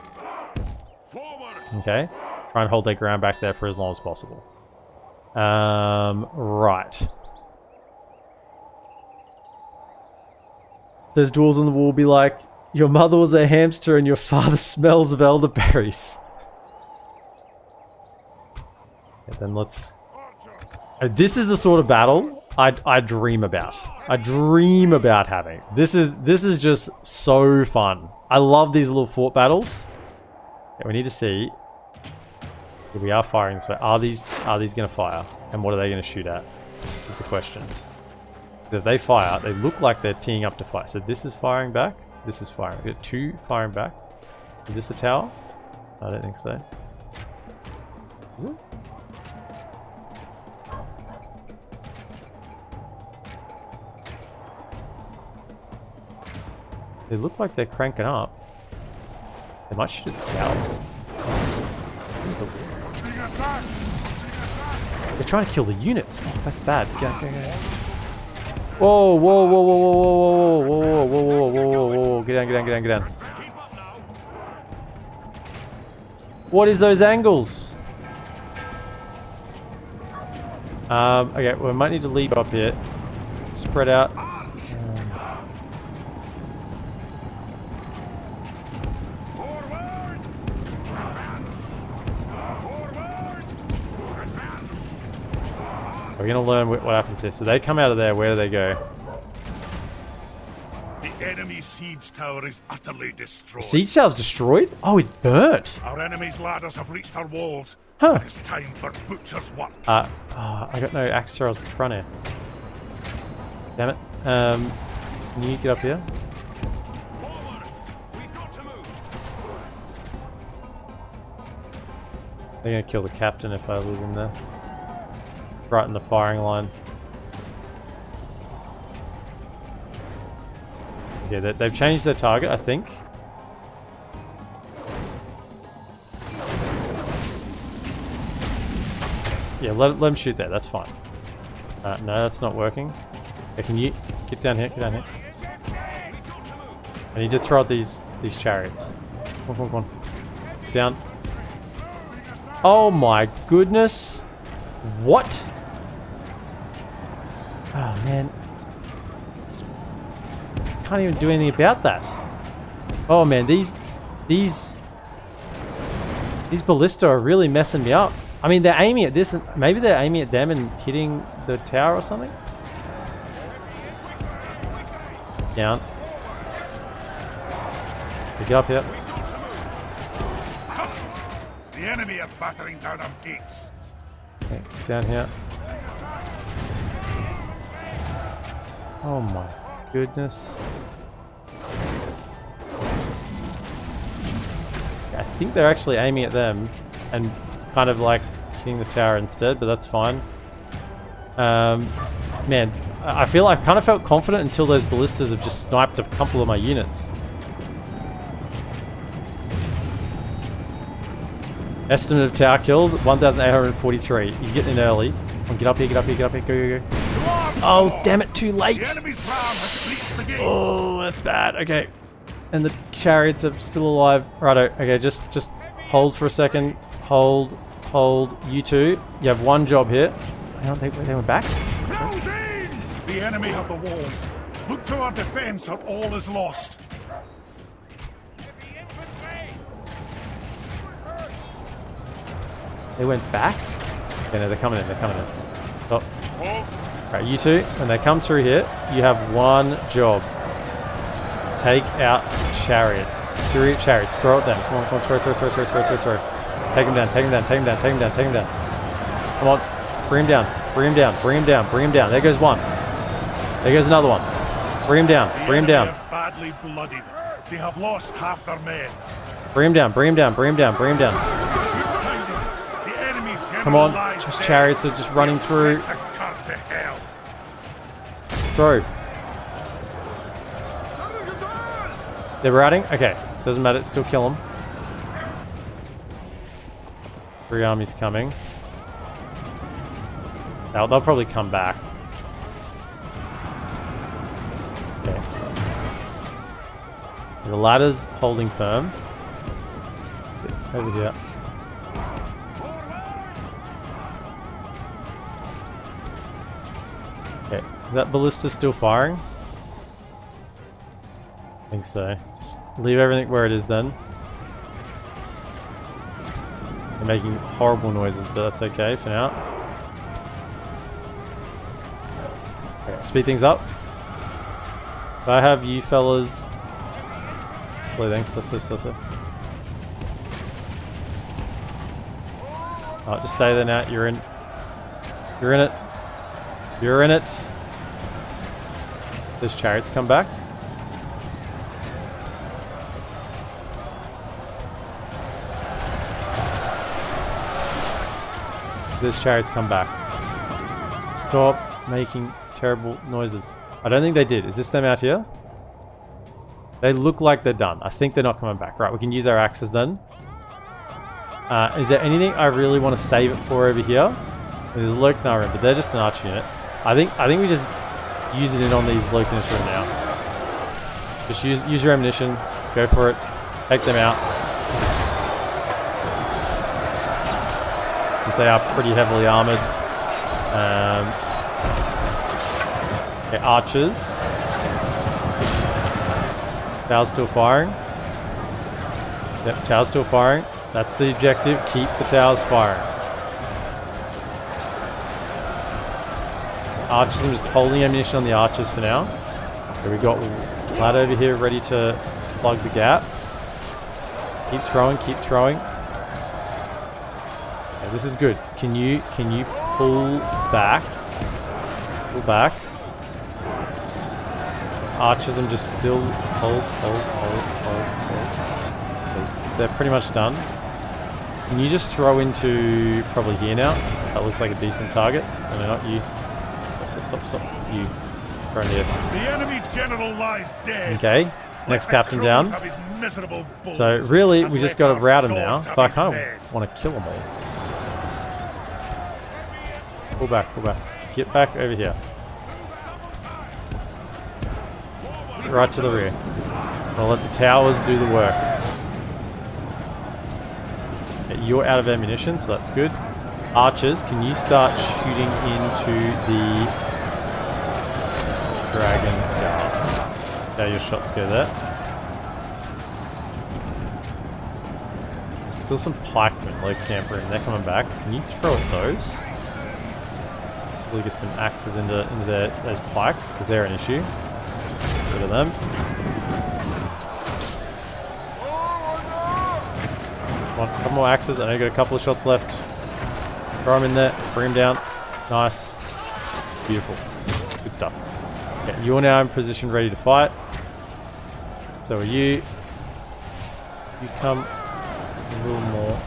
Okay, try and hold their ground back there for as long as possible. Right. Those dwarves on the wall will be like, your mother was a hamster and your father smells of elderberries. Okay, then let's... this is the sort of battle I dream about. I dream about having. This is just so fun. I love these little fort battles. Okay, we need to see... okay, we are firing this way. Are these going to fire? And what are they going to shoot at? Is the question. If they fire, they look like they're teeing up to fire. So this is firing back. This is firing. We got 2 firing back. Is this a tower? I don't think so. Is it? They look like they're cranking up. They might shoot at the tower. They're trying to kill the units. Oh, that's bad. Go. Whoa, whoa, whoa, whoa, whoa, whoa, whoa, whoa, whoa, whoa, whoa, get down. What is those angles? Okay, well, we might need to leave up here. Spread out. We're gonna learn what happens here. So they come out of there. Where do they go? The enemy siege tower is utterly destroyed. Siege tower's destroyed? Oh, it burnt. Our enemy's ladders have reached our walls. Huh. It is time for butcher's work. I got no axe throwers in front here. Damn it. Can you get up here? Forward! We've got to move! They're gonna kill the captain if I leave him there. Right in the firing line. Yeah, they've changed their target, I think. Yeah, let them shoot there, that's fine. No, that's not working. Okay, can you get down here, get down here. I need to throw out these chariots. Come on. Down. Oh my goodness. What? Oh man. Can't even do anything about that. Oh man, these ballista are really messing me up. I mean, they're aiming at this, and maybe they're aiming at them and hitting the tower or something. Down. Get up here. The enemy are battering down our gates. Okay, down here. Oh my goodness. I think they're actually aiming at them and kind of like hitting the tower instead, but that's fine. Man, I feel like I kind of felt confident until those ballistas have just sniped a couple of my units. Estimate of tower kills 1,843. He's getting in early. Oh, get up here, go. Oh, damn it, too late. The enemy's ram has reached the gate. Oh, that's bad. Okay. And the chariots are still alive. Righto. Okay, just hold for a second. Hold. You two. You have one job here. I don't think they went back. Close in! The enemy have the walls. Look to our defense or all is lost. They went back? Okay, no, they're coming in. Oh. Right, you two, when they come through here, you have one job. Take out chariots. Syrian chariots. Throw at them. Come on, throw. Take them down. Come on. Bring him down. There goes one. There goes another one. Bring him down. The enemy are badly blooded. They have lost half their men. Bring him down. Good tidings. The enemy Come on. lies Just dead. chariots are just running through. Sent the cart to hell. Throw. They're routing? Okay. Doesn't matter. Still kill them. 3 armies coming. They'll probably come back. Okay. The ladder's holding firm. Over here. Okay. Is that ballista still firing? I think so. Just leave everything where it is then. They're making horrible noises, but that's okay for now. Okay, speed things up. If I have you fellas... Slow things, slow. Oh, just stay there now, you're in it. Those chariots come back. Those chariots come back. Stop making terrible noises. I don't think they did. Is this them out here? They look like they're done. I think they're not coming back. Right, we can use our axes then. Is there anything I really want to save it for over here? There's Loknarin, but they're just an archer unit. I think we just use it in on these Loknish right now. Just use your ammunition. Go for it. Take them out. Since they are pretty heavily armored. Okay, archers. Tower's still firing. Yep, tower's still firing. That's the objective. Keep the towers firing. Archers, I'm just holding ammunition on the archers for now. Here we got lad over here ready to plug the gap. Keep throwing, keep throwing. Okay, this is good. Can you pull back? Pull back. Archers, I'm just still hold. They're pretty much done. Can you just throw into probably here now? That looks like a decent target. No, not you. Stop. You. Throw in here. The enemy general lies dead. Okay. Next captain down. So really, we just got to rout him now. But I kind of want to kill them all. Pull back. Get back over here. Right to the rear. I'll let the towers do the work. Okay, you're out of ammunition, so that's good. Archers, can you start shooting into the dragon guard? Okay, your shots go there. Still some pikemen, low camper, and they're coming back. Can you throw at those? Possibly get some axes into those pikes, because they're an issue. Get rid of them. Come on, a couple more axes. I know you got a couple of shots left. Throw him in there. Bring him down. Nice. Beautiful. Good stuff. Okay, you're now in position ready to fight. So are you. You come a little more.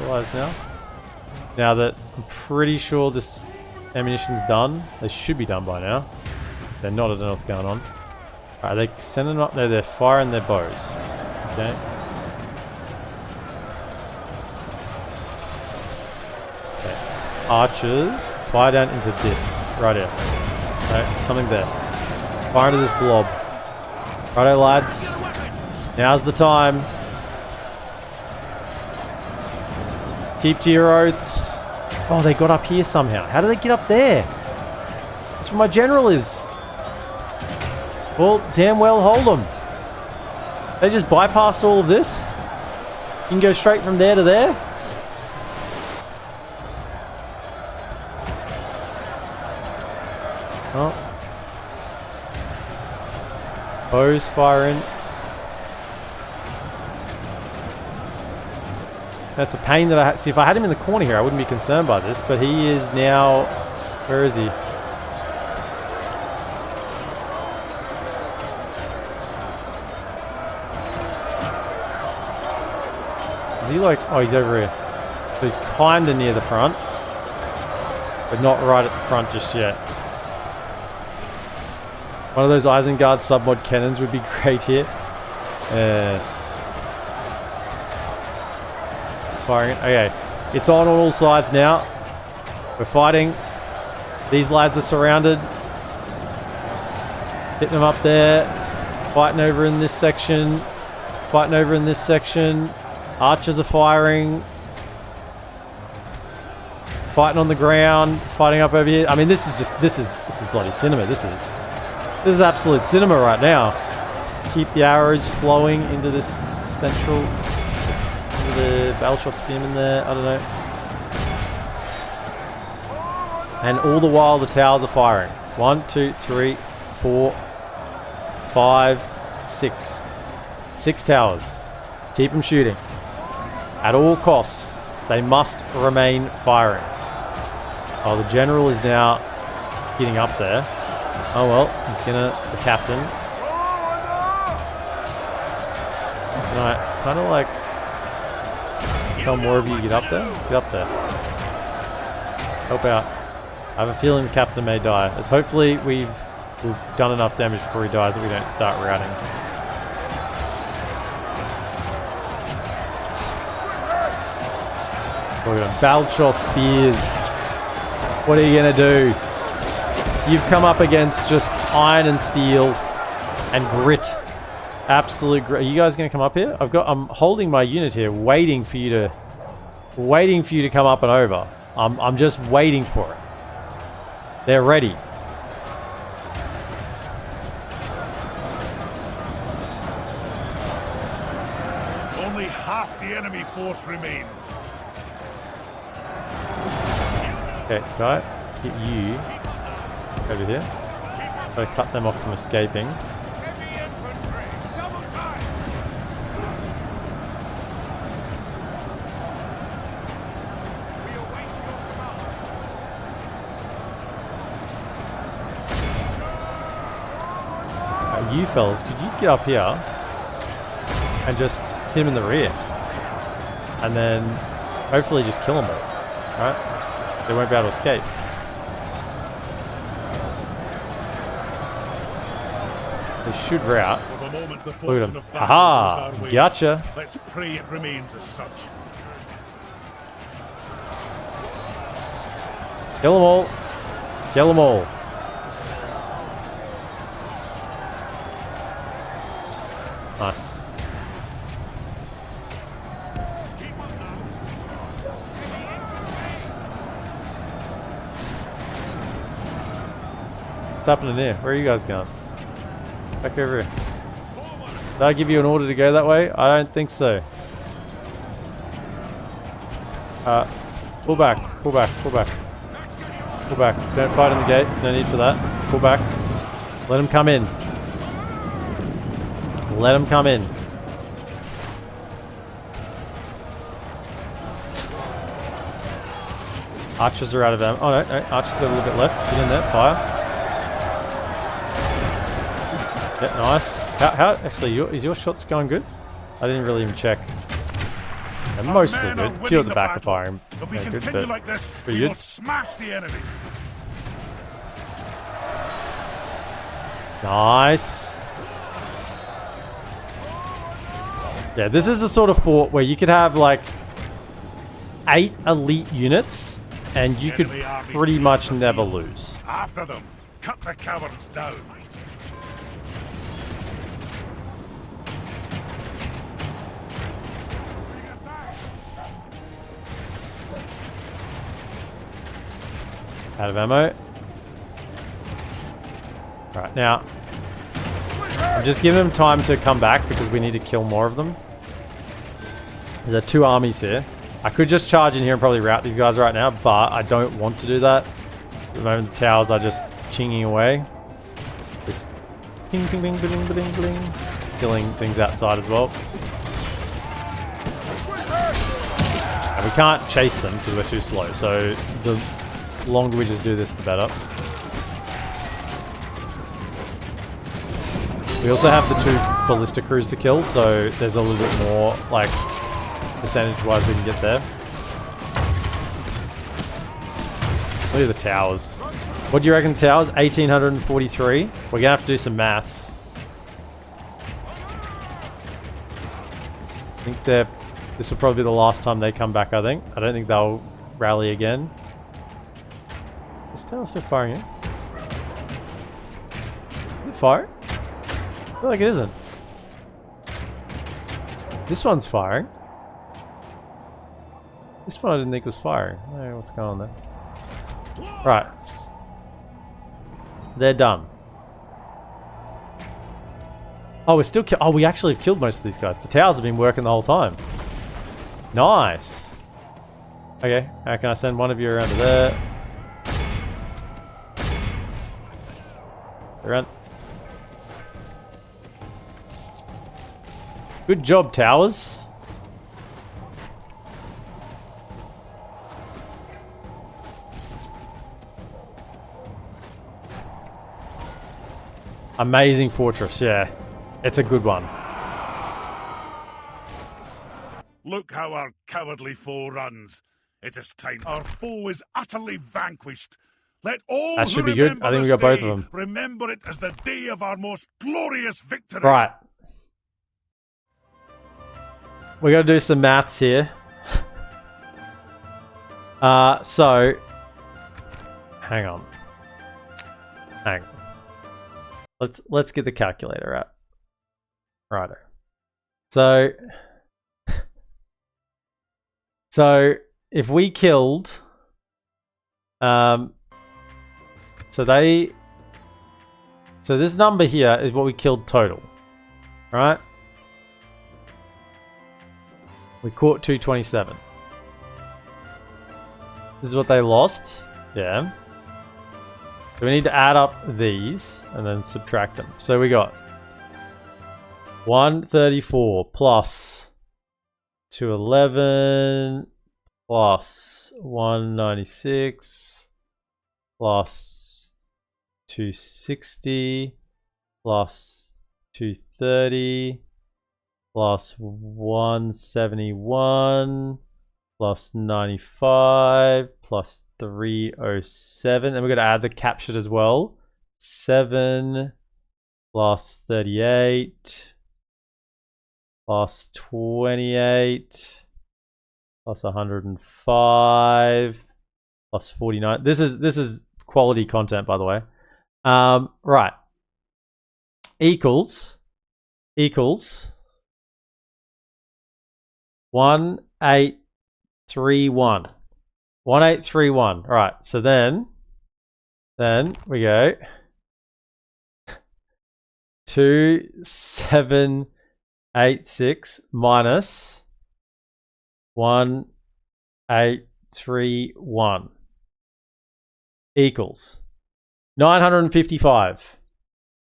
Realize now. Now that I'm pretty sure this ammunition's done. They should be done by now. They're not. I don't know what's going on. Alright, are they sending them up there? They're firing their bows. Okay. Archers, fire down into this. Right here. Okay, something there. Fire into this blob. Righto, lads. Now's the time. Keep to your oaths. Oh, they got up here somehow. How did they get up there? That's where my general is. Well, damn well hold them. They just bypassed all of this. You can go straight from there to there. Oh. Bows firing. That's a pain that I had. See, if I had him in the corner here, I wouldn't be concerned by this, but he is now... Where is he? Is he like... Oh, he's over here. So he's kind of near the front, but not right at the front just yet. One of those Isengard submod cannons would be great here. Yes. Firing it. Okay. It's on all sides now. We're fighting. These lads are surrounded. Hitting them up there. Fighting over in this section. Fighting over in this section. Archers are firing. Fighting on the ground. Fighting up over here. I mean, this is bloody cinema. This is absolute cinema right now. Keep the arrows flowing into this central... into the Battleshot Spearman there. I don't know. And all the while the towers are firing. 1, 2, 3, 4, 5, 6. 6 towers. Keep them shooting. At all costs, they must remain firing. Oh, the general is now getting up there. Oh well, he's gonna... the captain. Can I kind of like... tell more of you to get up there? Get up there. Help out. I have a feeling the captain may die. As hopefully we've done enough damage before he dies that we don't start routing. Look at him. Balchor spears. What are you gonna do? You've come up against just iron and steel and grit. Absolute grit. Are you guys gonna come up here? I'm holding my unit here, waiting for you to come up and over. I'm just waiting for it. They're ready. Only half the enemy force remains. Okay, guy. get you over here. Try to cut them off from escaping. You fellas, could you get up here and just hit him in the rear? And then hopefully just kill them all, right? They won't be able to escape. They should route. Look at them. Haha! Gotcha! Let's pray it remains as such. Kill them all! Kill them all! Nice. What's happening here? Where are you guys going? Back over here. Did I give you an order to go that way? I don't think so. Pull back, pull back, pull back. Pull back. Don't fight in the gate. There's no need for that. Pull back. Let him come in. Let him come in. Archers are out of ammo. Oh no, Archers got a little bit left. Get in there, fire. Yeah, nice. How actually, is your shots going good? I didn't really even check. They're mostly good. A few at the back are firing. If we good, continue but like this, pretty we good. will smash the enemy. Nice. Yeah, this is the sort of fort where you could have like 8 elite units and you could pretty much never lose. After them, cut the cowards down. Out of ammo. Right, now I'm just giving them time to come back because we need to kill more of them. There are 2 armies here. I could just charge in here and probably rout these guys right now, but I don't want to do that. At the moment, the towers are just chinging away. Just ping, ping, ping, bling, bling, bling. Killing things outside as well. And we can't chase them because we're too slow, so the longer we just do this, the better. We also have the 2 ballista crews to kill, so there's a little bit more, like, percentage-wise we can get there. Look at the towers. What do you reckon the towers? 1,843? We're gonna have to do some maths. I think this will probably be the last time they come back, I think. I don't think they'll rally again. Is the tower still firing in? Is it firing? I feel like it isn't. This one's firing. This one I didn't think was firing. I don't know what's going on there. Right. They're done. Oh, we're still oh, we actually have killed most of these guys. The towers have been working the whole time. Nice. Okay, how can I send one of you around to there? Around. Good job, towers. Amazing fortress, yeah. It's a good one. Look how our cowardly foe runs. It is time. Our foe is utterly vanquished. Let all That should who be good. remember I think we this got both day of them. remember it as the day of our most glorious victory. Right. We gotta do some maths here. So hang on. Hang on. Let's get the calculator out. Righto. So if we killed so this number here is what we killed total. Right? We caught 227. This is what they lost. Yeah. So we need to add up these and then subtract them. So we got 134 plus 211 plus 196 plus 260 plus 230 plus 171 plus 95 plus 307. And we're going to add the captured as well. 7 plus 38 plus 28 plus 105 plus 49. This is quality content, by the way. Right. Equals 1831. 1831. All right. So then we go 2786 minus 1831 equals 955.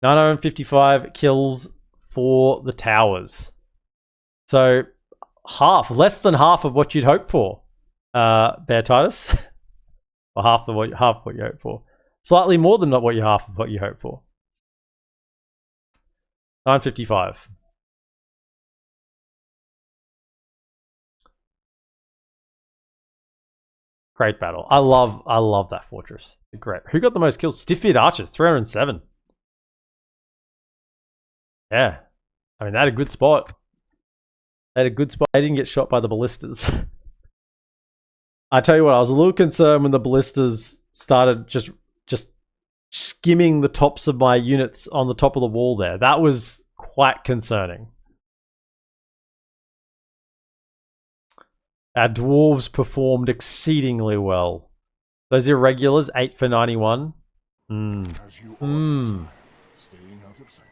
955 kills for the towers. So less than half of what you'd hope for, Bear Titus. Or half what you hope for. Slightly more than half of what you hope for. 955. Great battle. I love that fortress. Great. Who got the most kills? Stiff-eared archers, 307. Yeah. I mean, they had a good spot. They didn't get shot by the ballistas. I tell you what, I was a little concerned when the ballistas started just skimming the tops of my units on the top of the wall there. That was quite concerning. Our dwarves performed exceedingly well. Those irregulars, 8 for 91. Staying out of sight.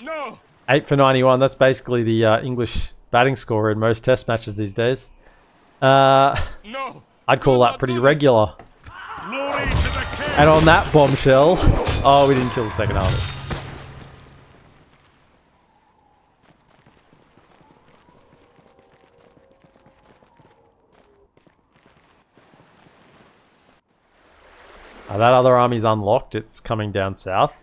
No! 8 for 91. That's basically the English batting score in most test matches these days. No! I'd call that pretty regular. Glory to the king! And on that bombshell, oh, we didn't kill the second army. That other army's unlocked. It's coming down south.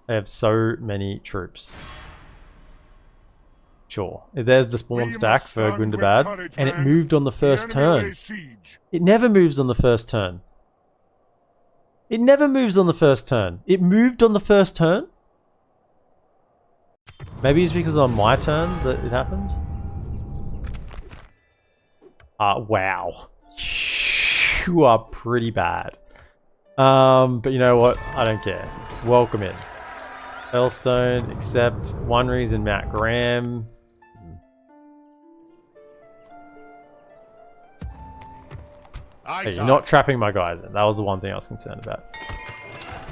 They have so many troops. Sure. There's the spawn stack for Gundabad, and it moved on the first turn. It never moves on the first turn. It never moves on the first turn. It moved on the first turn? Maybe it's because on my turn that it happened? Wow. You are pretty bad. But you know what? I don't care. Welcome in. Hellstone, except one reason Mount Graham. Hey, you're not trapping my guys in. That was the one thing I was concerned about.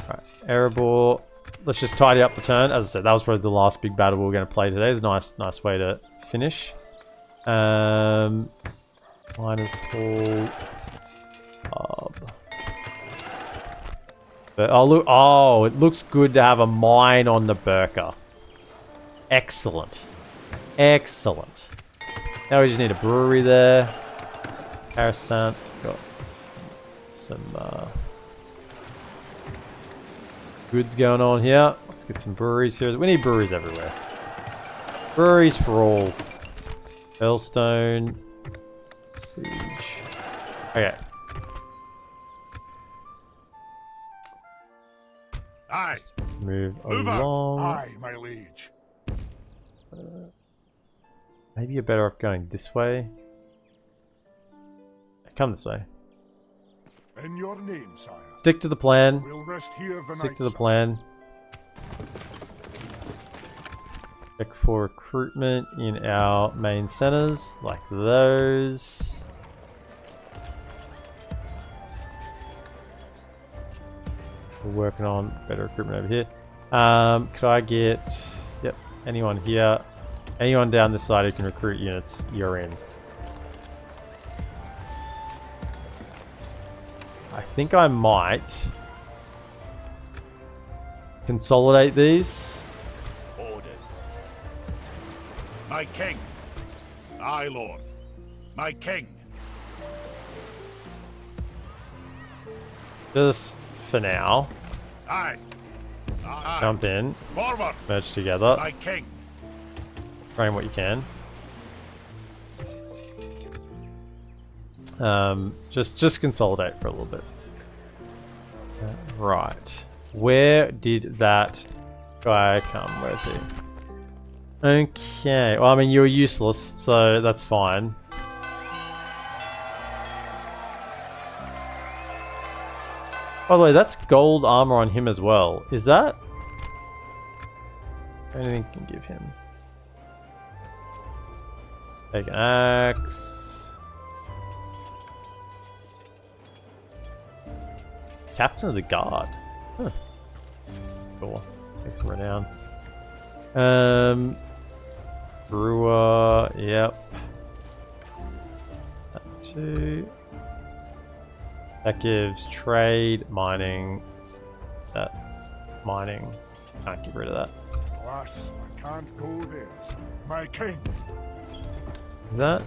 Alright, Erebor. Let's just tidy up the turn. As I said, that was probably the last big battle we were going to play today. It's a nice way to finish. Miners Hall. But it looks good to have a mine on the Burka. Excellent. Excellent. Now we just need a brewery there. Harrison. Got some goods going on here. Let's get some breweries here. We need breweries everywhere. Breweries for all. Hellstone. Siege. Okay. Aye. Move Move out. along. Aye, my liege. Maybe you're better off going this way. Come this way. In your name, sire. Stick to the plan. We'll rest here the Stick night, to the sire. plan. Check for recruitment in our main centers, like those. We're working on better recruitment over here. Could I get... Yep, anyone here. Anyone down this side who can recruit units, you're in. I think I might consolidate these. Orders. My king. Aye, lord. My king. Just for now. Aye. Aye. Jump in. Forward. Merge together. My king. Train what you can. Just consolidate for a little bit. Right. Where did that guy come? Where is he? Okay. Well, I mean, you're useless, so that's fine. By the way, that's gold armor on him as well. Is that anything can give him? Take an axe. Captain of the Guard. Huh. Cool. Takes some renown. Brewer. Yep. That too. That gives trade, mining. That mining. Can't get rid of that. Alas, I can't go there. My king. Is that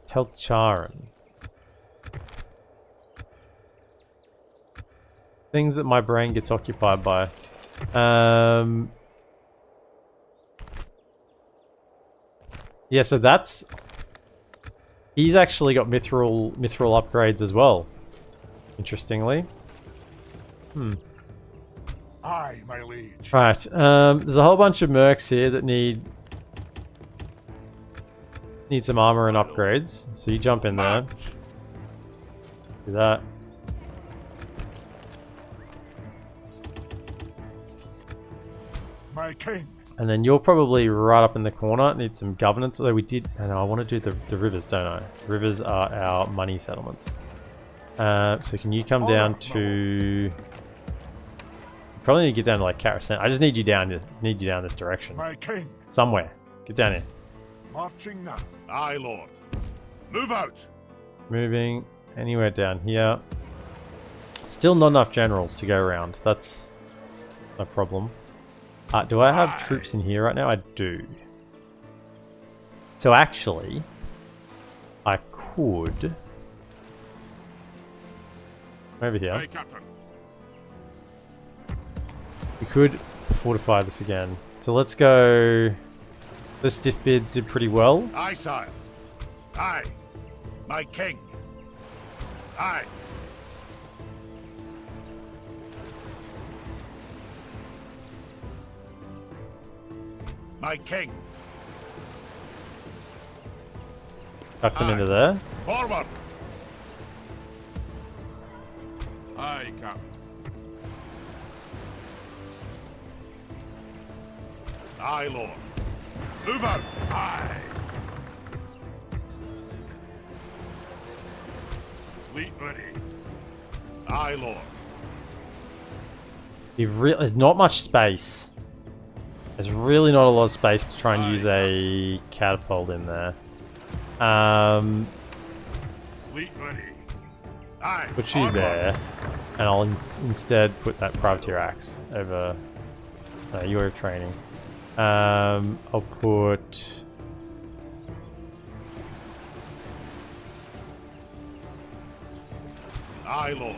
Telcharan? Things that my brain gets occupied by. Yeah, so that's... He's actually got mithril upgrades as well. Interestingly. Aye, my liege. Right, there's a whole bunch of mercs here that need some armor and upgrades. So you jump in there. Do that. My king. And then you're probably right up in the corner. Need some governance. Although we did... I know, I want to do the rivers, don't I? Rivers are our money settlements. So can you come down to... Probably need to get down to like Karasan. I just need you down this direction. My king. Somewhere. Get down here. Marching now. Aye, lord. Move out. Moving anywhere down here. Still not enough generals to go around. That's no problem. Do I have troops in here right now? I do. So actually, I could... Over here. Aye, Captain. We could fortify this again. So let's go... The stiff bids did pretty well. Aye, sire. Aye. My king. Aye. My king. Tuck them into there. Forward. Aye, Captain. Aye, lord. Move out. Aye. Fleet ready. Aye, lord. There's not much space. There's really not a lot of space to try and use a catapult in there. Fleet ready. Aye. Put you there, and I'll instead put that privateer axe over your training. I'll put... Aye, lord.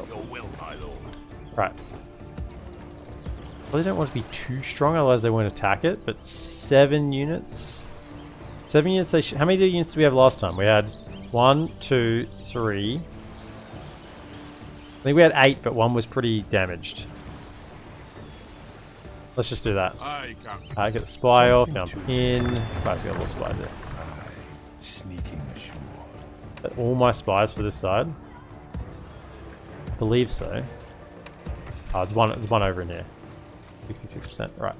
Your will, my lord. Right. Well, they don't want to be too strong, otherwise they won't attack it, but 7 units... 7 units, they should... How many units did we have last time? We had 1, 2, 3... I think we had 8, but 1 was pretty damaged. Let's just do that. Aye, Captain. Get the spy off, jump in. Right, so got a little spy there. Aye, sneaking ashore. Are all my spies for this side? I believe so. Oh, there's one over in here. 66%. Right.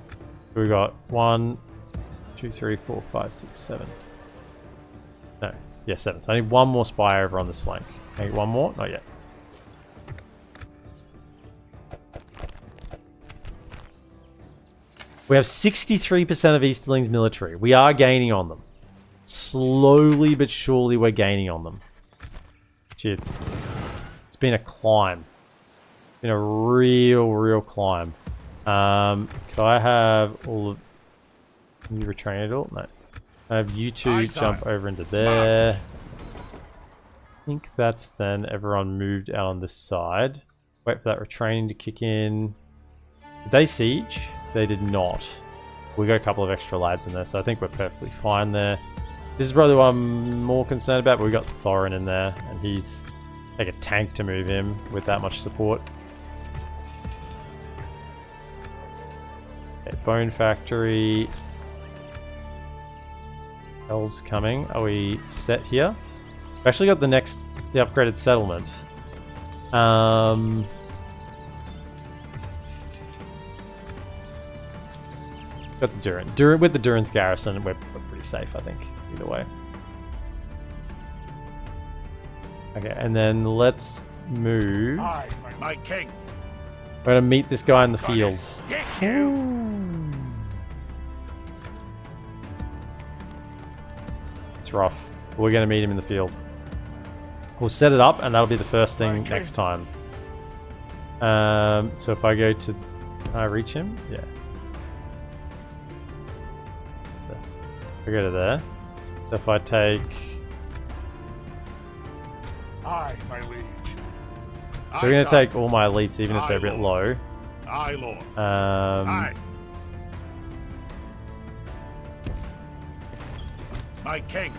We got 1, 2, 3, 4, 5, 6, 7. No. Yeah, 7. So I need 1 more spy over on this flank. I need 1 more? Not yet. We have 63% of Easterling's military. We are gaining on them. slowly but surely we're gaining on them. Gee, it's been a climb. It's been a real climb. Could I have all of you retrain it all? No. I have you two jump over into there. I think that's then everyone moved out on this side. Wait for that retraining to kick in. Did they siege? They did not. We got a couple of extra lads in there, so I think we're perfectly fine there. This is probably what I'm more concerned about, but we got Thorin in there, and he's like a tank to move him with that much support. Okay, Bone Factory. Elves coming. Are we set here? We've actually got the upgraded settlement. Got the Durin. With the Durin's garrison, we're pretty safe, I think, either way. Okay, and then let's move. My king. We're gonna meet this guy in the field. It's rough. We're gonna meet him in the field. We'll set it up, and that'll be the first thing next time. So if I go to... Can I reach him? Yeah. I go to there. So if I take... Aye, my liege. So we're going to take all my elites, even if they're a bit low. Aye, Lord. Aye. My king.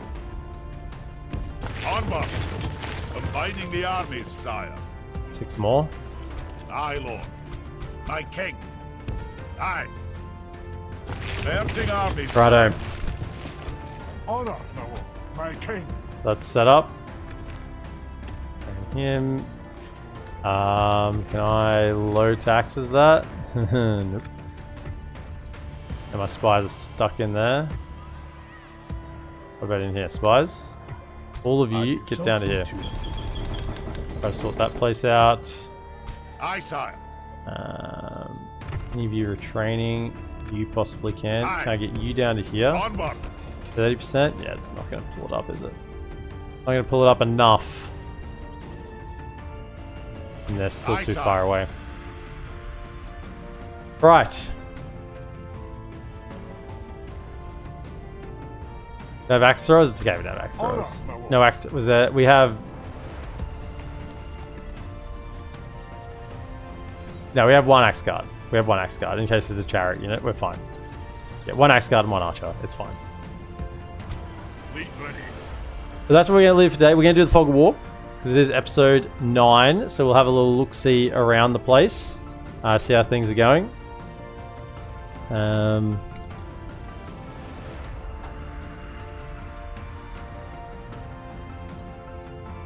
Onward. Combining the armies, sire. 6 more. Aye, Lord. My king. Aye. Merging armies. Righto. Honor, no, my king. Let's set up. And him. Can I low taxes that? Nope. And my spies are stuck in there. What about in here? Spies? All of you, get down to here. Try to sort that place out. Aye, sire. Any of you are training, you possibly can. Aye. Can I get you down to here? Onward. 30%? Yeah, it's not going to pull it up, is it? Not going to pull it up enough. And they're still too far away. Right. Do I have axe throwers? Okay, we don't have axe throwers. No axe. Was there? We have. No, we have one axe guard. We have one axe guard in case there's a chariot unit. We're fine. Yeah, one axe guard and one archer. It's fine. So that's what we're going to leave today. We're going to do the Fog of War because it is episode 9. So we'll have a little look-see around the place, see how things are going.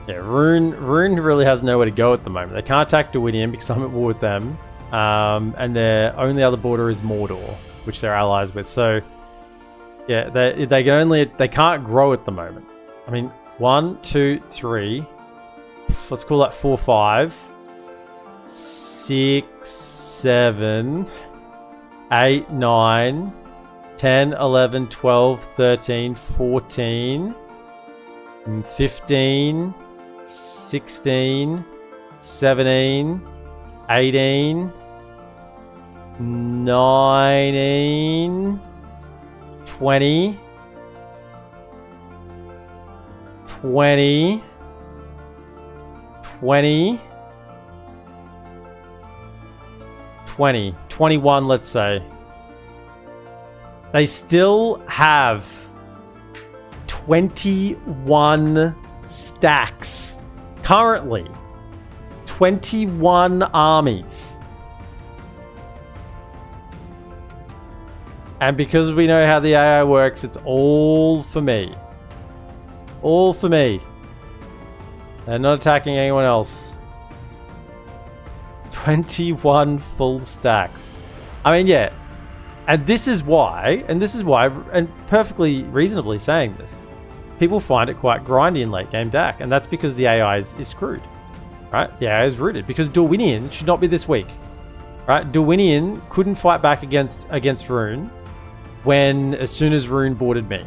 Yeah, Rune really has nowhere to go at the moment. They can't attack Dwinium because I'm at war with them, and their only other border is Mordor, which they're allies with. So yeah, they can't grow at the moment. I mean, 1, 2, 3. Let's call that 4, 5, 6, 7, 8, 9, 10, 11, 12, 13, 14, 15, 16, 17, 18, 19, 20, 20, 20, 20, 21, let's say. They still have 21 stacks. Currently, 21 armies. And because we know how the AI works, it's all for me. All for me. They're not attacking anyone else. 21 full stacks. I mean, yeah. And this is why, and perfectly reasonably saying this, people find it quite grindy in late game DaC, and that's because the AI is screwed. Right? The AI is rooted. Because Dorwinion should not be this weak. Right? Dorwinion couldn't fight back against Rune as soon as Rune boarded me.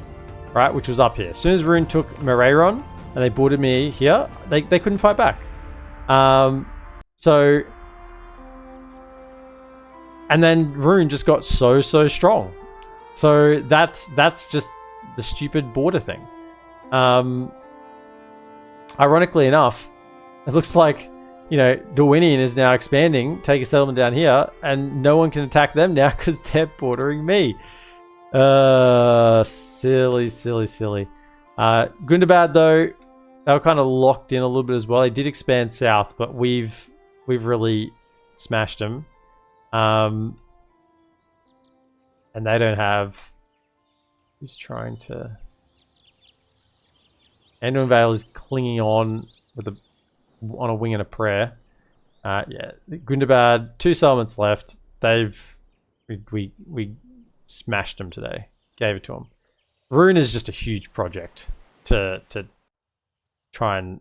right, which was up here. As soon as Rune took Moreiron and they boarded me here, they couldn't fight back. So, and then Rune just got so strong. So that's just the stupid border thing. Ironically enough, it looks like, you know, Dorwinian is now expanding, take a settlement down here, and no one can attack them now because they're bordering me. Silly. Gundabad, though, they were kind of locked in a little bit as well. They did expand south, but we've really smashed them. And they don't have... Who's trying to... Anduin Vale is clinging on with on a wing and a prayer. Yeah, Gundabad, 2 settlements left. We smashed them today. Gave it to them. Rune is just a huge project to try and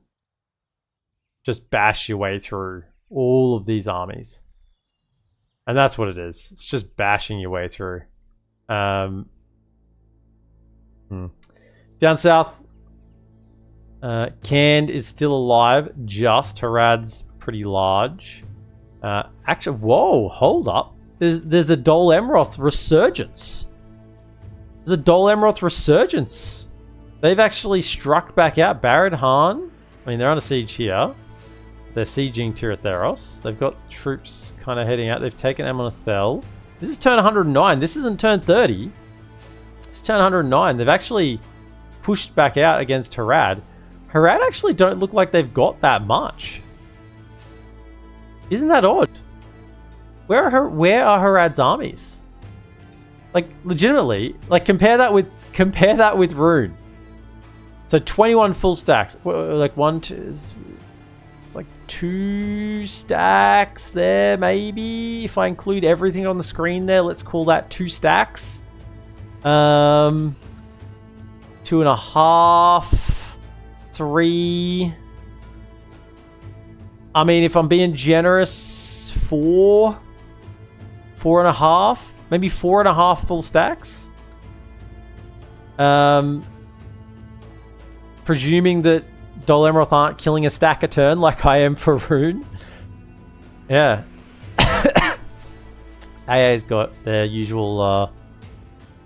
just bash your way through all of these armies. And that's what it is. It's just bashing your way through. Down south, Cand is still alive, just. Harad's pretty large. Actually, whoa, hold up. There's a Dol Amroth resurgence. There's a Dol Amroth resurgence. They've actually struck back out. Barad Han, I mean, they're under siege here. They're sieging Tiratheros. They've got troops kind of heading out. They've taken Amonathel. This is turn 109. This isn't turn 30. It's turn 109. They've actually pushed back out against Harad. Harad actually don't look like they've got that much. Isn't that odd? Where are Harad's armies? Like, legitimately, like compare that with Rune. So 21 full stacks. Like 1, 2, it's like 2 stacks there, maybe. If I include everything on the screen there, let's call that 2 stacks. 2.5, 3. I mean, if I'm being generous, 4, 4.5, maybe 4.5 full stacks. Presuming that Dol Amroth aren't killing a stack a turn like I am for Rune. Yeah. AA's got their usual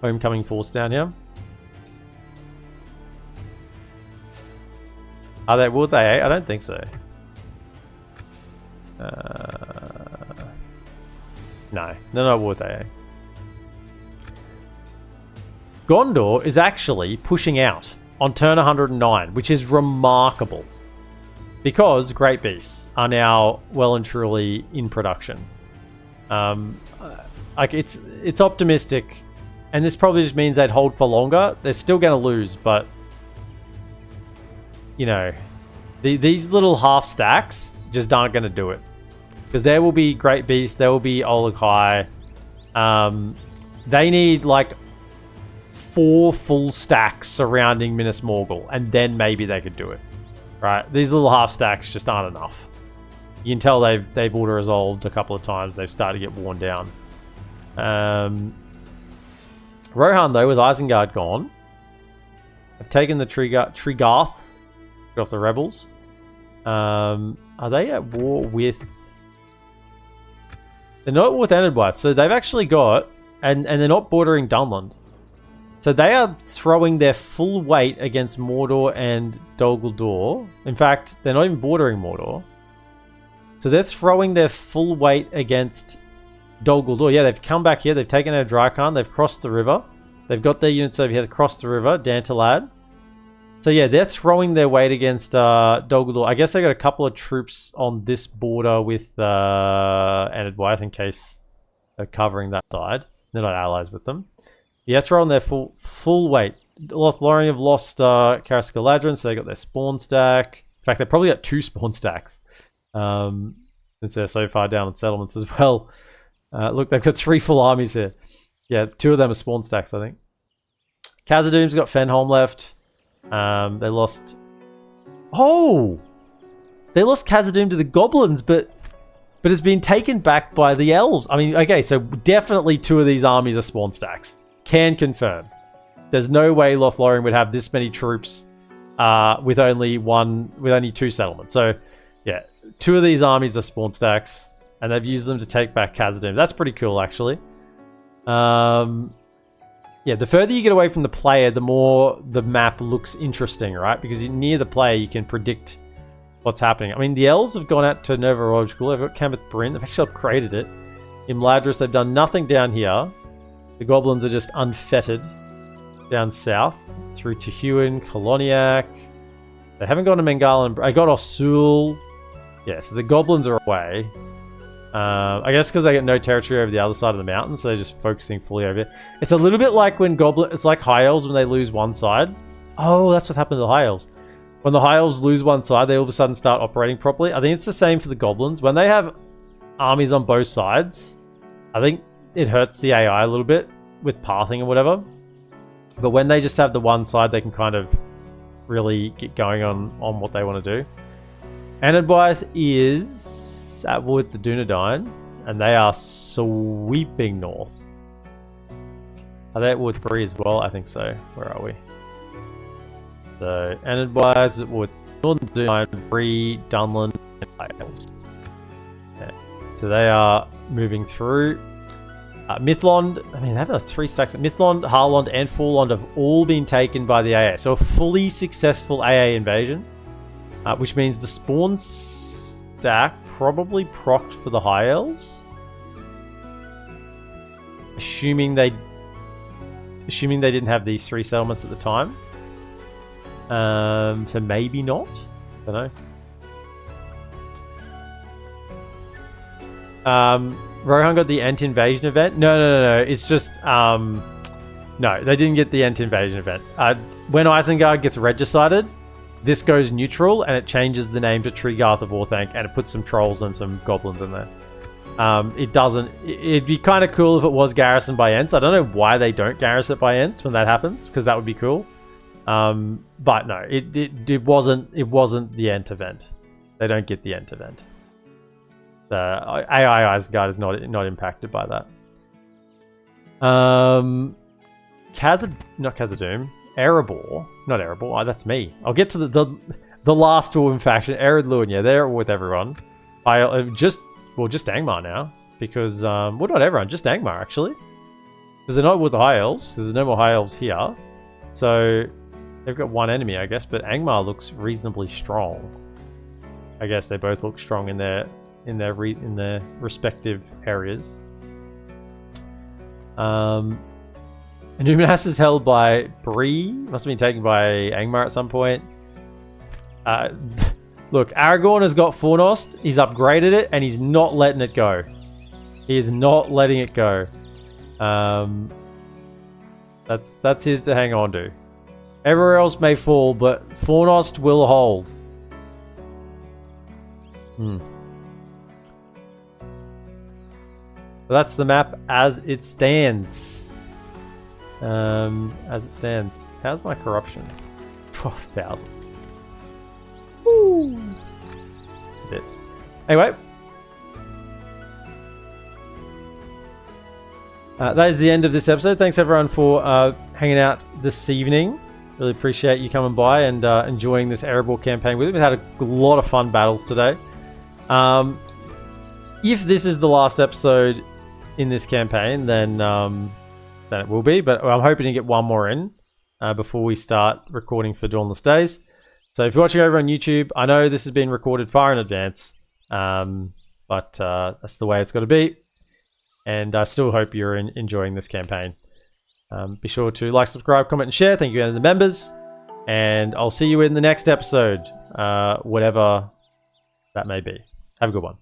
homecoming force down here. Are they with AA? I don't think so. No, they're not with AA. Gondor is actually pushing out on turn 109, which is remarkable because Great Beasts are now well and truly in production. Like it's optimistic, and this probably just means they'd hold for longer. They're still going to lose, but you know, these little half stacks just aren't going to do it because there will be Great Beasts, there will be Olokai. They need like 4 full stacks surrounding Minas Morgul, and then maybe they could do it. Right? These little half stacks just aren't enough. You can tell they've auto-resolved a couple of times. They've started to get worn down. Rohan, though, with Isengard gone, have taken the Trigarth off the rebels. Are they at war with... They're not with Enedwaith, so they've actually got... And they're not bordering Dunland. So they are throwing their full weight against Mordor and Dol Guldur. In fact, they're not even bordering Mordor. So they're throwing their full weight against Dol Guldur. Yeah, they've come back here. They've taken out Drykarn. They've crossed the river. They've got their units over here to cross the river, Dantalad. So yeah, they're throwing their weight against Dol Guldur. I guess they got a couple of troops on this border with Enedwaith in case they're covering that side. They're not allies with them. Yeah, throwing their full weight. Lothlorien have lost Caras Galadrin, so they got their spawn stack. In fact, they probably got 2 spawn stacks since they're so far down in settlements as well. Look, they've got 3 full armies here. Yeah, 2 of them are spawn stacks, I think. Khazad-dûm's got Fenholm left. They lost... Oh! They lost Khazad-dûm to the goblins, but it's been taken back by the elves. I mean, okay, so definitely 2 of these armies are spawn stacks. Can confirm. there's no way Lothlorien would have this many troops with only 2 settlements. So, yeah, 2 of these armies are spawn stacks, and they've used them to take back Khazad-dûm. That's pretty cool, actually. Yeah, the further you get away from the player, the more the map looks interesting, right? Because near the player, you can predict what's happening. I mean, the elves have gone out to Nova Royal. They've got Cameth Bryn. They've actually upgraded it. In Ladris, they've done nothing down here. The goblins are just unfettered down south through Tehuan, Koloniak. They haven't gone to Mengal. I got Osul. Yeah, so the goblins are away. I guess because they get no territory over the other side of the mountain, so they're just focusing fully over it. It's a little bit like when it's like High Elves when they lose one side. Oh, that's what happened to the High Elves. When the High Elves lose one side, they all of a sudden start operating properly. I think it's the same for the goblins. When they have armies on both sides, I think it hurts the AI a little bit with pathing and whatever. But when they just have the one side, they can kind of really get going on what they want to do. Anadbyth is at war with the Dunedain, and they are sweeping north. Are they at war with Bree as well? I think so. Where are we? So, Anadbyth is at war with Northern Dunedain, Bree, Dunland, and Wales. Yeah. So they are moving through. Mithlond, I mean, they have 3 stacks. Mithlond, Harlond, and Forlond have all been taken by the AA. So a fully successful AA invasion, which means the spawn stack probably procced for the High Elves. Assuming they didn't have these 3 settlements at the time. So maybe not. Don't know. Rohan got the Ent Invasion event. No. It's just no, they didn't get the Ent Invasion event. When Isengard gets regicided, this goes neutral and it changes the name to Treegarth of Orthanc, and it puts some trolls and some goblins in there. It doesn't. It'd be kind of cool if it was garrisoned by Ents. I don't know why they don't garrison it by Ents when that happens, because that would be cool. But no, it wasn't the Ent event. They don't get the Ent event. The AI Isengard is not impacted by that. Not Khazad-dûm. Erebor. Not Erebor. Oh, that's me. I'll get to the last Dwarven faction. Ered Luin. Yeah, they're with everyone. Just Angmar now. Because, well, not everyone. Just Angmar, actually. Because they're not with the High Elves. There's no more High Elves here. So, they've got one enemy, I guess. But Angmar looks reasonably strong. I guess they both look strong in their respective areas. Numinas is held by Bree. Must have been taken by Angmar at some point. Look, Aragorn has got Fornost. He's upgraded it, and he's not letting it go. He is not letting it go. That's his to hang on to. Everywhere else may fall, but Fornost will hold. So that's the map as it stands. How's my corruption? 12,000. Woo! That's a bit. Anyway. That is the end of this episode. Thanks everyone for hanging out this evening. Really appreciate you coming by and enjoying this Erebor campaign with me. We've had a lot of fun battles today. If this is the last episode in this campaign, then it will be. But I'm hoping to get one more in before we start recording for Dawnless Days. So if you're watching over on YouTube, I know this has been recorded far in advance, but that's the way it's got to be. And I still hope you're enjoying this campaign. Be sure to like, subscribe, comment, and share. Thank you to the members. And I'll see you in the next episode, whatever that may be. Have a good one.